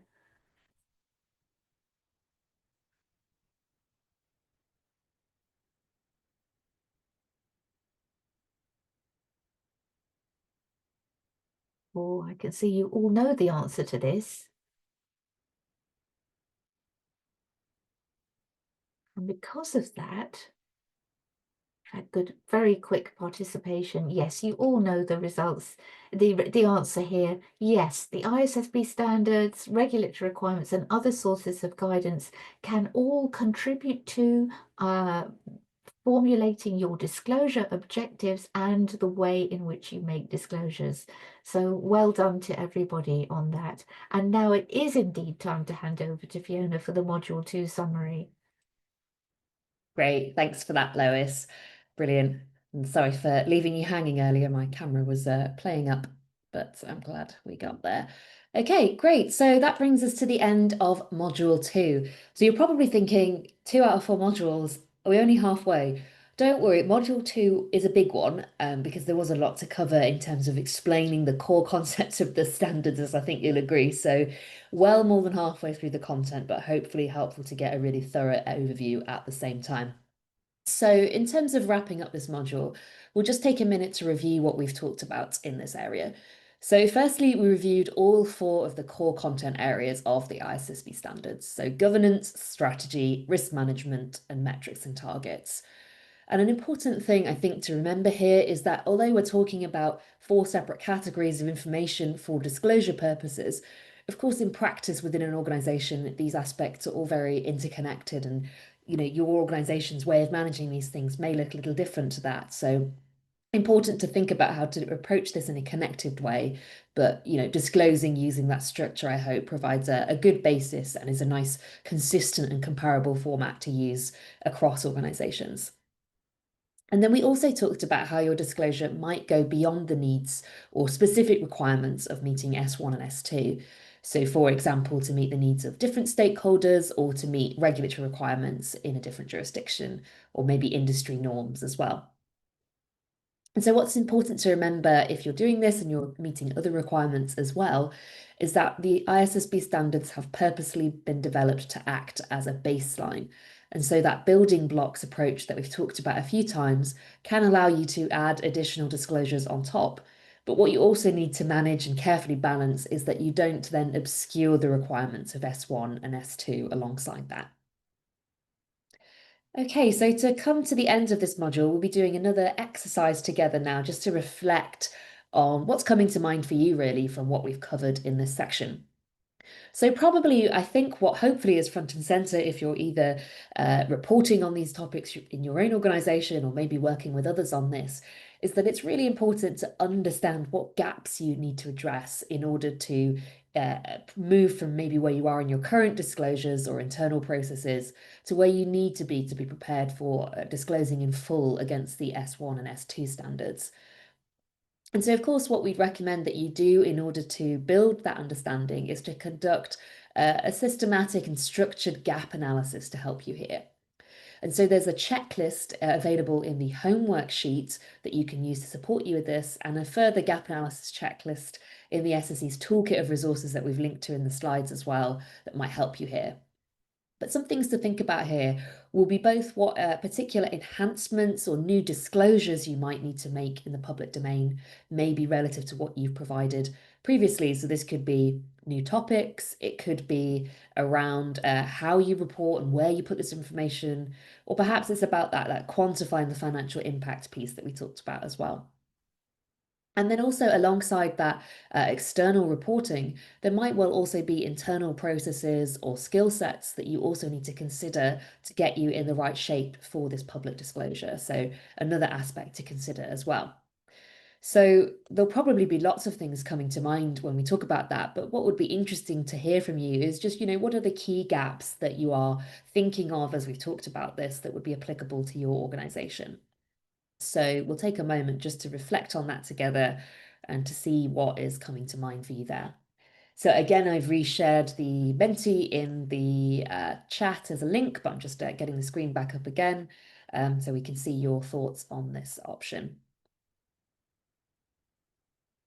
Oh, I can see you all know the answer to this. And because of that, had good, very quick participation. Yes, you all know the results, the answer here. Yes, the ISSB standards, regulatory requirements, and other sources of guidance can all contribute to formulating your disclosure objectives and the way in which you make disclosures. So well done to everybody on that. And now it is indeed time to hand over to Fiona for the Module 2 summary. Great, thanks for that, Lois. Brilliant. And sorry for leaving you hanging earlier. My camera was playing up, but I'm glad we got there. Okay, great. So that brings us to the end of Module 2. So you're probably thinking 2 out of 4 modules, are we only halfway? Don't worry, Module 2 is a big one because there was a lot to cover in terms of explaining the core concepts of the standards, as I think you'll agree. So well more than halfway through the content, but hopefully helpful to get a really thorough overview at the same time. So in terms of wrapping up this module, we'll just take a minute to review what we've talked about in this area. So firstly, we reviewed all 4 of the core content areas of the ISSB standards. So governance, strategy, risk management, and metrics and targets. And an important thing I think to remember here is that although we're talking about 4 separate categories of information for disclosure purposes, of course, in practice within an organization, these aspects are all very interconnected, and your organization's way of managing these things may look a little different to that. So important to think about how to approach this in a connected way, but disclosing using that structure, I hope, provides a good basis and is a nice, consistent and comparable format to use across organizations. And then we also talked about how your disclosure might go beyond the needs or specific requirements of meeting S1 and S2. So, for example, to meet the needs of different stakeholders or to meet regulatory requirements in a different jurisdiction, or maybe industry norms as well. And so what's important to remember if you're doing this and you're meeting other requirements as well, is that the ISSB standards have purposely been developed to act as a baseline. And so that building blocks approach that we've talked about a few times can allow you to add additional disclosures on top. But what you also need to manage and carefully balance is that you don't then obscure the requirements of S1 and S2 alongside that. Okay, so to come to the end of this module, we'll be doing another exercise together now, just to reflect on what's coming to mind for you really from what we've covered in this section. So probably, I think what hopefully is front and center if you're either reporting on these topics in your own organization or maybe working with others on this, is that it's really important to understand what gaps you need to address in order to move from maybe where you are in your current disclosures or internal processes to where you need to be prepared for disclosing in full against the S1 and S2 standards. And so, of course, what we'd recommend that you do in order to build that understanding is to conduct a systematic and structured gap analysis to help you here. And so there's a checklist available in the homework sheet that you can use to support you with this, and a further gap analysis checklist in the SSE's toolkit of resources that we've linked to in the slides as well that might help you here. But some things to think about here will be both what particular enhancements or new disclosures you might need to make in the public domain, maybe relative to what you've provided previously. So this could be new topics, it could be around how you report and where you put this information, or perhaps it's about that quantifying the financial impact piece that we talked about as well. And then also alongside that external reporting, there might well also be internal processes or skill sets that you also need to consider to get you in the right shape for this public disclosure. So another aspect to consider as well. So there'll probably be lots of things coming to mind when we talk about that, but what would be interesting to hear from you is just, what are the key gaps that you are thinking of as we've talked about this that would be applicable to your organization? So we'll take a moment just to reflect on that together and to see what is coming to mind for you there. So again, I've reshared the Menti in the chat as a link, but I'm just getting the screen back up again so we can see your thoughts on this option.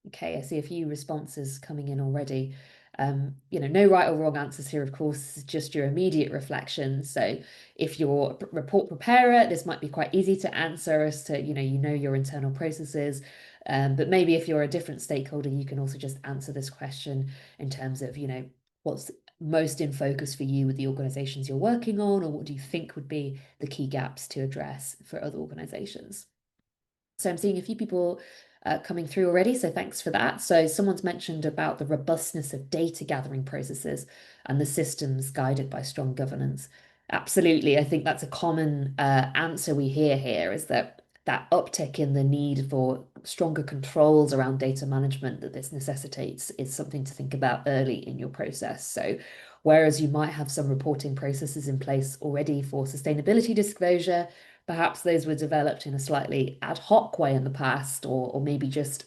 Okay, I see a few responses coming in already. No right or wrong answers here, of course, is just your immediate reflection. So if you're a report preparer, this might be quite easy to answer as to, you know your internal processes. But maybe if you're a different stakeholder, you can also just answer this question in terms of, what's most in focus for you with the organizations you're working on, or what do you think would be the key gaps to address for other organizations? So I'm seeing a few people coming through already, so thanks for that. So someone's mentioned about the robustness of data gathering processes and the systems guided by strong governance. Absolutely, I think that's a common answer we hear here, is that uptick in the need for stronger controls around data management that this necessitates is something to think about early in your process. So whereas you might have some reporting processes in place already for sustainability disclosure, perhaps those were developed in a slightly ad hoc way in the past, or maybe just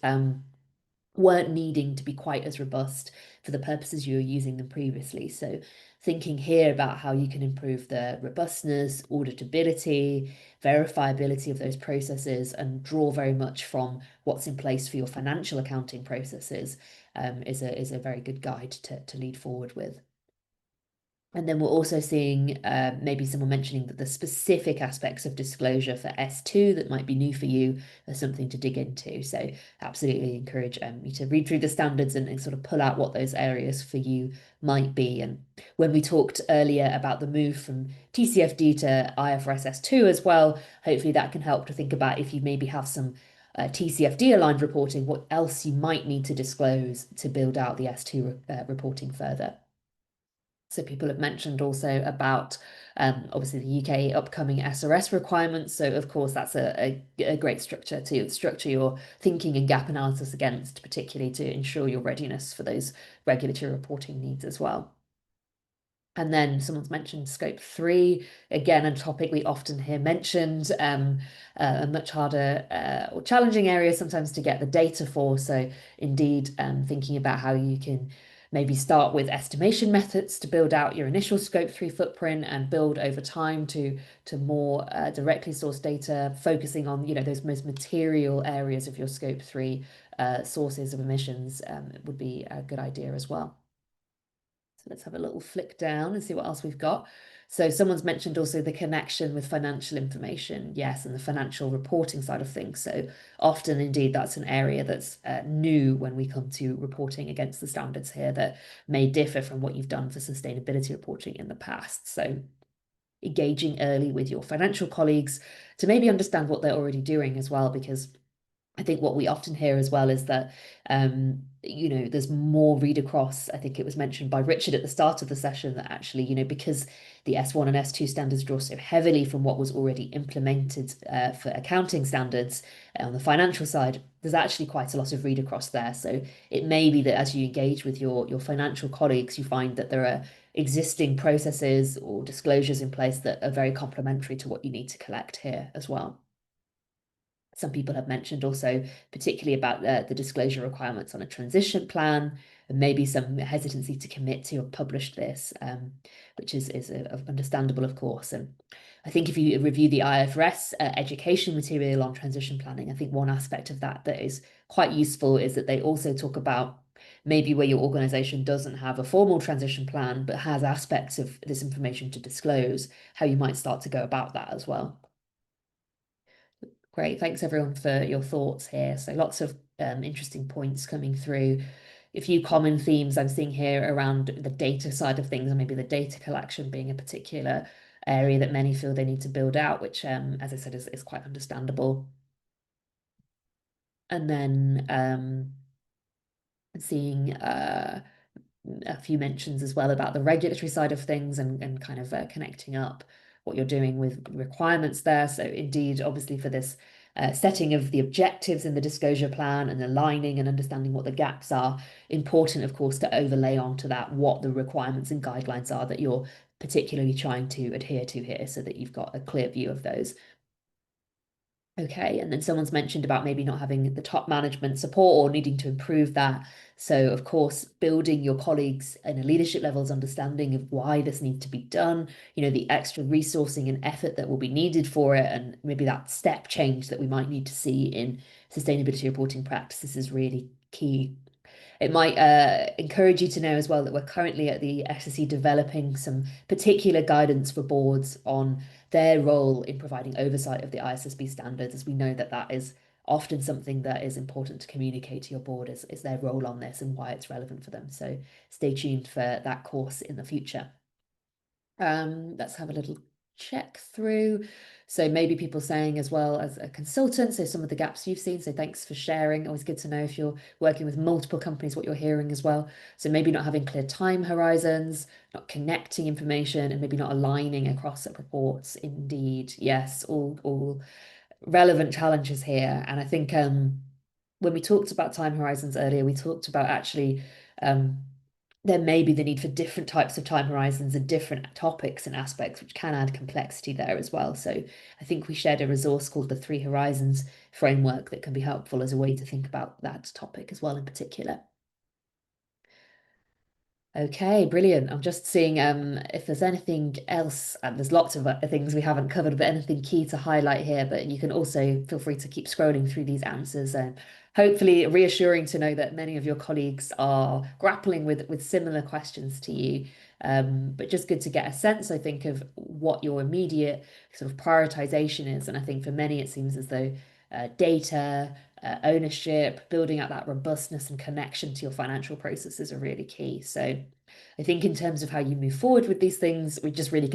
weren't needing to be quite as robust for the purposes you were using them previously. So thinking here about how you can improve the robustness, auditability, verifiability of those processes, and draw very much from what's in place for your financial accounting processes is a very good guide to lead forward with. And then we're also seeing maybe someone mentioning that the specific aspects of disclosure for S2 that might be new for you are something to dig into. So absolutely encourage you to read through the standards and sort of pull out what those areas for you might be. And when we talked earlier about the move from TCFD to IFRS S2 as well, hopefully that can help to think about if you maybe have some TCFD aligned reporting, what else you might need to disclose to build out the S2 reporting further. So people have mentioned also about obviously the UK upcoming SRS requirements. So of course that's a great structure to structure your thinking and gap analysis against, particularly to ensure your readiness for those regulatory reporting needs as well. And then someone's mentioned scope 3, again, a topic we often hear mentioned, a much harder or challenging area sometimes to get the data for. So indeed, thinking about how you can maybe start with estimation methods to build out your initial scope 3 footprint and build over time to more directly sourced data, focusing on, those most material areas of your scope 3 sources of emissions would be a good idea as well. So let's have a little flick down and see what else we've got. So someone's mentioned also the connection with financial information, yes, and the financial reporting side of things. So often, indeed, that's an area that's new when we come to reporting against the standards here that may differ from what you've done for sustainability reporting in the past. So engaging early with your financial colleagues to maybe understand what they're already doing as well, because I think what we often hear as well is that, there's more read across. I think it was mentioned by Richard at the start of the session that actually, because the S1 and S2 standards draw so heavily from what was already implemented for accounting standards on the financial side, there's actually quite a lot of read across there. So it may be that as you engage with your financial colleagues, you find that there are existing processes or disclosures in place that are very complementary to what you need to collect here as well. Some people have mentioned also, particularly about the disclosure requirements on a transition plan, and maybe some hesitancy to commit to or publish this, which is understandable, of course. And I think if you review the IFRS education material on transition planning, I think one aspect of that is quite useful is that they also talk about maybe where your organization doesn't have a formal transition plan, but has aspects of this information to disclose, how you might start to go about that as well. Great, thanks everyone for your thoughts here. So lots of interesting points coming through. A few common themes I'm seeing here around the data side of things, and maybe the data collection being a particular area that many feel they need to build out, which, as I said, is quite understandable. And then seeing a few mentions as well about the regulatory side of things and kind of connecting up what you're doing with requirements there. So indeed, obviously for this setting of the objectives in the disclosure plan and aligning and understanding what the gaps are, important, of course, to overlay onto that what the requirements and guidelines are that you're particularly trying to adhere to here so that you've got a clear view of those. Okay, and then someone's mentioned about maybe not having the top management support or needing to improve that. So, of course, building your colleagues and a leadership level's understanding of why this needs to be done, the extra resourcing and effort that will be needed for it, and maybe that step change that we might need to see in sustainability reporting practices is really key. It might encourage you to know as well that we're currently at the SSE developing some particular guidance for boards on their role in providing oversight of the ISSB standards, as we know that that is often something that is important to communicate to your board is their role on this and why it's relevant for them. So stay tuned for that course in the future. Let's have a little check through. So maybe people saying as well as a consultant, so some of the gaps you've seen. So thanks for sharing. Always good to know if you're working with multiple companies, what you're hearing as well. So maybe not having clear time horizons, not connecting information, and maybe not aligning across reports. Indeed, yes, all relevant challenges here. And I think when we talked about time horizons earlier, we talked about actually there may be the need for different types of time horizons and different topics and aspects, which can add complexity there as well. So I think we shared a resource called the 3 Horizons framework that can be helpful as a way to think about that topic as well in particular. Okay, brilliant. I'm just seeing if there's anything else, and there's lots of things we haven't covered, but anything key to highlight here. But you can also feel free to keep scrolling through these answers, and hopefully reassuring to know that many of your colleagues are grappling with similar questions to you. But just good to get a sense, I think, of what your immediate sort of prioritization is. And I think for many, it seems as though data, ownership, building up that robustness and connection to your financial processes are really key. So I think in terms of how you move forward with these things, we just really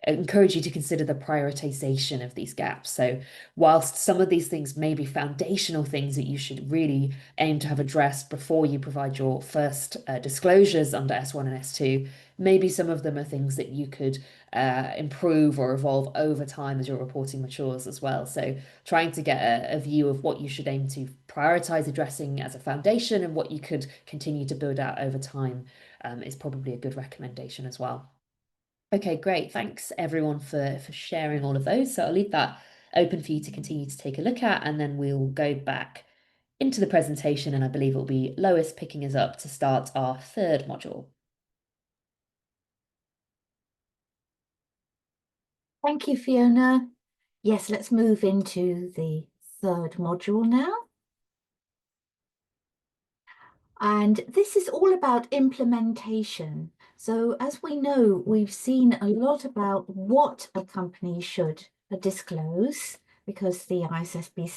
encourage you to consider the prioritization of these gaps. So whilst some of these things may be foundational things that you should really aim to have addressed before you provide your first disclosures under S1 and S2, maybe some of them are things that you could improve or evolve over time as your reporting matures as well. So trying to get a view of what you should aim to prioritize addressing as a foundation and what you could continue to build out over time is probably a good recommendation as well. Okay, great. Thanks everyone for sharing all of those. So I'll leave that open for you to continue to take a look at, and then we'll go back into the presentation, and I believe it'll be Lois picking us up to start our third module. Thank you, Fiona. Yes, let's move into the third module now. And this is all about implementation. So as we know, we've seen a lot about what a company should disclose, because the ISSB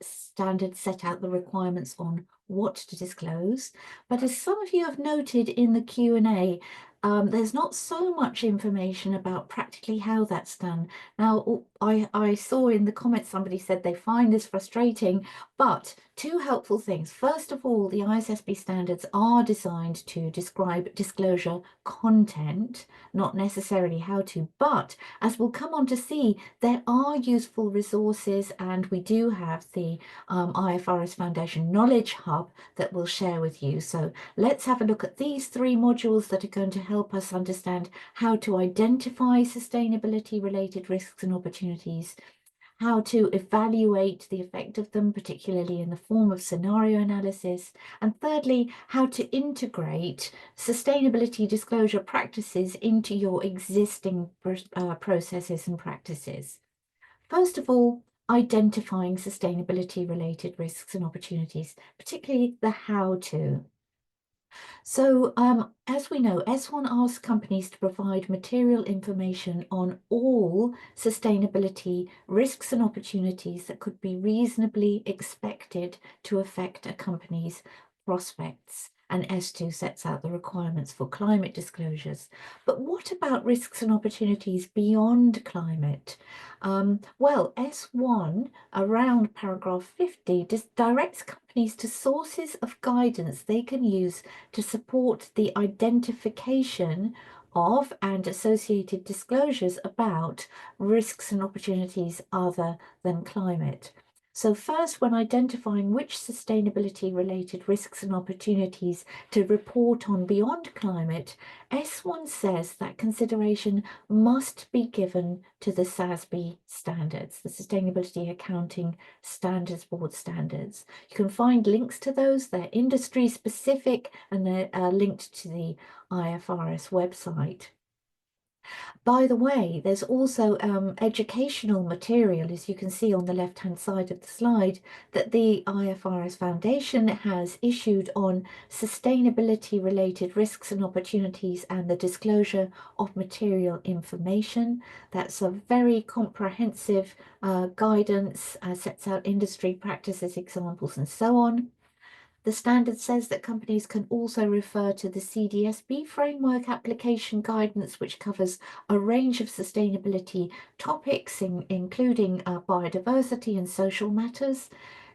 standards set out the requirements on what to disclose. But as some of you have noted in the Q&A, there's not so much information about practically how that's done. Now, I saw in the comments somebody said they find this frustrating, but two helpful things. First of all, the ISSB standards are designed to describe disclosure content, not necessarily how to, but as we'll come on to see, there are useful resources, and we do have the IFRS Foundation Knowledge Hub that we'll share with you. So let's have a look at these three modules that are going to help us understand how to identify sustainability related risks and opportunities, how to evaluate the effect of them, particularly in the form of scenario analysis, and thirdly, how to integrate sustainability disclosure practices into your existing processes and practices. First of all, identifying sustainability related risks and opportunities, particularly the how to. So as we know, S1 asks companies to provide material information on all sustainability risks and opportunities that could be reasonably expected to affect a company's prospects. And S2 sets out the requirements for climate disclosures. But what about risks and opportunities beyond climate? Well, S1, around paragraph 50, directs companies to sources of guidance they can use to support the identification of and associated disclosures about risks and opportunities other than climate. So first, when identifying which sustainability related risks and opportunities to report on beyond climate, S1 says that consideration must be given to the SASB standards, the Sustainability Accounting Standards Board standards. You can find links to those. They're industry specific, and they're linked to the IFRS website. By the way, there's also educational material, as you can see on the left-hand side of the slide, that the IFRS Foundation has issued on sustainability-related risks and opportunities and the disclosure of material information. That's a very comprehensive guidance, sets out industry practices, examples, and so on. The standard says that companies can also refer to the CDSB framework application guidance, which covers a range of sustainability topics, including biodiversity and social matters.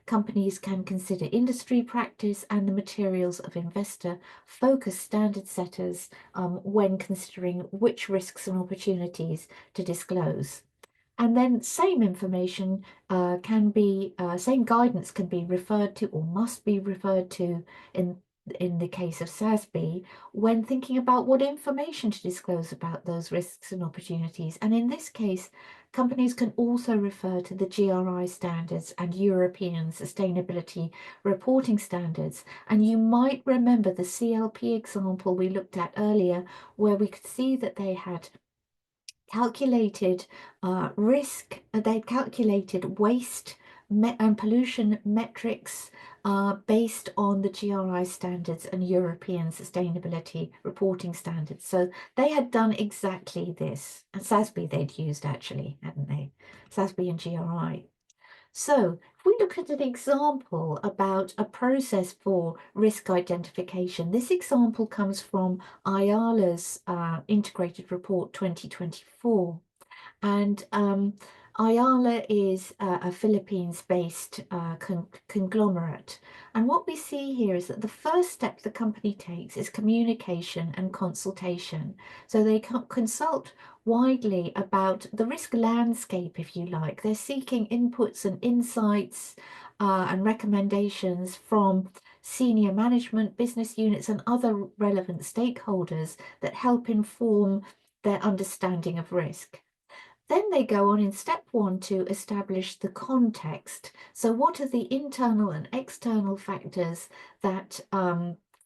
Companies can consider industry practice and the materials of investor-focused standard setters when considering which risks and opportunities to disclose. And then same information same guidance can be referred to or must be referred to in the case of SASB when thinking about what information to disclose about those risks and opportunities. And in this case, companies can also refer to the GRI standards and European sustainability reporting standards. And you might remember the CLP example we looked at earlier, where we could see that they had calculated risk, they'd calculated waste and pollution metrics based on the GRI standards and European sustainability reporting standards. So they had done exactly this. And SASB they'd used actually, hadn't they? SASB and GRI. So if we look at an example about a process for risk identification, this example comes from IALA's Integrated Report 2024. And IALA is a Philippines-based conglomerate. And what we see here is that the first step the company takes is communication and consultation. So they consult widely about the risk landscape, if you like. They're seeking inputs and insights and recommendations from senior management, business units, and other relevant stakeholders that help inform their understanding of risk. Then they go on in step 1 to establish the context. So what are the internal and external factors that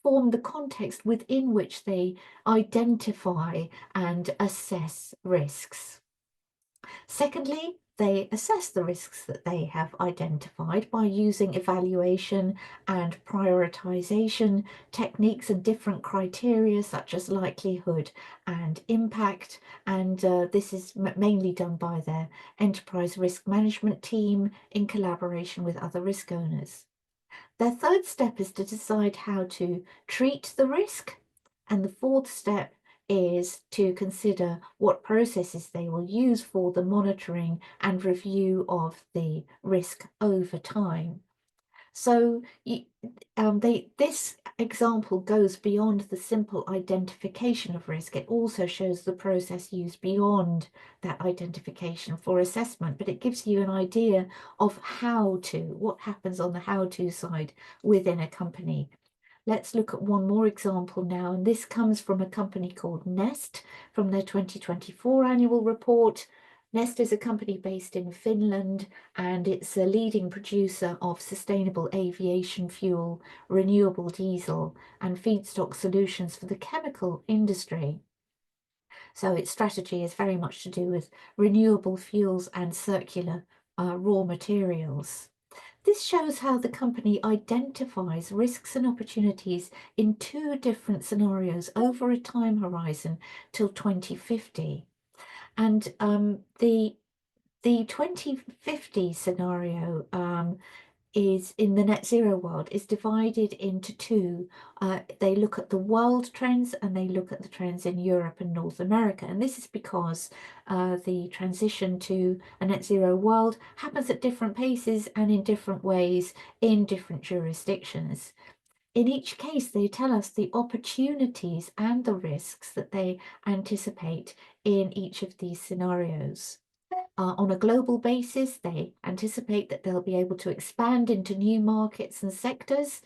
form the context within which they identify and assess risks? Secondly, they assess the risks that they have identified by using evaluation and prioritization techniques and different criteria such as likelihood and impact. And this is mainly done by their enterprise risk management team in collaboration with other risk owners. Their third step is to decide how to treat the risk. And the fourth step is to consider what processes they will use for the monitoring and review of the risk over time. So this example goes beyond the simple identification of risk. It also shows the process used beyond that identification for assessment, but it gives you an idea of what happens on the how-to side within a company. Let's look at one more example now, and this comes from a company called Nest from their 2024 annual report. Nest is a company based in Finland, and it's a leading producer of sustainable aviation fuel, renewable diesel, and feedstock solutions for the chemical industry. So its strategy is very much to do with renewable fuels and circular raw materials. This shows how the company identifies risks and opportunities in 2 different scenarios over a time horizon till 2050. And the 2050 scenario is in the net zero world is divided into 2. They look at the world trends and they look at the trends in Europe and North America. And this is because the transition to a net zero world happens at different paces and in different ways in different jurisdictions. In each case, they tell us the opportunities and the risks that they anticipate in each of these scenarios. On a global basis, they anticipate that they'll be able to expand into new markets and sectors.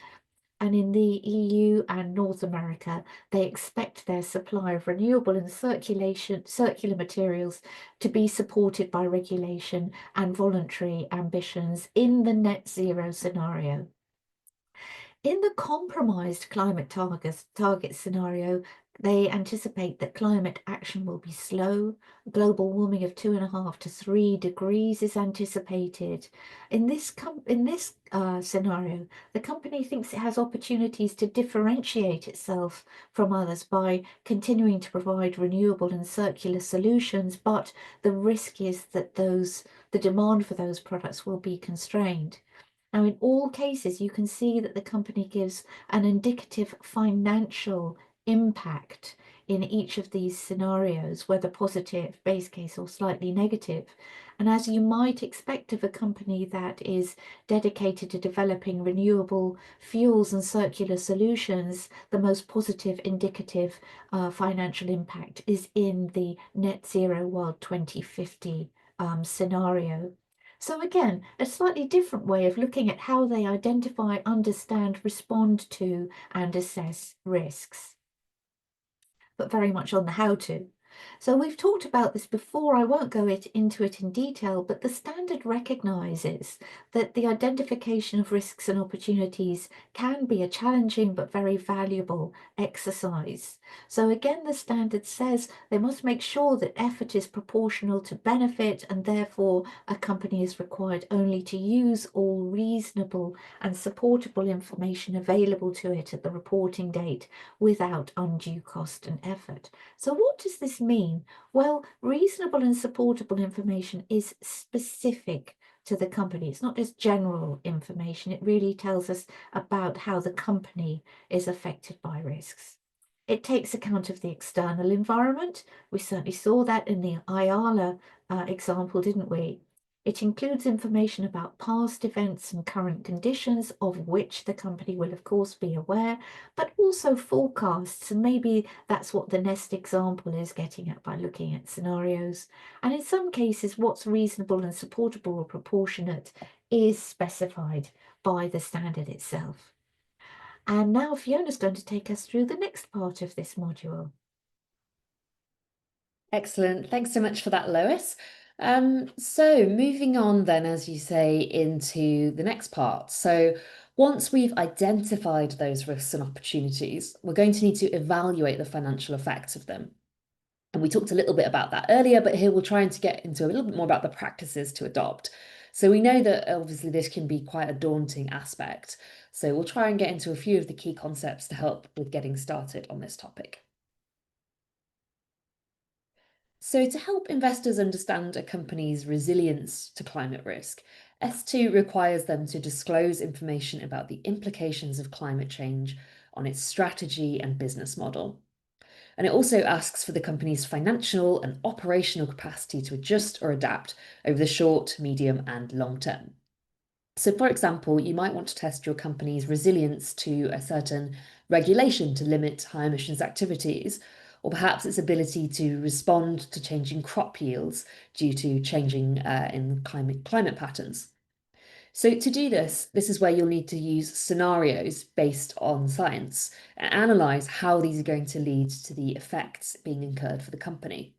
And in the EU and North America, they expect their supply of renewable and circular materials to be supported by regulation and voluntary ambitions in the net zero scenario. In the compromised climate target scenario, they anticipate that climate action will be slow. Global warming of 2.5 to 3 degrees is anticipated. In this scenario, the company thinks it has opportunities to differentiate itself from others by continuing to provide renewable and circular solutions, but the risk is that the demand for those products will be constrained. Now, in all cases, you can see that the company gives an indicative financial impact in each of these scenarios, whether positive, base case, or slightly negative. And as you might expect of a company that is dedicated to developing renewable fuels and circular solutions, the most positive indicative financial impact is in the net zero world 2050 scenario. So again, a slightly different way of looking at how they identify, understand, respond to, and assess risks, but very much on the how to. So we've talked about this before. I won't go into it in detail, but the standard recognises that the identification of risks and opportunities can be a challenging but very valuable exercise. So again, the standard says they must make sure that effort is proportional to benefit, and therefore a company is required only to use all reasonable and supportable information available to it at the reporting date without undue cost and effort. So what does this mean? Well, reasonable and supportable information is specific to the company. It's not just general information. It really tells us about how the company is affected by risks. It takes account of the external environment. We certainly saw that in the IALA example, didn't we? It includes information about past events and current conditions, of which the company will, of course, be aware, but also forecasts. And maybe that's what the NEST example is getting at by looking at scenarios. And in some cases, what's reasonable and supportable or proportionate is specified by the standard itself. And now Fiona's going to take us through the next part of this module. Excellent. Thanks so much for that, Lois. So moving on then, as you say, into the next part. So once we've identified those risks and opportunities, we're going to need to evaluate the financial effects of them. And we talked a little bit about that earlier, but here we'll try to get into a little bit more about the practices to adopt. So we know that obviously this can be quite a daunting aspect. So we'll try and get into a few of the key concepts to help with getting started on this topic. So to help investors understand a company's resilience to climate risk, S2 requires them to disclose information about the implications of climate change on its strategy and business model. And it also asks for the company's financial and operational capacity to adjust or adapt over the short, medium, and long term. So, for example, you might want to test your company's resilience to a certain regulation to limit high emissions activities, or perhaps its ability to respond to changing crop yields due to changing in climate patterns. So to do this, this is where you'll need to use scenarios based on science and analyze how these are going to lead to the effects being incurred for the company.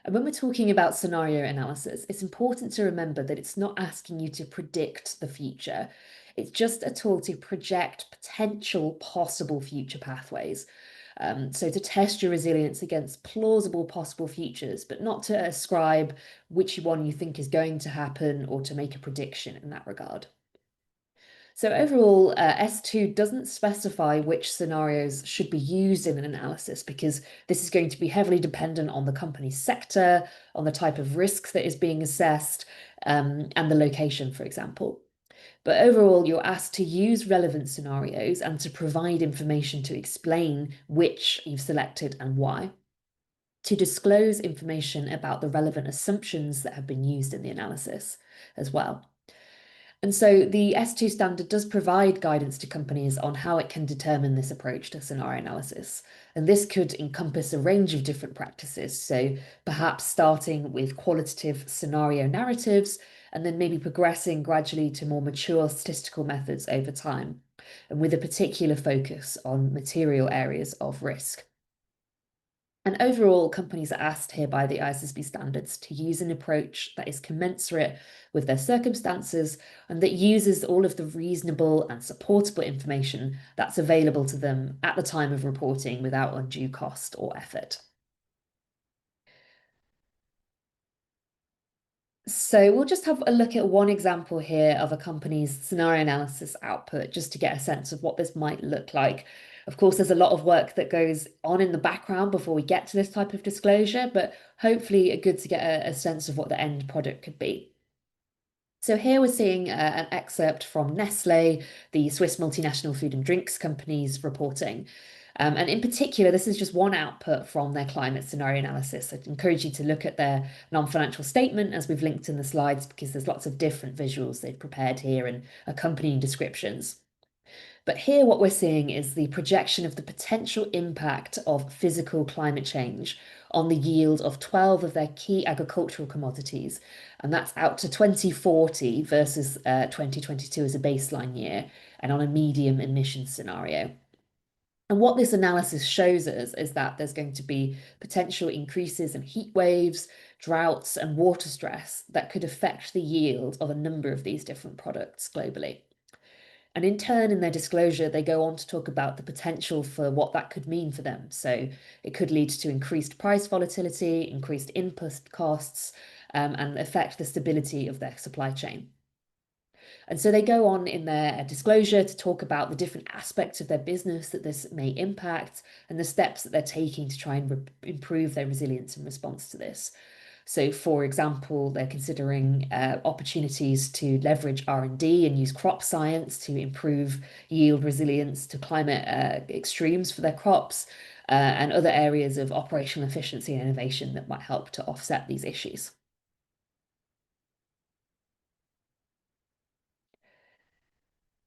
And when we're talking about scenario analysis, it's important to remember that it's not asking you to predict the future. It's just a tool to project potential possible future pathways. So to test your resilience against plausible possible futures, but not to ascribe which one you think is going to happen or to make a prediction in that regard. So overall, S2 doesn't specify which scenarios should be used in an analysis because this is going to be heavily dependent on the company's sector, on the type of risk that is being assessed, and the location, for example. But overall, you're asked to use relevant scenarios and to provide information to explain which you've selected and why, to disclose information about the relevant assumptions that have been used in the analysis as well. And so the S2 standard does provide guidance to companies on how it can determine this approach to scenario analysis. And this could encompass a range of different practices. So perhaps starting with qualitative scenario narratives, and then maybe progressing gradually to more mature statistical methods over time, and with a particular focus on material areas of risk. And overall, companies are asked here by the ISSB standards to use an approach that is commensurate with their circumstances and that uses all of the reasonable and supportable information that's available to them at the time of reporting without undue cost or effort. So we'll just have a look at one example here of a company's scenario analysis output, just to get a sense of what this might look like. Of course, there's a lot of work that goes on in the background before we get to this type of disclosure, but hopefully good to get a sense of what the end product could be. So here we're seeing an excerpt from Nestlé, the Swiss multinational food and drinks company's reporting. And in particular, this is just one output from their climate scenario analysis. I'd encourage you to look at their non-financial statement as we've linked in the slides, because there's lots of different visuals they've prepared here and accompanying descriptions. But here what we're seeing is the projection of the potential impact of physical climate change on the yield of 12 of their key agricultural commodities. And that's out to 2040 versus 2022 as a baseline year and on a medium emissions scenario. And what this analysis shows us is that there's going to be potential increases in heat waves, droughts, and water stress that could affect the yield of a number of these different products globally. And in turn, in their disclosure, they go on to talk about the potential for what that could mean for them. So it could lead to increased price volatility, increased input costs, and affect the stability of their supply chain. And so they go on in their disclosure to talk about the different aspects of their business that this may impact and the steps that they're taking to try and improve their resilience in response to this. So, for example, they're considering opportunities to leverage R&D and use crop science to improve yield resilience to climate extremes for their crops, and other areas of operational efficiency and innovation that might help to offset these issues.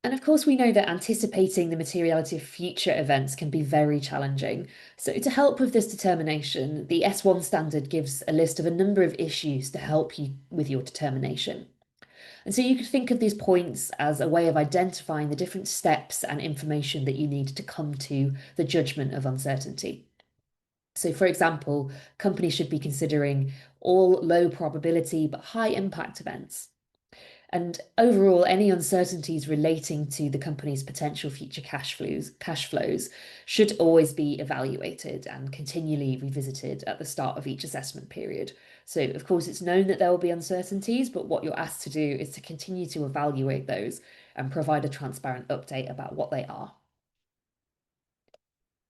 And of course, we know that anticipating the materiality of future events can be very challenging. So to help with this determination, the S1 standard gives a list of a number of issues to help you with your determination. And so you could think of these points as a way of identifying the different steps and information that you need to come to the judgment of uncertainty. So for example, companies should be considering all low probability but high impact events. And overall, any uncertainties relating to the company's potential future cash flows should always be evaluated and continually revisited at the start of each assessment period. So, of course, it's known that there will be uncertainties, but what you're asked to do is to continue to evaluate those and provide a transparent update about what they are.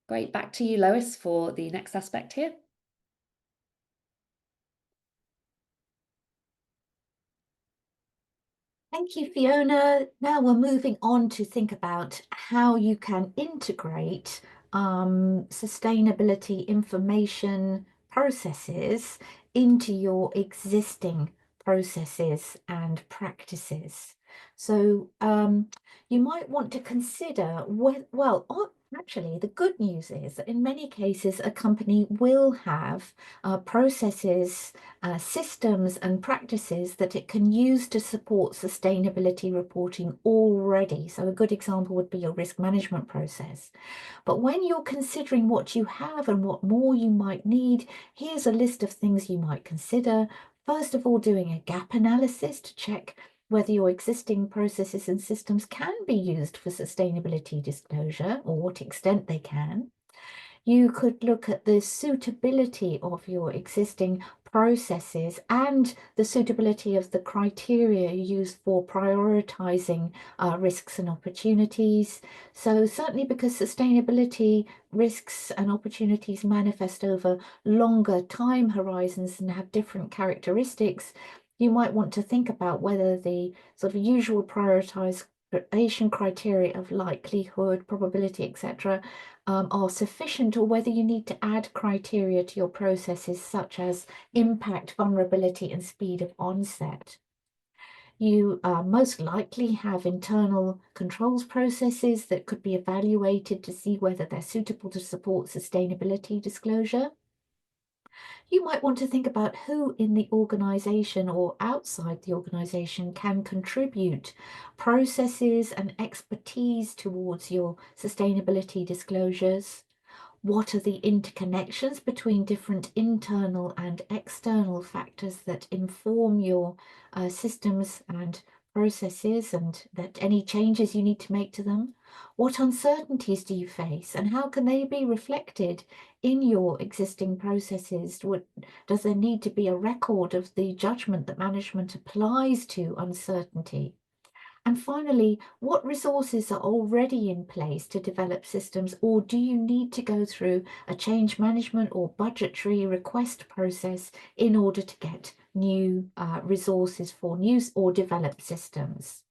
Great, back to you, Lois, for the next aspect here. Thank you, Fiona. Now we're moving on to think about how you can integrate sustainability information processes into your existing processes and practices. So you might want to consider, actually, the good news is that in many cases, a company will have processes, systems and practices that it can use to support sustainability reporting already. So a good example would be your risk management process. But when you're considering what you have and what more you might need, here's a list of things you might consider. First of all, doing a gap analysis to check whether your existing processes and systems can be used for sustainability disclosure or what extent they can. You could look at the suitability of your existing processes and the suitability of the criteria used for prioritizing risks and opportunities. So certainly because sustainability risks and opportunities manifest over longer time horizons and have different characteristics, you might want to think about whether the sort of usual prioritization criteria of likelihood, probability, etc., are sufficient, or whether you need to add criteria to your processes such as impact, vulnerability, and speed of onset. You most likely have internal controls processes that could be evaluated to see whether they're suitable to support sustainability disclosure. You might want to think about who in the organization or outside the organization can contribute processes and expertise towards your sustainability disclosures. What are the interconnections between different internal and external factors that inform your systems and processes, and that any changes you need to make to them? What uncertainties do you face, and how can they be reflected in your existing processes? Does there need to be a record of the judgment that management applies to uncertainty? And finally, what resources are already in place to develop systems, or do you need to go through a change management or budgetary request process in order to get new resources for new or developed systems?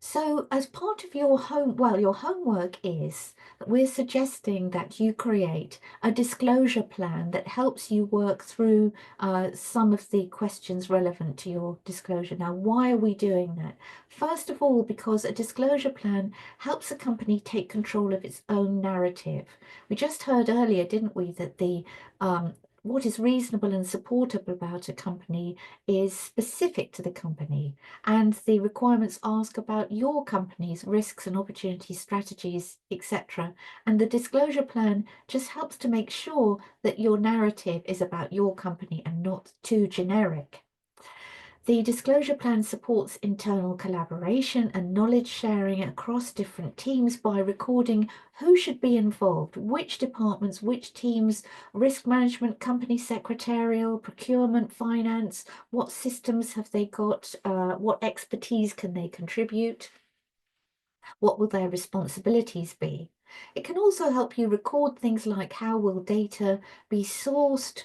So as part of your homework is that we're suggesting that you create a disclosure plan that helps you work through some of the questions relevant to your disclosure. Now, why are we doing that? First of all, because a disclosure plan helps a company take control of its own narrative. We just heard earlier, didn't we, that the what is reasonable and supportable about a company is specific to the company, and the requirements ask about your company's risks and opportunities, strategies, etc. And the disclosure plan just helps to make sure that your narrative is about your company and not too generic. The disclosure plan supports internal collaboration and knowledge sharing across different teams by recording who should be involved, which departments, which teams, risk management, company secretarial, procurement, finance, what systems have they got, what expertise can they contribute, what will their responsibilities be. It can also help you record things like how will data be sourced,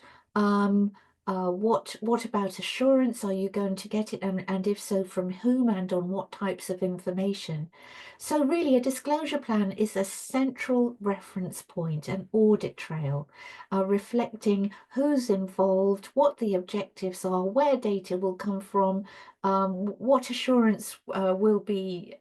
what about assurance? Are you going to get it? And if so, from whom and on what types of information? So really, a disclosure plan is a central reference point, an audit trail, reflecting who's involved, what the objectives are, where data will come from, what assurance will be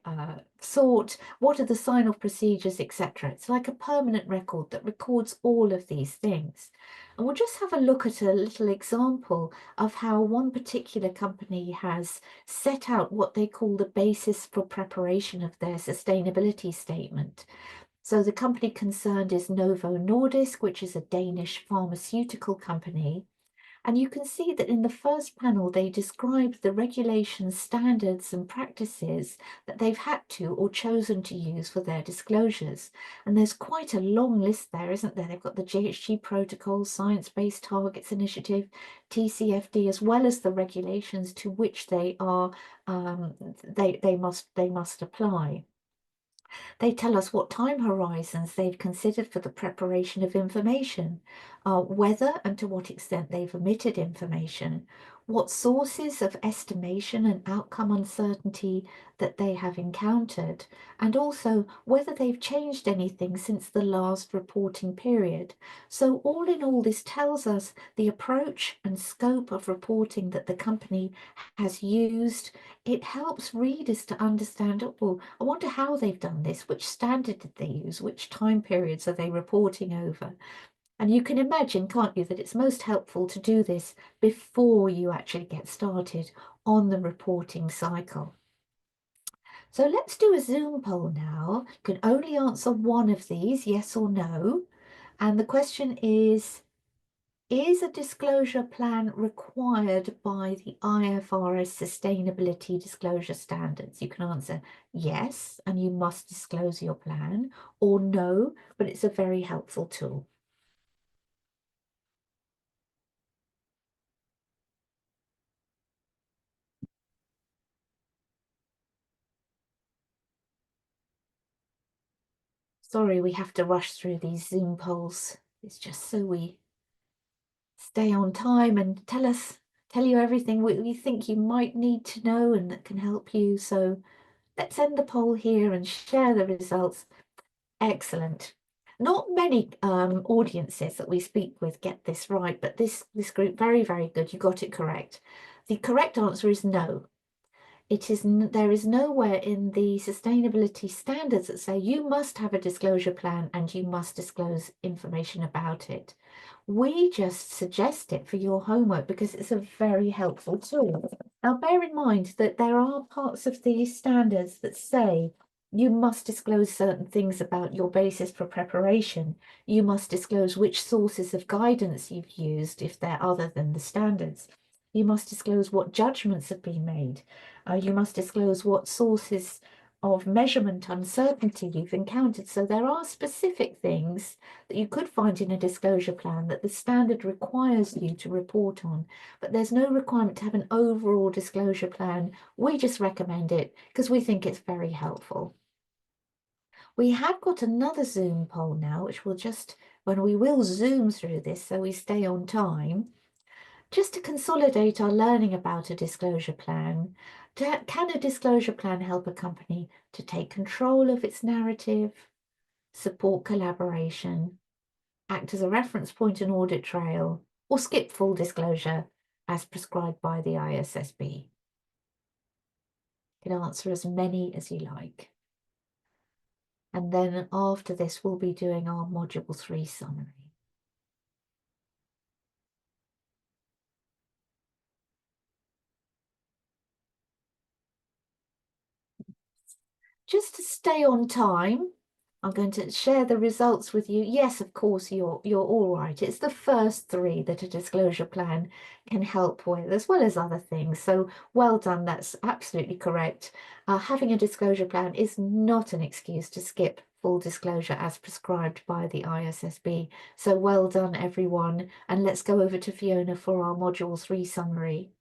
sought, what are the sign-off procedures, etc. It's like a permanent record that records all of these things. And we'll just have a look at a little example of how one particular company has set out what they call the basis for preparation of their sustainability statement. So the company concerned is Novo Nordisk, which is a Danish pharmaceutical company. And you can see that in the first panel, they describe the regulations, standards and practices that they've had to or chosen to use for their disclosures. And there's quite a long list there, isn't there? They've got the GHG protocol, Science-Based Targets Initiative, TCFD, as well as the regulations to which they are they must apply. They tell us what time horizons they've considered for the preparation of information, whether and to what extent they've omitted information, what sources of estimation and outcome uncertainty that they have encountered, and also whether they've changed anything since the last reporting period. So all in all, this tells us the approach and scope of reporting that the company has used. It helps readers to understand, oh, I wonder how they've done this, which standard did they use, which time periods are they reporting over? And you can imagine, can't you, that it's most helpful to do this before you actually get started on the reporting cycle. So let's do a Zoom poll now. You can only answer one of these, yes or no. And the question is a disclosure plan required by the IFRS sustainability disclosure standards? You can answer yes, and you must disclose your plan, or no, but it's a very helpful tool. Sorry, we have to rush through these Zoom polls. It's just so we stay on time and tell you everything we think you might need to know and that can help you. So let's end the poll here and share the results. Excellent. Not many audiences that we speak with get this right, but this group, very, very good. You got it correct. The correct answer is no. There is nowhere in the sustainability standards that say you must have a disclosure plan and you must disclose information about it. We just suggest it for your homework because it's a very helpful tool. Now, bear in mind that there are parts of these standards that say you must disclose certain things about your basis for preparation. You must disclose which sources of guidance you've used if they're other than the standards. You must disclose what judgments have been made. You must disclose what sources of measurement uncertainty you've encountered. So there are specific things that you could find in a disclosure plan that the standard requires you to report on, but there's no requirement to have an overall disclosure plan. We just recommend it because we think it's very helpful. We have got another Zoom poll now, which we will zoom through this so we stay on time. Just to consolidate our learning about a disclosure plan, can a disclosure plan help a company to take control of its narrative, support collaboration, act as a reference point and audit trail, or skip full disclosure as prescribed by the ISSB? You can answer as many as you like. And then after this, we'll be doing our Module 3 summary. just to stay on time, I'm going to share the results with you. Yes, of course, you're all right. It's the first three that a disclosure plan can help with, as well as other things. So well done. That's absolutely correct. Having a disclosure plan is not an excuse to skip full disclosure as prescribed by the ISSB. So well done, everyone. And let's go over to Fiona for our Module 3 summary.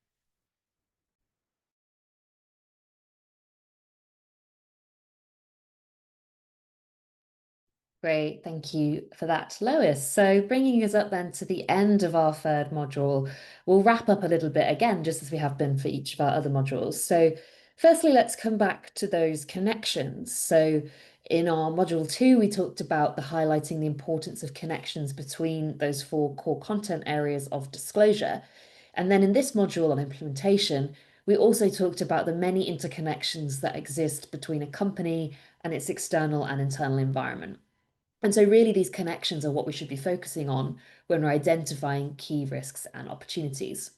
Great, thank you for that, Lois. So bringing us up then to the end of our third module, we'll wrap up a little bit again, just as we have been for each of our other modules. So firstly, let's come back to those connections. So in our module 2, we talked about highlighting the importance of connections between those 4 core content areas of disclosure. And then in this module on implementation, we also talked about the many interconnections that exist between a company and its external and internal environment. And so really these connections are what we should be focusing on when we're identifying key risks and opportunities.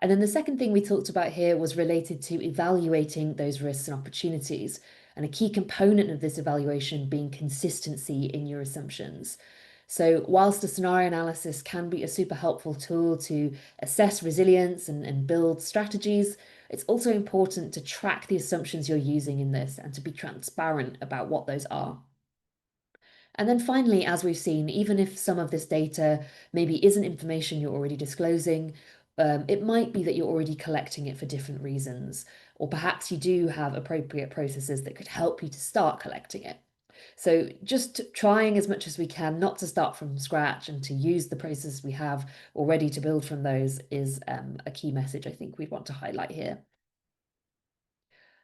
And then the second thing we talked about here was related to evaluating those risks and opportunities, and a key component of this evaluation being consistency in your assumptions. So whilst a scenario analysis can be a super helpful tool to assess resilience and build strategies, it's also important to track the assumptions you're using in this and to be transparent about what those are. And then finally, as we've seen, even if some of this data maybe isn't information you're already disclosing, it might be that you're already collecting it for different reasons, or perhaps you do have appropriate processes that could help you to start collecting it. So just trying as much as we can not to start from scratch and to use the processes we have already to build from those is a key message I think we'd want to highlight here.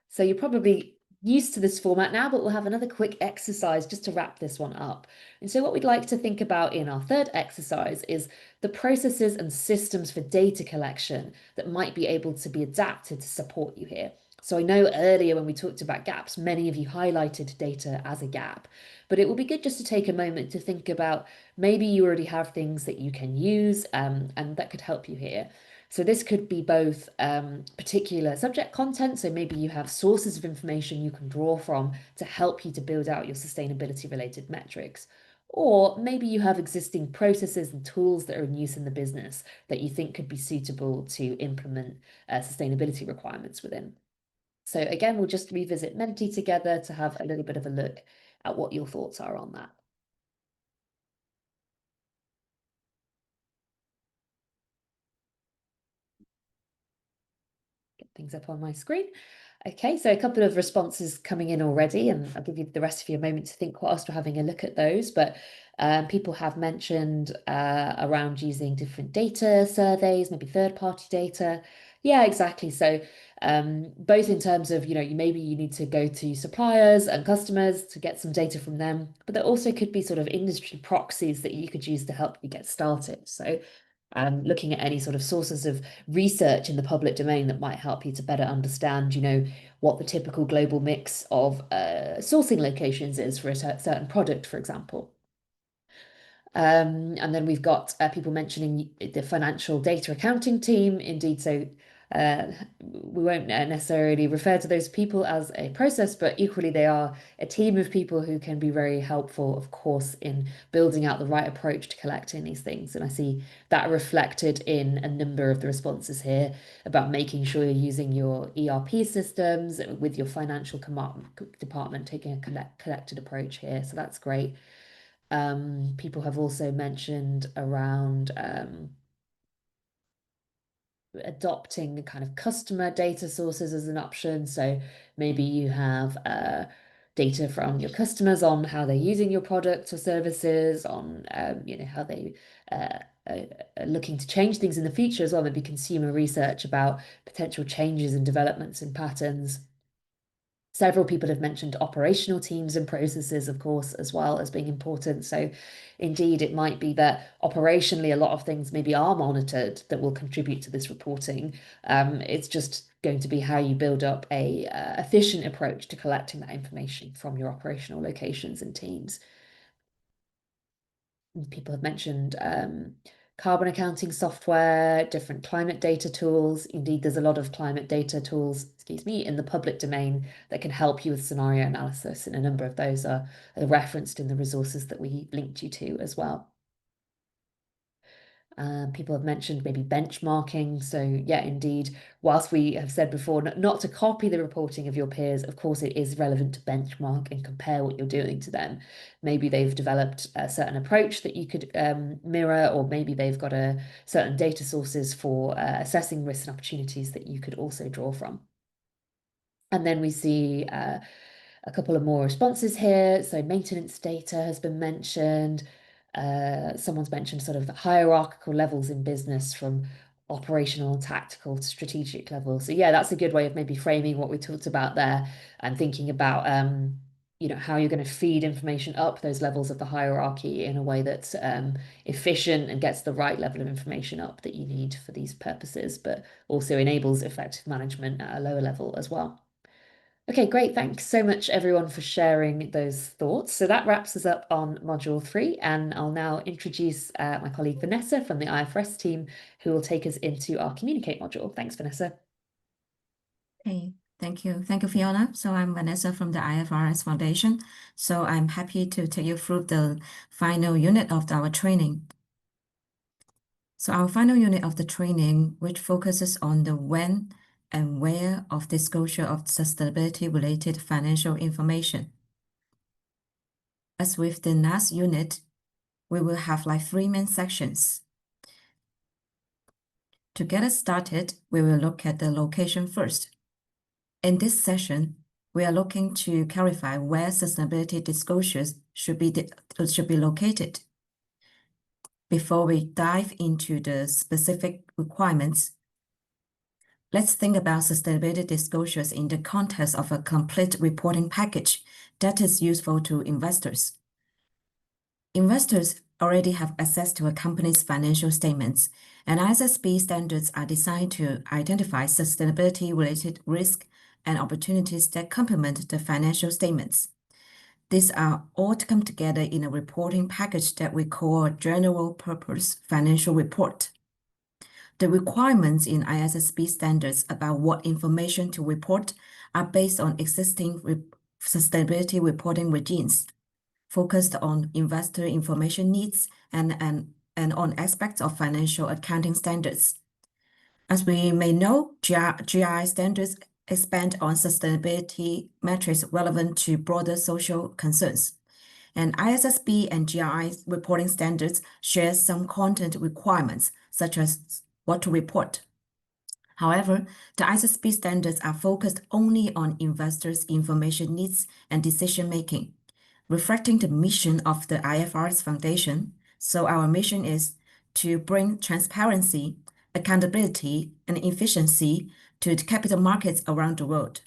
So you're probably used to this format now, but we'll have another quick exercise just to wrap this one up. And so what we'd like to think about in our third exercise is the processes and systems for data collection that might be able to be adapted to support you here. So I know earlier when we talked about gaps, many of you highlighted data as a gap, but it will be good just to take a moment to think about maybe you already have things that you can use and that could help you here. So this could be both particular subject content, so maybe you have sources of information you can draw from to help you to build out your sustainability related metrics. Or maybe you have existing processes and tools that are in use in the business that you think could be suitable to implement sustainability requirements within. So again, we'll just revisit Menti together to have a little bit of a look at what your thoughts are on that. Get things up on my screen. Okay, so a couple of responses coming in already, and I'll give you the rest of you a moment to think whilst we're having a look at those. But people have mentioned around using different data surveys, maybe third-party data. Yeah, exactly. So both in terms of, maybe you need to go to suppliers and customers to get some data from them, but there also could be sort of industry proxies that you could use to help you get started. So looking at any sort of sources of research in the public domain that might help you to better understand, what the typical global mix of sourcing locations is for a certain product, for example. And then we've got people mentioning the financial data accounting team. Indeed, so we won't necessarily refer to those people as a process, but equally they are a team of people who can be very helpful, of course, in building out the right approach to collecting these things. And I see that reflected in a number of the responses here about making sure you're using your ERP systems with your financial department taking a collected approach here. So that's great. People have also mentioned around adopting kind of customer data sources as an option. So maybe you have data from your customers on how they're using your products or services, on how they are looking to change things in the future as well. Maybe consumer research about potential changes and developments and patterns. Several people have mentioned operational teams and processes, of course, as well as being important. So indeed, it might be that operationally, a lot of things maybe are monitored that will contribute to this reporting. It's just going to be how you build up a efficient approach to collecting that information from your operational locations and teams. People have mentioned carbon accounting software, different climate data tools. Indeed, there's a lot of climate data tools, excuse me, in the public domain that can help you with scenario analysis, and a number of those are referenced in the resources that we linked you to as well. People have mentioned maybe benchmarking. So yeah, indeed, whilst we have said before not to copy the reporting of your peers, of course it is relevant to benchmark and compare what you're doing to them. Maybe they've developed a certain approach that you could mirror, or maybe they've got a certain data sources for assessing risks and opportunities that you could also draw from. And then we see a couple of more responses here. So maintenance data has been mentioned. Someone's mentioned sort of hierarchical levels in business, from operational and tactical to strategic levels. So yeah, that's a good way of maybe framing what we talked about there, and thinking about how you're going to feed information up those levels of the hierarchy in a way that's efficient and gets the right level of information up that you need for these purposes, but also enables effective management at a lower level as well. Okay, great. Thanks so much, everyone, for sharing those thoughts. So that wraps us up on Module 3, and I'll now introduce my colleague Vanessa from the IFRS team, who will take us into our Communicate module. Thanks, Vanessa. Okay, thank you. Thank you, Fiona. So I'm Vanessa from the IFRS Foundation. So I'm happy to take you through the final unit of our training. So our final unit of the training, which focuses on the when and where of disclosure of sustainability-related financial information. As with the last unit, we will have like 3 main sections. To get us started, we will look at the location first. In this session, we are looking to clarify where sustainability disclosures should be located. Before we dive into the specific requirements, let's think about sustainability disclosures in the context of a complete reporting package that is useful to investors. Investors already have access to a company's financial statements, and ISSB standards are designed to identify sustainability-related risks and opportunities that complement the financial statements. These are all to come together in a reporting package that we call a general purpose financial report. The requirements in ISSB standards about what information to report are based on existing sustainability reporting regimes, focused on investor information needs and on aspects of financial accounting standards. As we may know, GRI standards expand on sustainability metrics relevant to broader social concerns. And ISSB and GRI reporting standards share some content requirements, such as what to report. However, the ISSB standards are focused only on investors' information needs and decision-making, reflecting the mission of the IFRS Foundation. So our mission is to bring transparency, accountability, and efficiency to the capital markets around the world.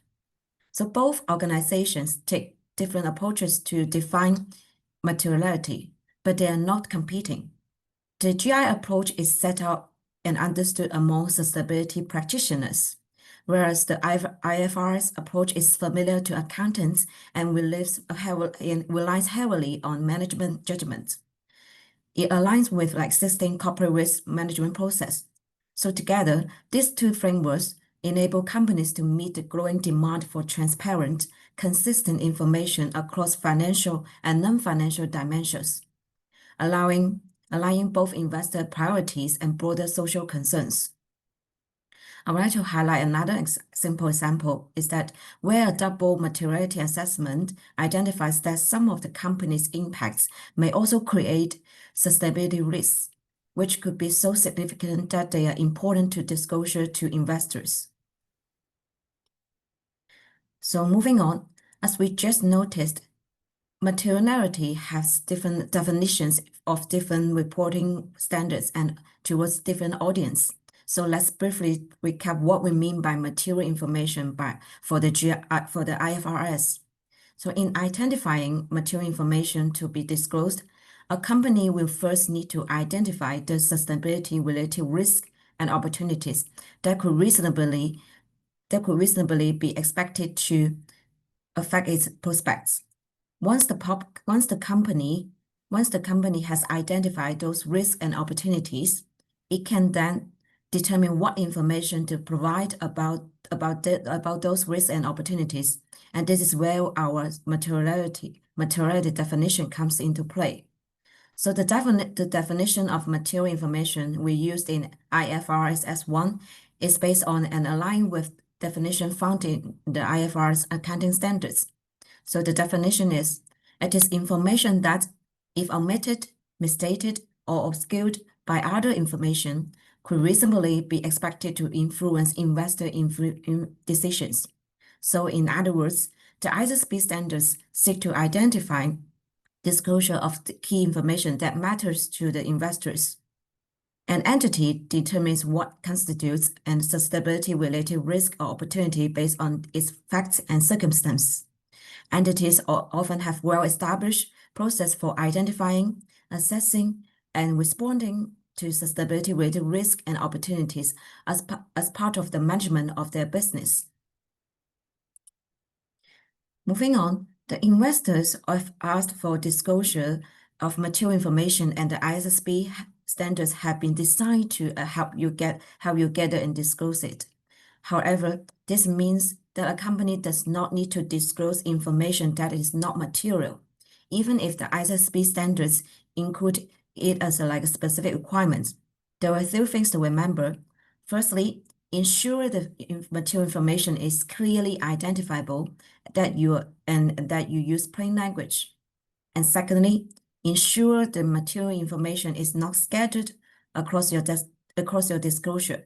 So both organizations take different approaches to define materiality, but they are not competing. The GI approach is set out and understood among sustainability practitioners, whereas the IFRS approach is familiar to accountants and relies heavily on management judgment. It aligns with existing corporate risk management process. So together, these two frameworks enable companies to meet the growing demand for transparent, consistent information across financial and non-financial dimensions, aligning both investor priorities and broader social concerns. I would like to highlight another simple example is that where a double materiality assessment identifies that some of the company's impacts may also create sustainability risks, which could be so significant that they are important to disclosure to investors. So moving on, as we just noticed, materiality has different definitions of different reporting standards and towards different audience. So let's briefly recap what we mean by material information for the IFRS. So in identifying material information to be disclosed, a company will first need to identify the sustainability-related risks and opportunities that could reasonably be expected to affect its prospects. Once the company Once the company has identified those risks and opportunities, it can then determine what information to provide about those risks and opportunities. And this is where our materiality definition comes into play. So the definition of material information we used in IFRS S1 is based on and aligned with definition found in the IFRS accounting standards. So the definition is, it is information that, if omitted, misstated, or obscured by other information, could reasonably be expected to influence investor decisions. So in other words, the IFRS standards seek to identify disclosure of the key information that matters to the investors. An entity determines what constitutes an sustainability-related risk or opportunity based on its facts and circumstances. Entities often have well-established process for identifying, assessing, and responding to sustainability-related risk and opportunities as part of the management of their business. Moving on, the investors have asked for disclosure of material information, and the IFRS standards have been designed to help you gather and disclose it. However, this means that a company does not need to disclose information that is not material, even if the IFRS standards include it as a specific requirement. There are 3 things to remember. Firstly, ensure the material information is clearly identifiable, that you use plain language. And secondly, ensure the material information is not scattered across your disclosure.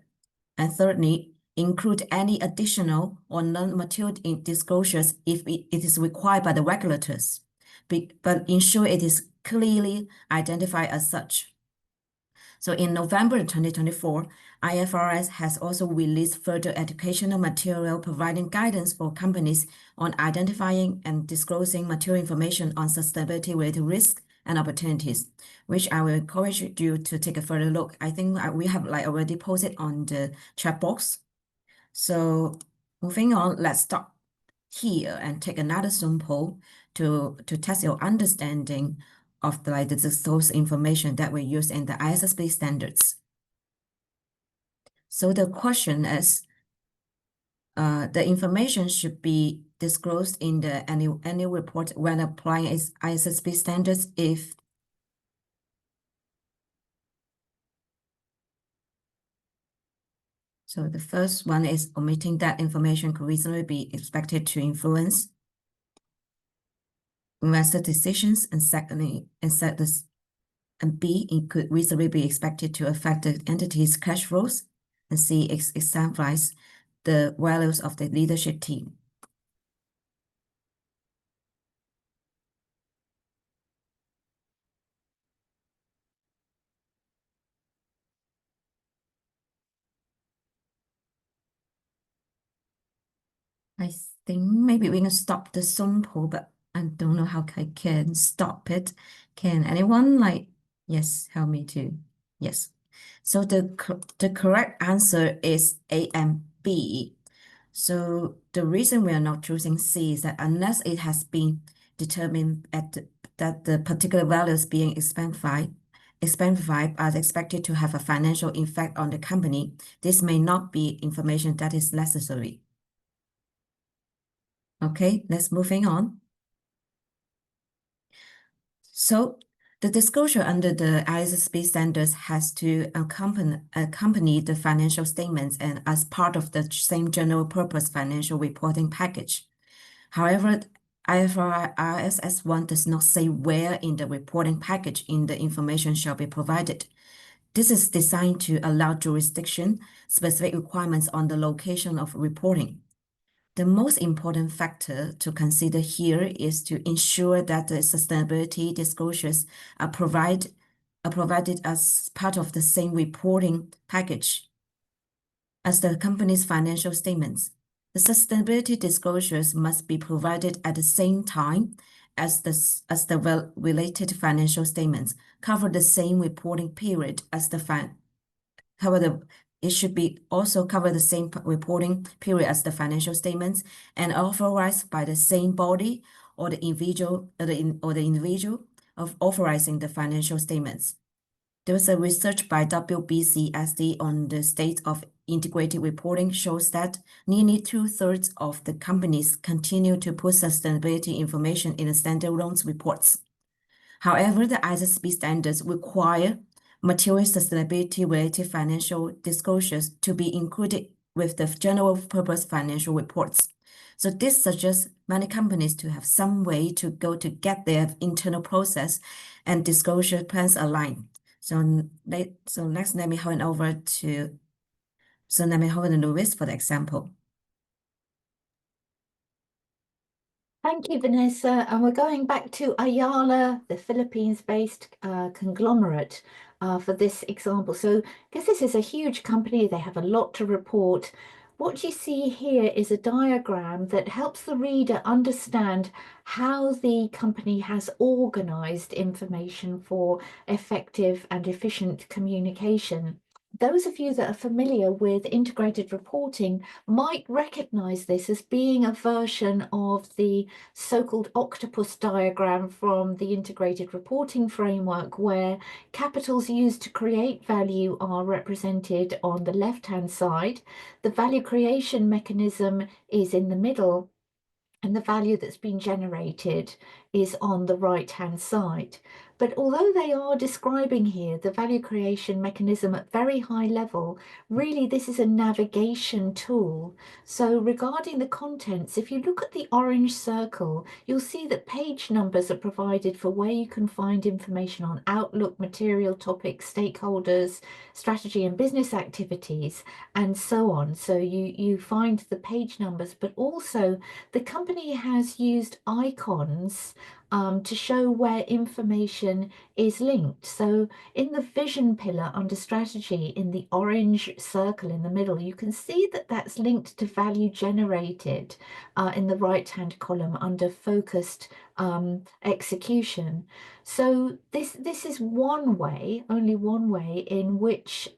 And thirdly, include any additional or non-material disclosures if it is required by the regulators, but ensure it is clearly identified as such. So in November 2024, IFRS has also released further educational material providing guidance for companies on identifying and disclosing material information on sustainability-related risks and opportunities, which I will encourage you to take a further look. I think we have already posted on the chat box. So moving on, let's stop here and take another Zoom poll to test your understanding of the disclosed information that we use in the IFRS standards. So the question is, the information should be disclosed in the annual report when applying IFRS standards if so the first one is omitting that information could reasonably be expected to influence investor decisions, and secondly, and B, it could reasonably be expected to affect the entity's cash flows, and C, exemplifies the values of the leadership team. I think maybe we can stop the Zoom poll, but I don't know how I can stop it. Can anyone yes, help me to, yes. So the correct answer is A and B. So the reason we are not choosing C is that unless it has been determined that the particular values being exemplified are expected to have a financial effect on the company, this may not be information that is necessary. Okay, let's moving on. So the disclosure under the IFRS standards has to accompany the financial statements and as part of the same general purpose financial reporting package. However, IFRS S1 does not say where in the reporting package the information shall be provided. This is designed to allow jurisdiction-specific requirements on the location of reporting. The most important factor to consider here is to ensure that the sustainability disclosures are provided as part of the same reporting package as the company's financial statements. The sustainability disclosures must be provided at the same time as the related financial statements, cover the same reporting period as it should be also cover the same reporting period as the financial statements and authorized by the same body or the individual of authorizing the financial statements. There was a research by WBCSD on the state of integrated reporting shows that nearly 2/3 of the companies continue to put sustainability information in the standalone reports. However, the ISSB standards require material sustainability-related financial disclosures to be included with the general purpose financial reports. So this suggests many companies to have some way to go to get their internal process and disclosure plans aligned. So next, let me hand over to Louis for the example. Thank you, Vanessa. And we're going back to Ayala, the Philippines-based conglomerate for this example. So because this is a huge company, they have a lot to report. What you see here is a diagram that helps the reader understand how the company has organized information for effective and efficient communication. Those of you that are familiar with integrated reporting might recognize this as being a version of the so-called octopus diagram from the integrated reporting framework, where capitals used to create value are represented on the left-hand side. The value creation mechanism is in the middle, and the value that's been generated is on the right-hand side. But although they are describing here the value creation mechanism at very high level, really this is a navigation tool. So regarding the contents, if you look at the orange circle, you'll see that page numbers are provided for where you can find information on outlook, material topics, stakeholders, strategy and business activities, and so on. So you find the page numbers, but also the company has used icons to show where information is linked. So in the vision pillar under strategy, in the orange circle in the middle, you can see that that's linked to value generated in the right-hand column under focused execution. So this is one way, only one way, in which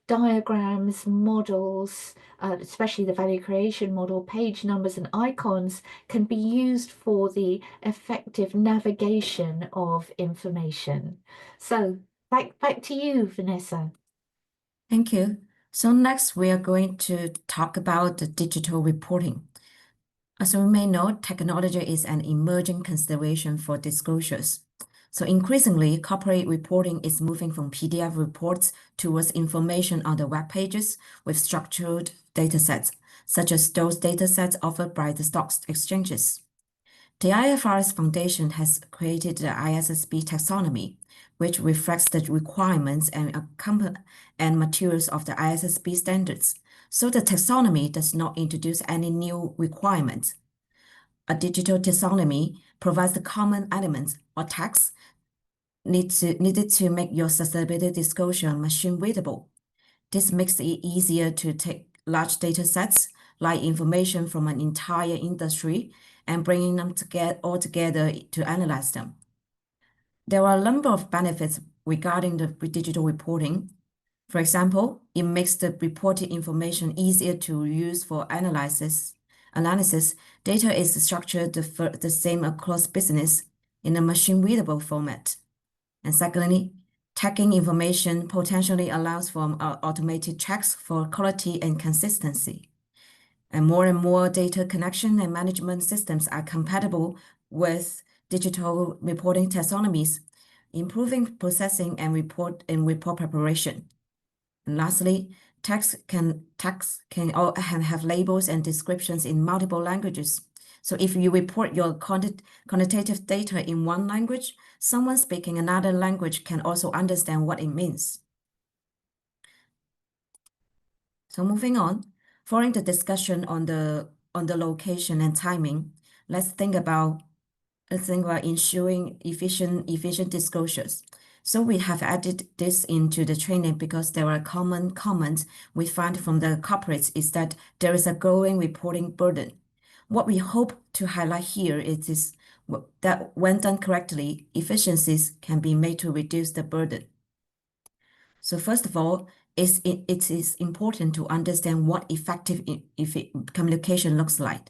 diagrams, models, especially the value creation model, page numbers and icons can be used for the effective navigation of information. So back to you, Vanessa. Thank you. So next we are going to talk about the digital reporting. As we may know, technology is an emerging consideration for disclosures. So increasingly, corporate reporting is moving from PDF reports towards information on the web pages with structured datasets, such as those datasets offered by the stock exchanges. The IFRS Foundation has created the ISSB taxonomy, which reflects the requirements and materials of the ISSB standards. So the taxonomy does not introduce any new requirements. A digital taxonomy provides the common elements or tags needed to make your sustainability disclosure machine readable. This makes it easier to take large data sets, like information from an entire industry, and bringing them all together to analyze them. There are a number of benefits regarding the digital reporting. For example, it makes the reported information easier to use for analysis. Data is structured the same across business in a machine-readable format. And secondly, tagging information potentially allows for automated checks for quality and consistency. And more data connection and management systems are compatible with digital reporting taxonomies, improving processing and report preparation. And lastly, text can have labels and descriptions in multiple languages. So if you report your quantitative data in one language, someone speaking another language can also understand what it means. So moving on, following the discussion on the location and timing, let's think about ensuring efficient disclosures. So we have added this into the training because there are common comments we find from the corporates is that there is a growing reporting burden. What we hope to highlight here is that when done correctly, efficiencies can be made to reduce the burden. So first of all, it is important to understand what effective communication looks like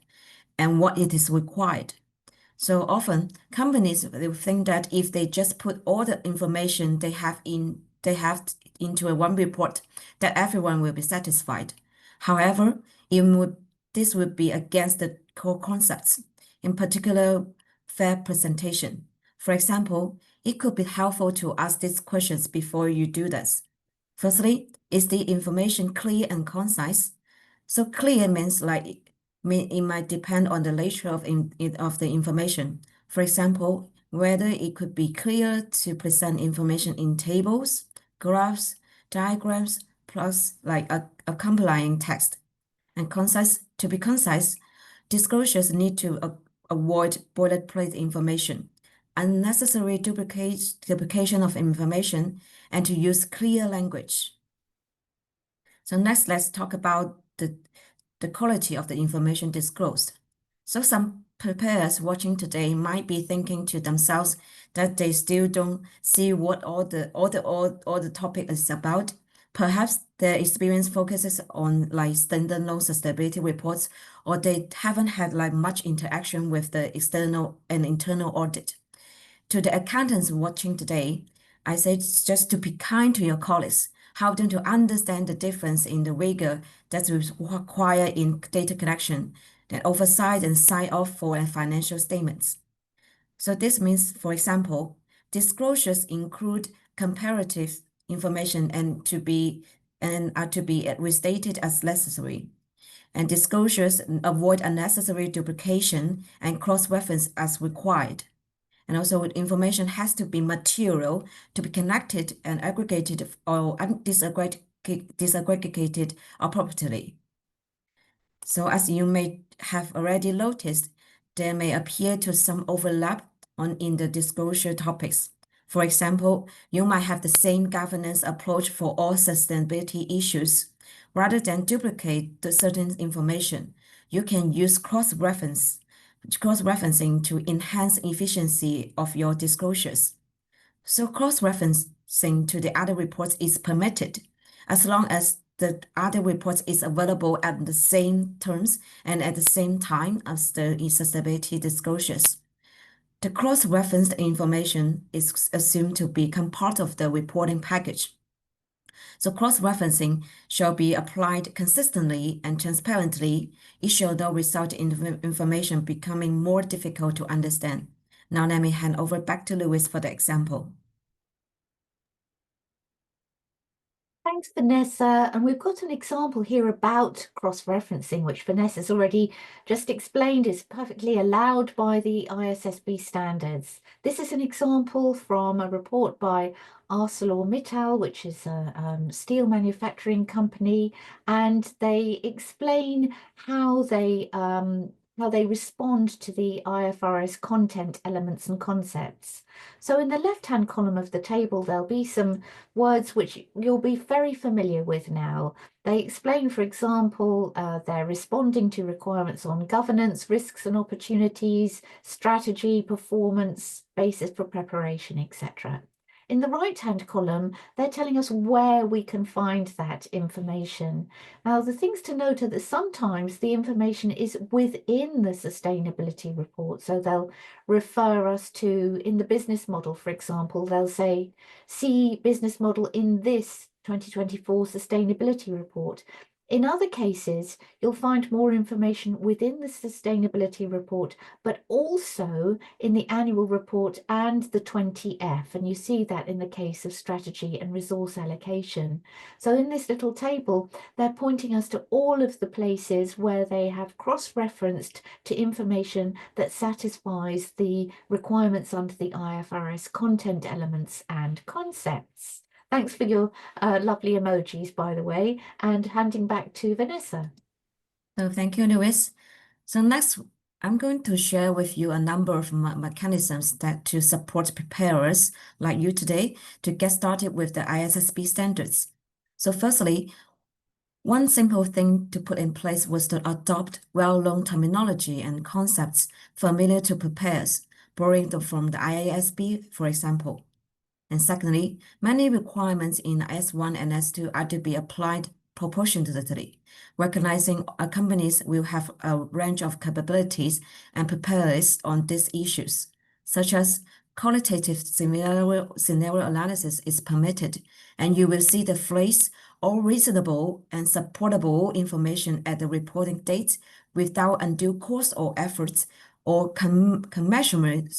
and what it is required. So often companies will think that if they just put all the information they have into a one report, that everyone will be satisfied. However, this would be against the core concepts, in particular, fair presentation. For example, it could be helpful to ask these questions before you do this. Firstly, is the information clear and concise? So clear means it might depend on the nature of the information. For example, whether it could be clear to present information in tables, graphs, diagrams, plus like a accompanying text. And to be concise, disclosures need to avoid boilerplate information, unnecessary duplication of information, and to use clear language. So next, let's talk about the quality of the information disclosed. So some preparers watching today might be thinking to themselves that they still don't see what all the topic is about. Perhaps their experience focuses on like standalone sustainability reports, or they haven't had like much interaction with the external and internal audit. To the accountants watching today, I say just to be kind to your colleagues, help them to understand the difference in the rigor that's required in data collection, then oversight and sign-off for financial statements. So this means, for example, disclosures include comparative information and are to be restated as necessary. And disclosures avoid unnecessary duplication and cross-reference as required. And also information has to be material to be connected and aggregated or disaggregated appropriately. So as you may have already noticed, there may appear to some overlap in the disclosure topics. For example, you might have the same governance approach for all sustainability issues. Rather than duplicate the certain information, you can use cross-referencing to enhance efficiency of your disclosures. So cross-referencing to the other reports is permitted as long as the other reports is available at the same terms and at the same time as the sustainability disclosures. The cross-referenced information is assumed to become part of the reporting package. So cross-referencing shall be applied consistently and transparently. It shall not result in information becoming more difficult to understand. Now let me hand over back to Louis for the example. Thanks, Vanessa. And we've got an example here about cross-referencing, which Vanessa's already just explained is perfectly allowed by the ISSB standards. This is an example from a report by ArcelorMittal, which is a steel manufacturing company, and they explain how they respond to the IFRS content elements and concepts. So in the left-hand column of the table, there'll be some words which you'll be very familiar with now. They explain, for example, they're responding to requirements on governance, risks and opportunities, strategy, performance, basis for preparation, etc. In the right-hand column, they're telling us where we can find that information. Now, the things to note are that sometimes the information is within the sustainability report. So they'll refer us to, in the business model, for example, they'll say, see business model in this 2024 sustainability report. In other cases, you'll find more information within the sustainability report, but also in the annual report and the 20F. And you see that in the case of strategy and resource allocation. So in this little table, they're pointing us to all of the places where they have cross-referenced to information that satisfies the requirements under the IFRS content elements and concepts. Thanks for your lovely emojis, by the way, and handing back to Vanessa. So thank you, Louis. So next, I'm going to share with you a number of mechanisms to support preparers like you today to get started with the ISSB standards. So firstly, one simple thing to put in place was to adopt well-known terminology and concepts familiar to preparers, borrowing from the IASB, for example. And secondly, many requirements in S1 and S2 are to be applied proportionately, recognizing companies will have a range of capabilities and preparedness on these issues, such as qualitative scenario analysis is permitted, and you will see the phrase all reasonable and supportable information at the reporting date without undue cost or efforts, or commensurate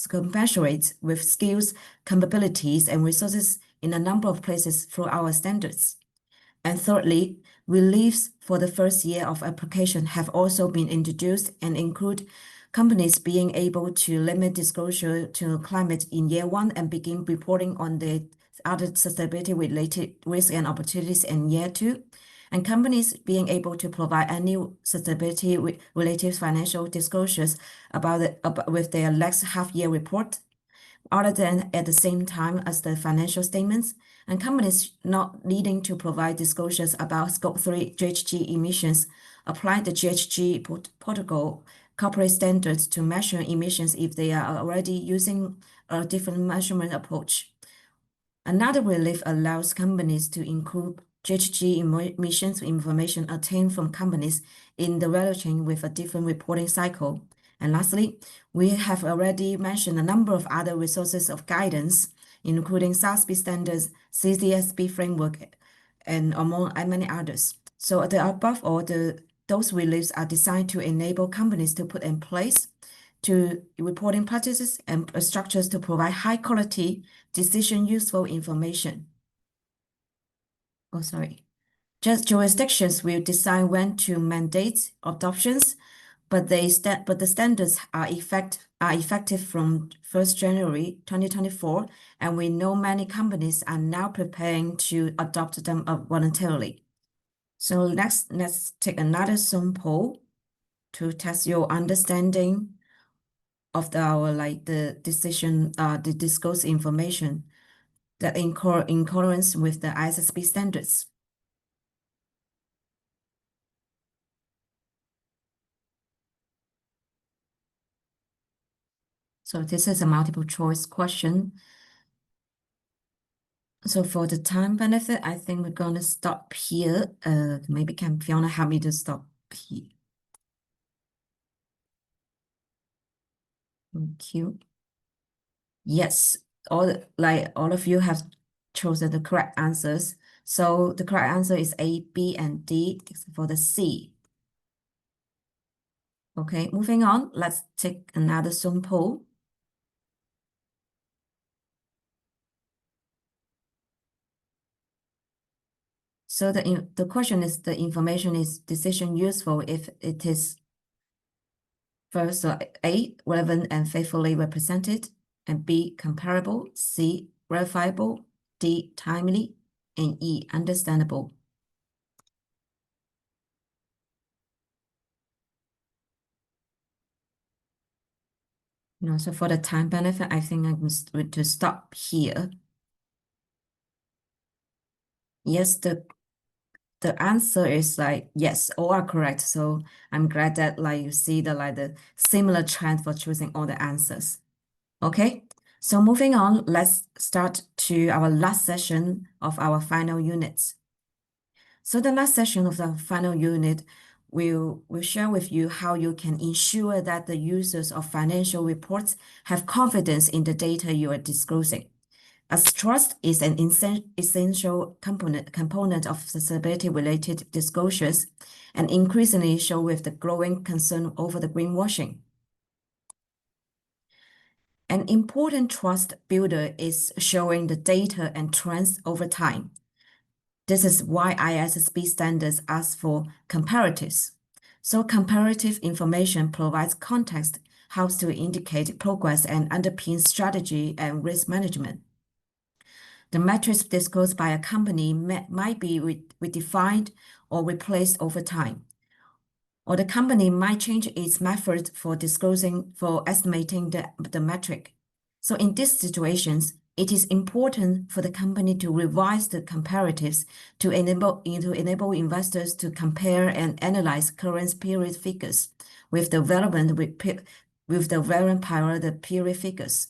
with skills, capabilities, and resources in a number of places through our standards. And thirdly, reliefs for the first year of application have also been introduced and include companies being able to limit disclosure to climate in year 1 and begin reporting on the other sustainability-related risks and opportunities in year 2, and companies being able to provide annual sustainability-related financial disclosures with their next half-year report, other than at the same time as the financial statements, and companies not needing to provide disclosures about Scope 3 GHG emissions apply the GHG protocol corporate standards to measure emissions if they are already using a different measurement approach. Another relief allows companies to include GHG emissions information obtained from companies in the value chain with a different reporting cycle. And lastly, we have already mentioned a number of other resources of guidance, including SASB standards, CCSB framework, and among many others. So the above all, those reliefs are designed to enable companies to put in place to reporting practices and structures to provide high quality, decision useful information. Just jurisdictions will decide when to mandate adoptions, but the standards are effective from 1st January 2024, and we know many companies are now preparing to adopt them voluntarily. So let's take another Zoom poll to test your understanding of the decision, the disclosed information that in accordance with the ISSB standards. So this is a multiple choice question. So for the time benefit, I think we're going to stop here. Maybe can Fiona help me to stop here? Thank you. Yes, all of you have chosen the correct answers. So the correct answer is A, B, and D for the C. Okay, moving on. Let's take another Zoom poll. So the question is, the information is decision useful if it is first, A, relevant and faithfully represented, and B, comparable, C, verifiable, D, timely, and E, understandable. So for the time benefit, I think I'm going to stop here. Yes, the answer is yes, all are correct. So I'm glad that you see the similar trend for choosing all the answers. Okay, so moving on, let's start to our last session of our final units. So the last session of the final unit will share with you how you can ensure that the users of financial reports have confidence in the data you are disclosing, as trust is an essential component of sustainability-related disclosures, and increasingly so with the growing concern over the greenwashing. An important trust builder is showing the data and trends over time. This is why ISSB standards ask for comparatives. So comparative information provides context, helps to indicate progress, and underpins strategy and risk management. The metrics disclosed by a company might be redefined or replaced over time, or the company might change its method for estimating the metric. So in these situations, it is important for the company to revise the comparatives to enable investors to compare and analyze current period figures with the relevant period figures.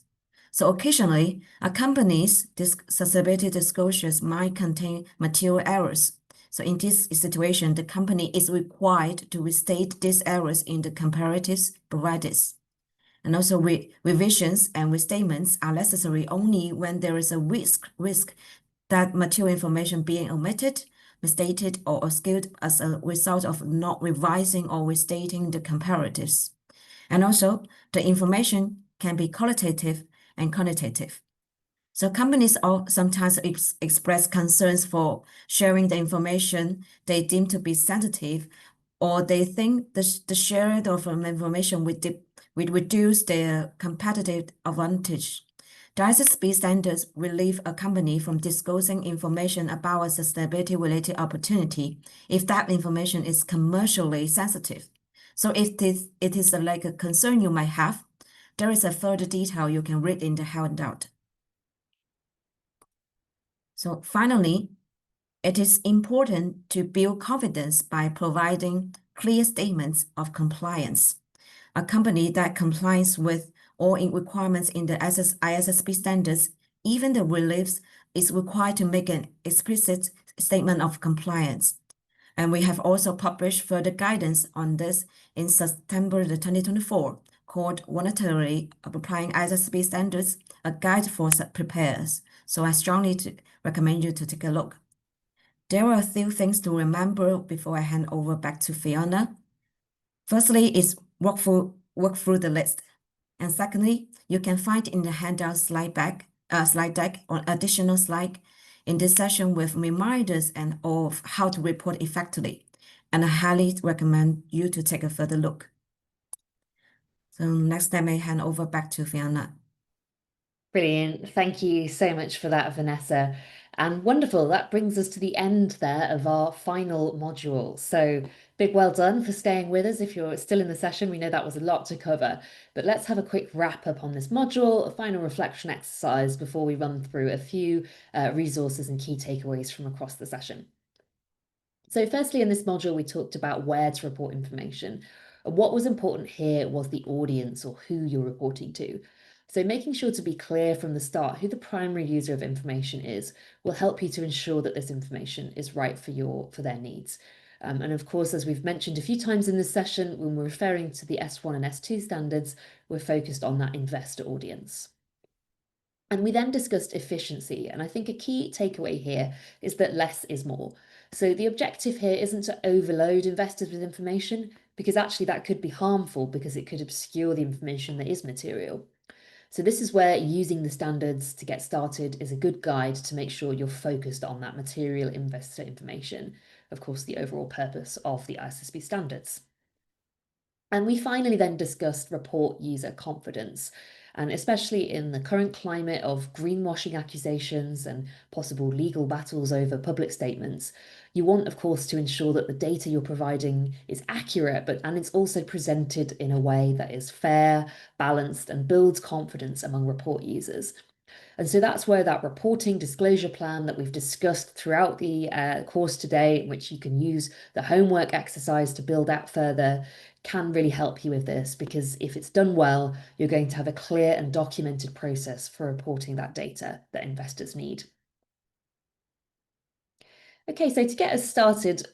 So occasionally, a company's sustainability disclosures might contain material errors. So in this situation, the company is required to restate these errors in the comparatives provided. And also revisions and restatements are necessary only when there is a risk that material information being omitted, misstated, or skewed as a result of not revising or restating the comparatives. And also, the information can be qualitative and quantitative. So companies sometimes express concerns for sharing the information they deem to be sensitive, or they think the sharing of information would reduce their competitive advantage. The ISSB standards relieve a company from disclosing information about a sustainability-related opportunity if that information is commercially sensitive. So if it is like a concern you might have, there is a further detail you can read in the handout. So finally, it is important to build confidence by providing clear statements of compliance. A company that complies with all requirements in the ISSB standards, even the reliefs, is required to make an explicit statement of compliance. And we have also published further guidance on this in September 2024, called Voluntarily Applying ISSB Standards, a guide for preparers. So I strongly recommend you to take a look. There are a few things to remember before I hand over back to Fiona. Firstly, is work through the list. And secondly, you can find in the handout slide deck or additional slide in this session with reminders and of how to report effectively. And I highly recommend you to take a further look. So next, I may hand over back to Fiona. Brilliant. Thank you so much for that, Vanessa. And wonderful. That brings us to the end there of our final module. So big well done for staying with us. If you're still in the session, we know that was a lot to cover, but let's have a quick wrap up on this module, a final reflection exercise before we run through a few resources and key takeaways from across the session. So firstly, in this module, we talked about where to report information. And what was important here was the audience or who you're reporting to. So making sure to be clear from the start who the primary user of information is will help you to ensure that this information is right for their needs. And of course, as we've mentioned a few times in this session, when we're referring to the S1 and S2 standards, we're focused on that investor audience. And we then discussed efficiency. And I think a key takeaway here is that less is more. So the objective here isn't to overload investors with information, because actually that could be harmful because it could obscure the information that is material. So this is where using the standards to get started is a good guide to make sure you're focused on that material investor information. Of course, the overall purpose of the ISSB standards. And we finally then discussed report user confidence. And especially in the current climate of greenwashing accusations and possible legal battles over public statements, you want, of course, to ensure that the data you're providing is accurate, and it's also presented in a way that is fair, balanced, and builds confidence among report users. And so that's where that reporting disclosure plan that we've discussed throughout the course today, which you can use the homework exercise to build out further, can really help you with this, because if it's done well, you're going to have a clear and documented process for reporting that data that investors need. Okay, so to get us started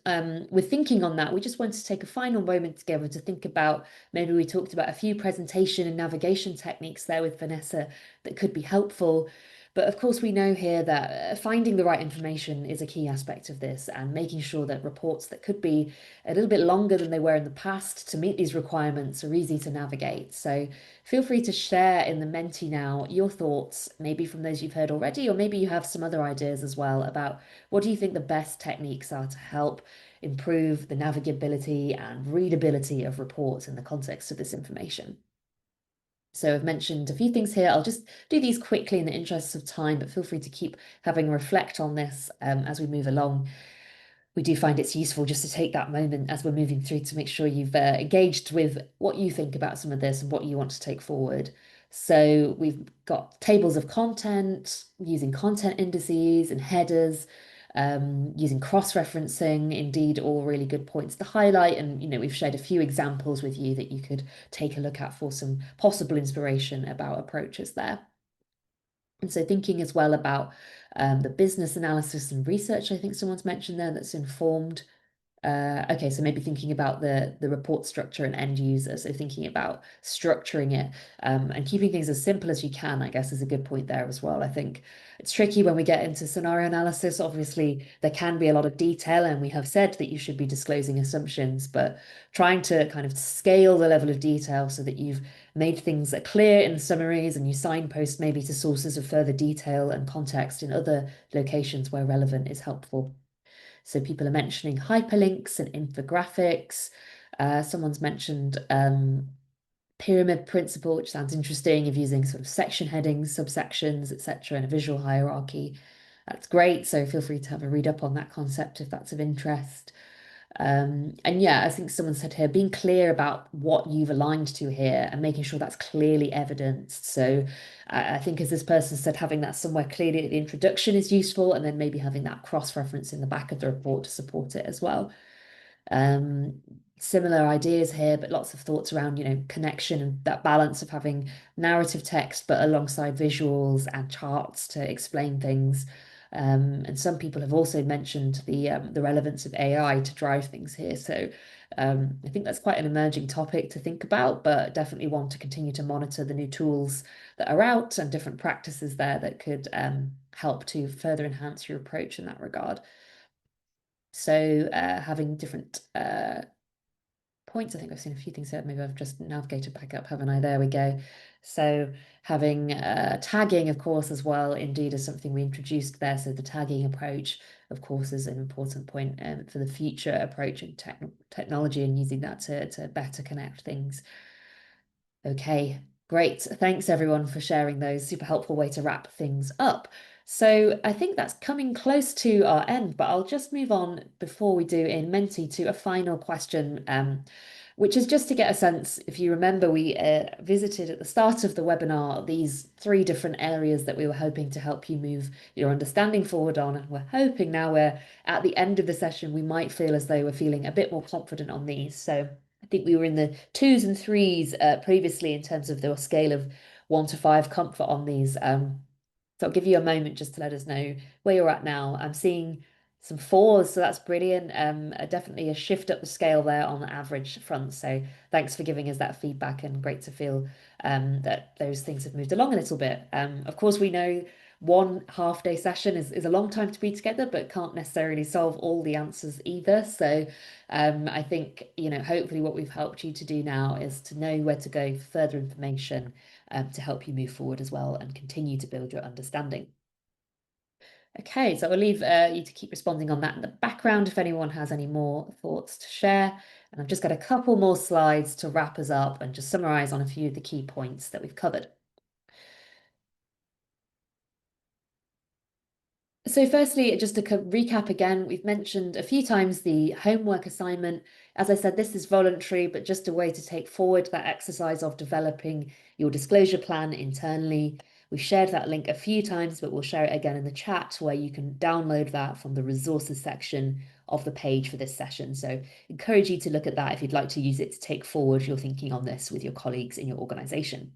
with thinking on that, we just want to take a final moment together to think about, maybe we talked about a few presentation and navigation techniques there with Vanessa that could be helpful. But of course, we know here that finding the right information is a key aspect of this, and making sure that reports that could be a little bit longer than they were in the past to meet these requirements are easy to navigate. So feel free to share in the Menti now your thoughts, maybe from those you've heard already, or maybe you have some other ideas as well about what do you think the best techniques are to help improve the navigability and readability of reports in the context of this information. So I've mentioned a few things here. I'll just do these quickly in the interests of time, but feel free to keep having a reflect on this as we move along. We do find it's useful just to take that moment as we're moving through to make sure you've engaged with what you think about some of this and what you want to take forward. So we've got tables of content, using content indices and headers, using cross-referencing, indeed, all really good points to highlight. And, we've shared a few examples with you that you could take a look at for some possible inspiration about approaches there. And so thinking as well about The business analysis and research, I think someone's mentioned there, that's informed. Okay, so maybe thinking about the report structure and end user, so thinking about structuring it and keeping things as simple as you can, I guess, is a good point there as well. I think it's tricky when we get into scenario analysis. Obviously, there can be a lot of detail, and we have said that you should be disclosing assumptions, but trying to kind of scale the level of detail so that you've made things clear in summaries and you signpost maybe to sources of further detail and context in other locations where relevant is helpful. So people are mentioning hyperlinks and infographics. Someone's mentioned pyramid principle, which sounds interesting, of using sort of section headings, subsections, etc., and a visual hierarchy. That's great. So feel free to have a read up on that concept if that's of interest. And yeah, I think someone said here, being clear about what you've aligned to here and making sure that's clearly evidenced. So I think, as this person said, having that somewhere clearly at the introduction is useful, and then maybe having that cross-reference in the back of the report to support it as well. Similar ideas here, but lots of thoughts around, connection and that balance of having narrative text, but alongside visuals and charts to explain things. And some people have also mentioned the relevance of AI to drive things here. So I think that's quite an emerging topic to think about, but definitely want to continue to monitor the new tools that are out and different practices there that could help to further enhance your approach in that regard. So having different points, I think I've seen a few things here. Maybe I've just navigated back up, haven't I? There we go. So having tagging, of course, as well, indeed, is something we introduced there. So the tagging approach, of course, is an important point for the future approach in technology and using that to better connect things. Okay, great. Thanks everyone for sharing those. Super helpful way to wrap things up. So I think that's coming close to our end, but I'll just move on before we do in Menti to a final question, which is just to get a sense. If you remember, we visited at the start of the webinar these 3 different areas that we were hoping to help you move your understanding forward on, and we're hoping now we're at the end of the session, we might feel as though we're feeling a bit more confident on these. So I think we were in the 2s and 3s previously in terms of the scale of 1 to 5 comfort on these. So I'll give you a moment just to let us know where you're at now. I'm seeing some 4s, so that's brilliant. Definitely a shift up the scale there on the average front. So thanks for giving us that feedback, and great to feel that those things have moved along a little bit. Of course, we know 1 half-day session is a long time to be together, but can't necessarily solve all the answers either. So I think, hopefully what we've helped you to do now is to know where to go for further information to help you move forward as well and continue to build your understanding. Okay, so I'll leave you to keep responding on that in the background if anyone has any more thoughts to share. And I've just got a couple more slides to wrap us up and just summarize on a few of the key points that we've covered. So firstly, just to recap again, we've mentioned a few times the homework assignment. As I said, this is voluntary, but just a way to take forward that exercise of developing your disclosure plan internally. We've shared that link a few times, but we'll share it again in the chat where you can download that from the resources section of the page for this session. So encourage you to look at that if you'd like to use it to take forward your thinking on this with your colleagues in your organisation.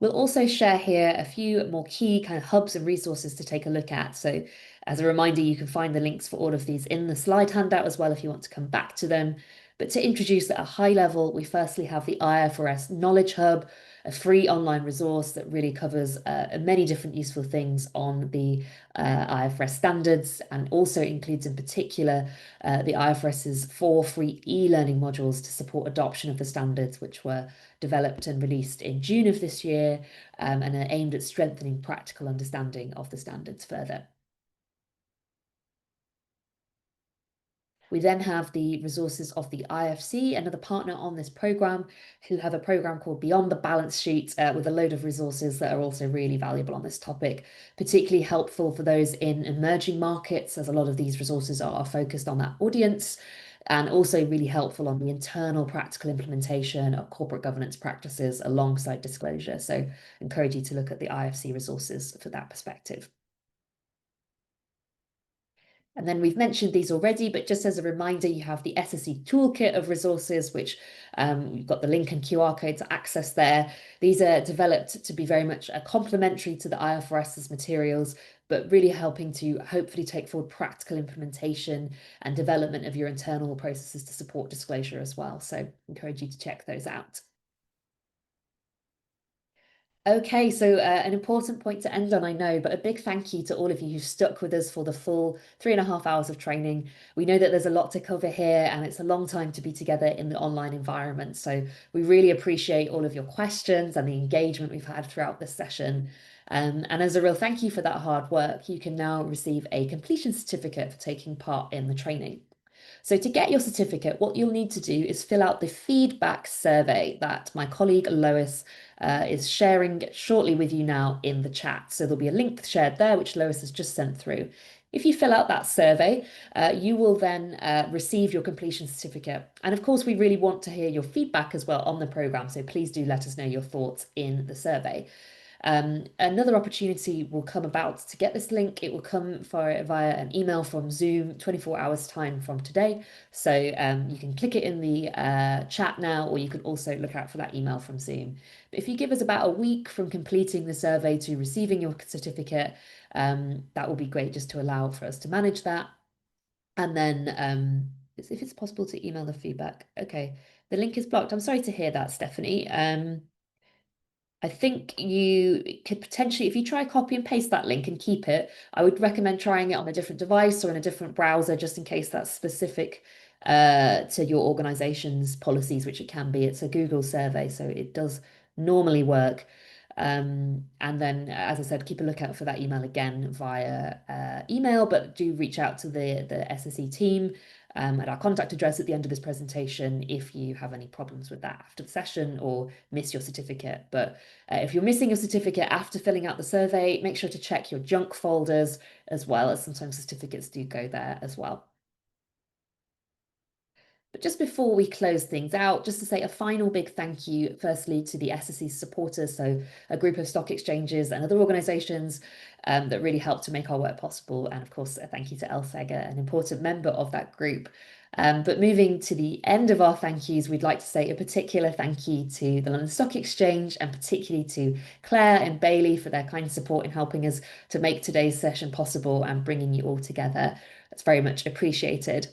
We'll also share here a few more key kind of hubs and resources to take a look at. So as a reminder, you can find the links for all of these in the slide handout as well if you want to come back to them. But to introduce at a high level, we firstly have the IFRS Knowledge Hub, a free online resource that really covers many different useful things on the IFRS standards, and also includes in particular the IFRS's 4 free e-learning modules to support adoption of the standards, which were developed and released in June of this year and are aimed at strengthening practical understanding of the standards further. We then have the resources of the IFC, another partner on this programme, who have a programme called Beyond the Balance Sheet with a load of resources that are also really valuable on this topic, particularly helpful for those in emerging markets, as a lot of these resources are focused on that audience, and also really helpful on the internal practical implementation of corporate governance practices alongside disclosure. So encourage you to look at the IFC resources for that perspective. And then we've mentioned these already, but just as a reminder, you have the SSE toolkit of resources, which you've got the link and QR code to access there. These are developed to be very much complementary to the IFRS's materials, but really helping to hopefully take forward practical implementation and development of your internal processes to support disclosure as well. So encourage you to check those out. Okay, so an important point to end on, I know, but a big thank you to all of you who stuck with us for the full 3.5 hours of training. We know that there's a lot to cover here and it's a long time to be together in the online environment. So we really appreciate all of your questions and the engagement we've had throughout this session. And as a real thank you for that hard work, you can now receive a completion certificate for taking part in the training. So to get your certificate, what you'll need to do is fill out the feedback survey that my colleague Lois is sharing shortly with you now in the chat. So there'll be a link shared there, which Lois has just sent through. If you fill out that survey, you will then receive your completion certificate. And of course, we really want to hear your feedback as well on the programme. So please do let us know your thoughts in the survey. Another opportunity will come about to get this link. It will come via an email from Zoom 24 hours time from today. So you can click it in the chat now, or you can also look out for that email from Zoom. But if you give us about a week from completing the survey to receiving your certificate, that will be great just to allow for us to manage that. And then if it's possible to email the feedback. Okay, the link is blocked. I'm sorry to hear that, Stephanie. I think you could potentially, if you try copy and paste that link and keep it, I would recommend trying it on a different device or in a different browser, just in case that's specific to your organization's policies, which it can be. It's a Google survey, so it does normally work. And then, as I said, keep a lookout for that email again via email, but do reach out to the SSE team at our contact address at the end of this presentation if you have any problems with that after the session or miss your certificate. But if you're missing your certificate after filling out the survey, make sure to check your junk folders as well, as sometimes certificates do go there as well. But just before we close things out, just to say a final big thank you, firstly, to the SSE supporters, so a group of stock exchanges and other organisations that really helped to make our work possible. And of course, a thank you to LSEG, an important member of that group. But moving to the end of our thank yous, we'd like to say a particular thank you to the London Stock Exchange and particularly to Claire and Bailey for their kind support in helping us to make today's session possible and bringing you all together. That's very much appreciated.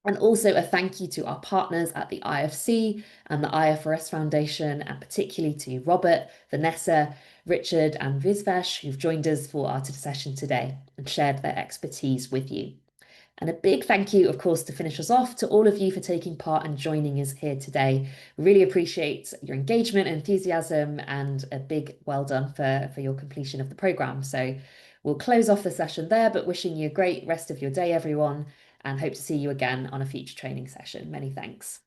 And also a thank you to our partners at the IFC and the IFRS Foundation, and particularly to Robert, Vanessa, Richard and Vizvesh, who've joined us for our session today and shared their expertise with you. And a big thank you, of course, to finish us off, to all of you for taking part and joining us here today. Really appreciate your engagement, enthusiasm, and a big well done for your completion of the programme. So we'll close off the session there, but wishing you a great rest of your day, everyone, and hope to see you again on a future training session. Many thanks.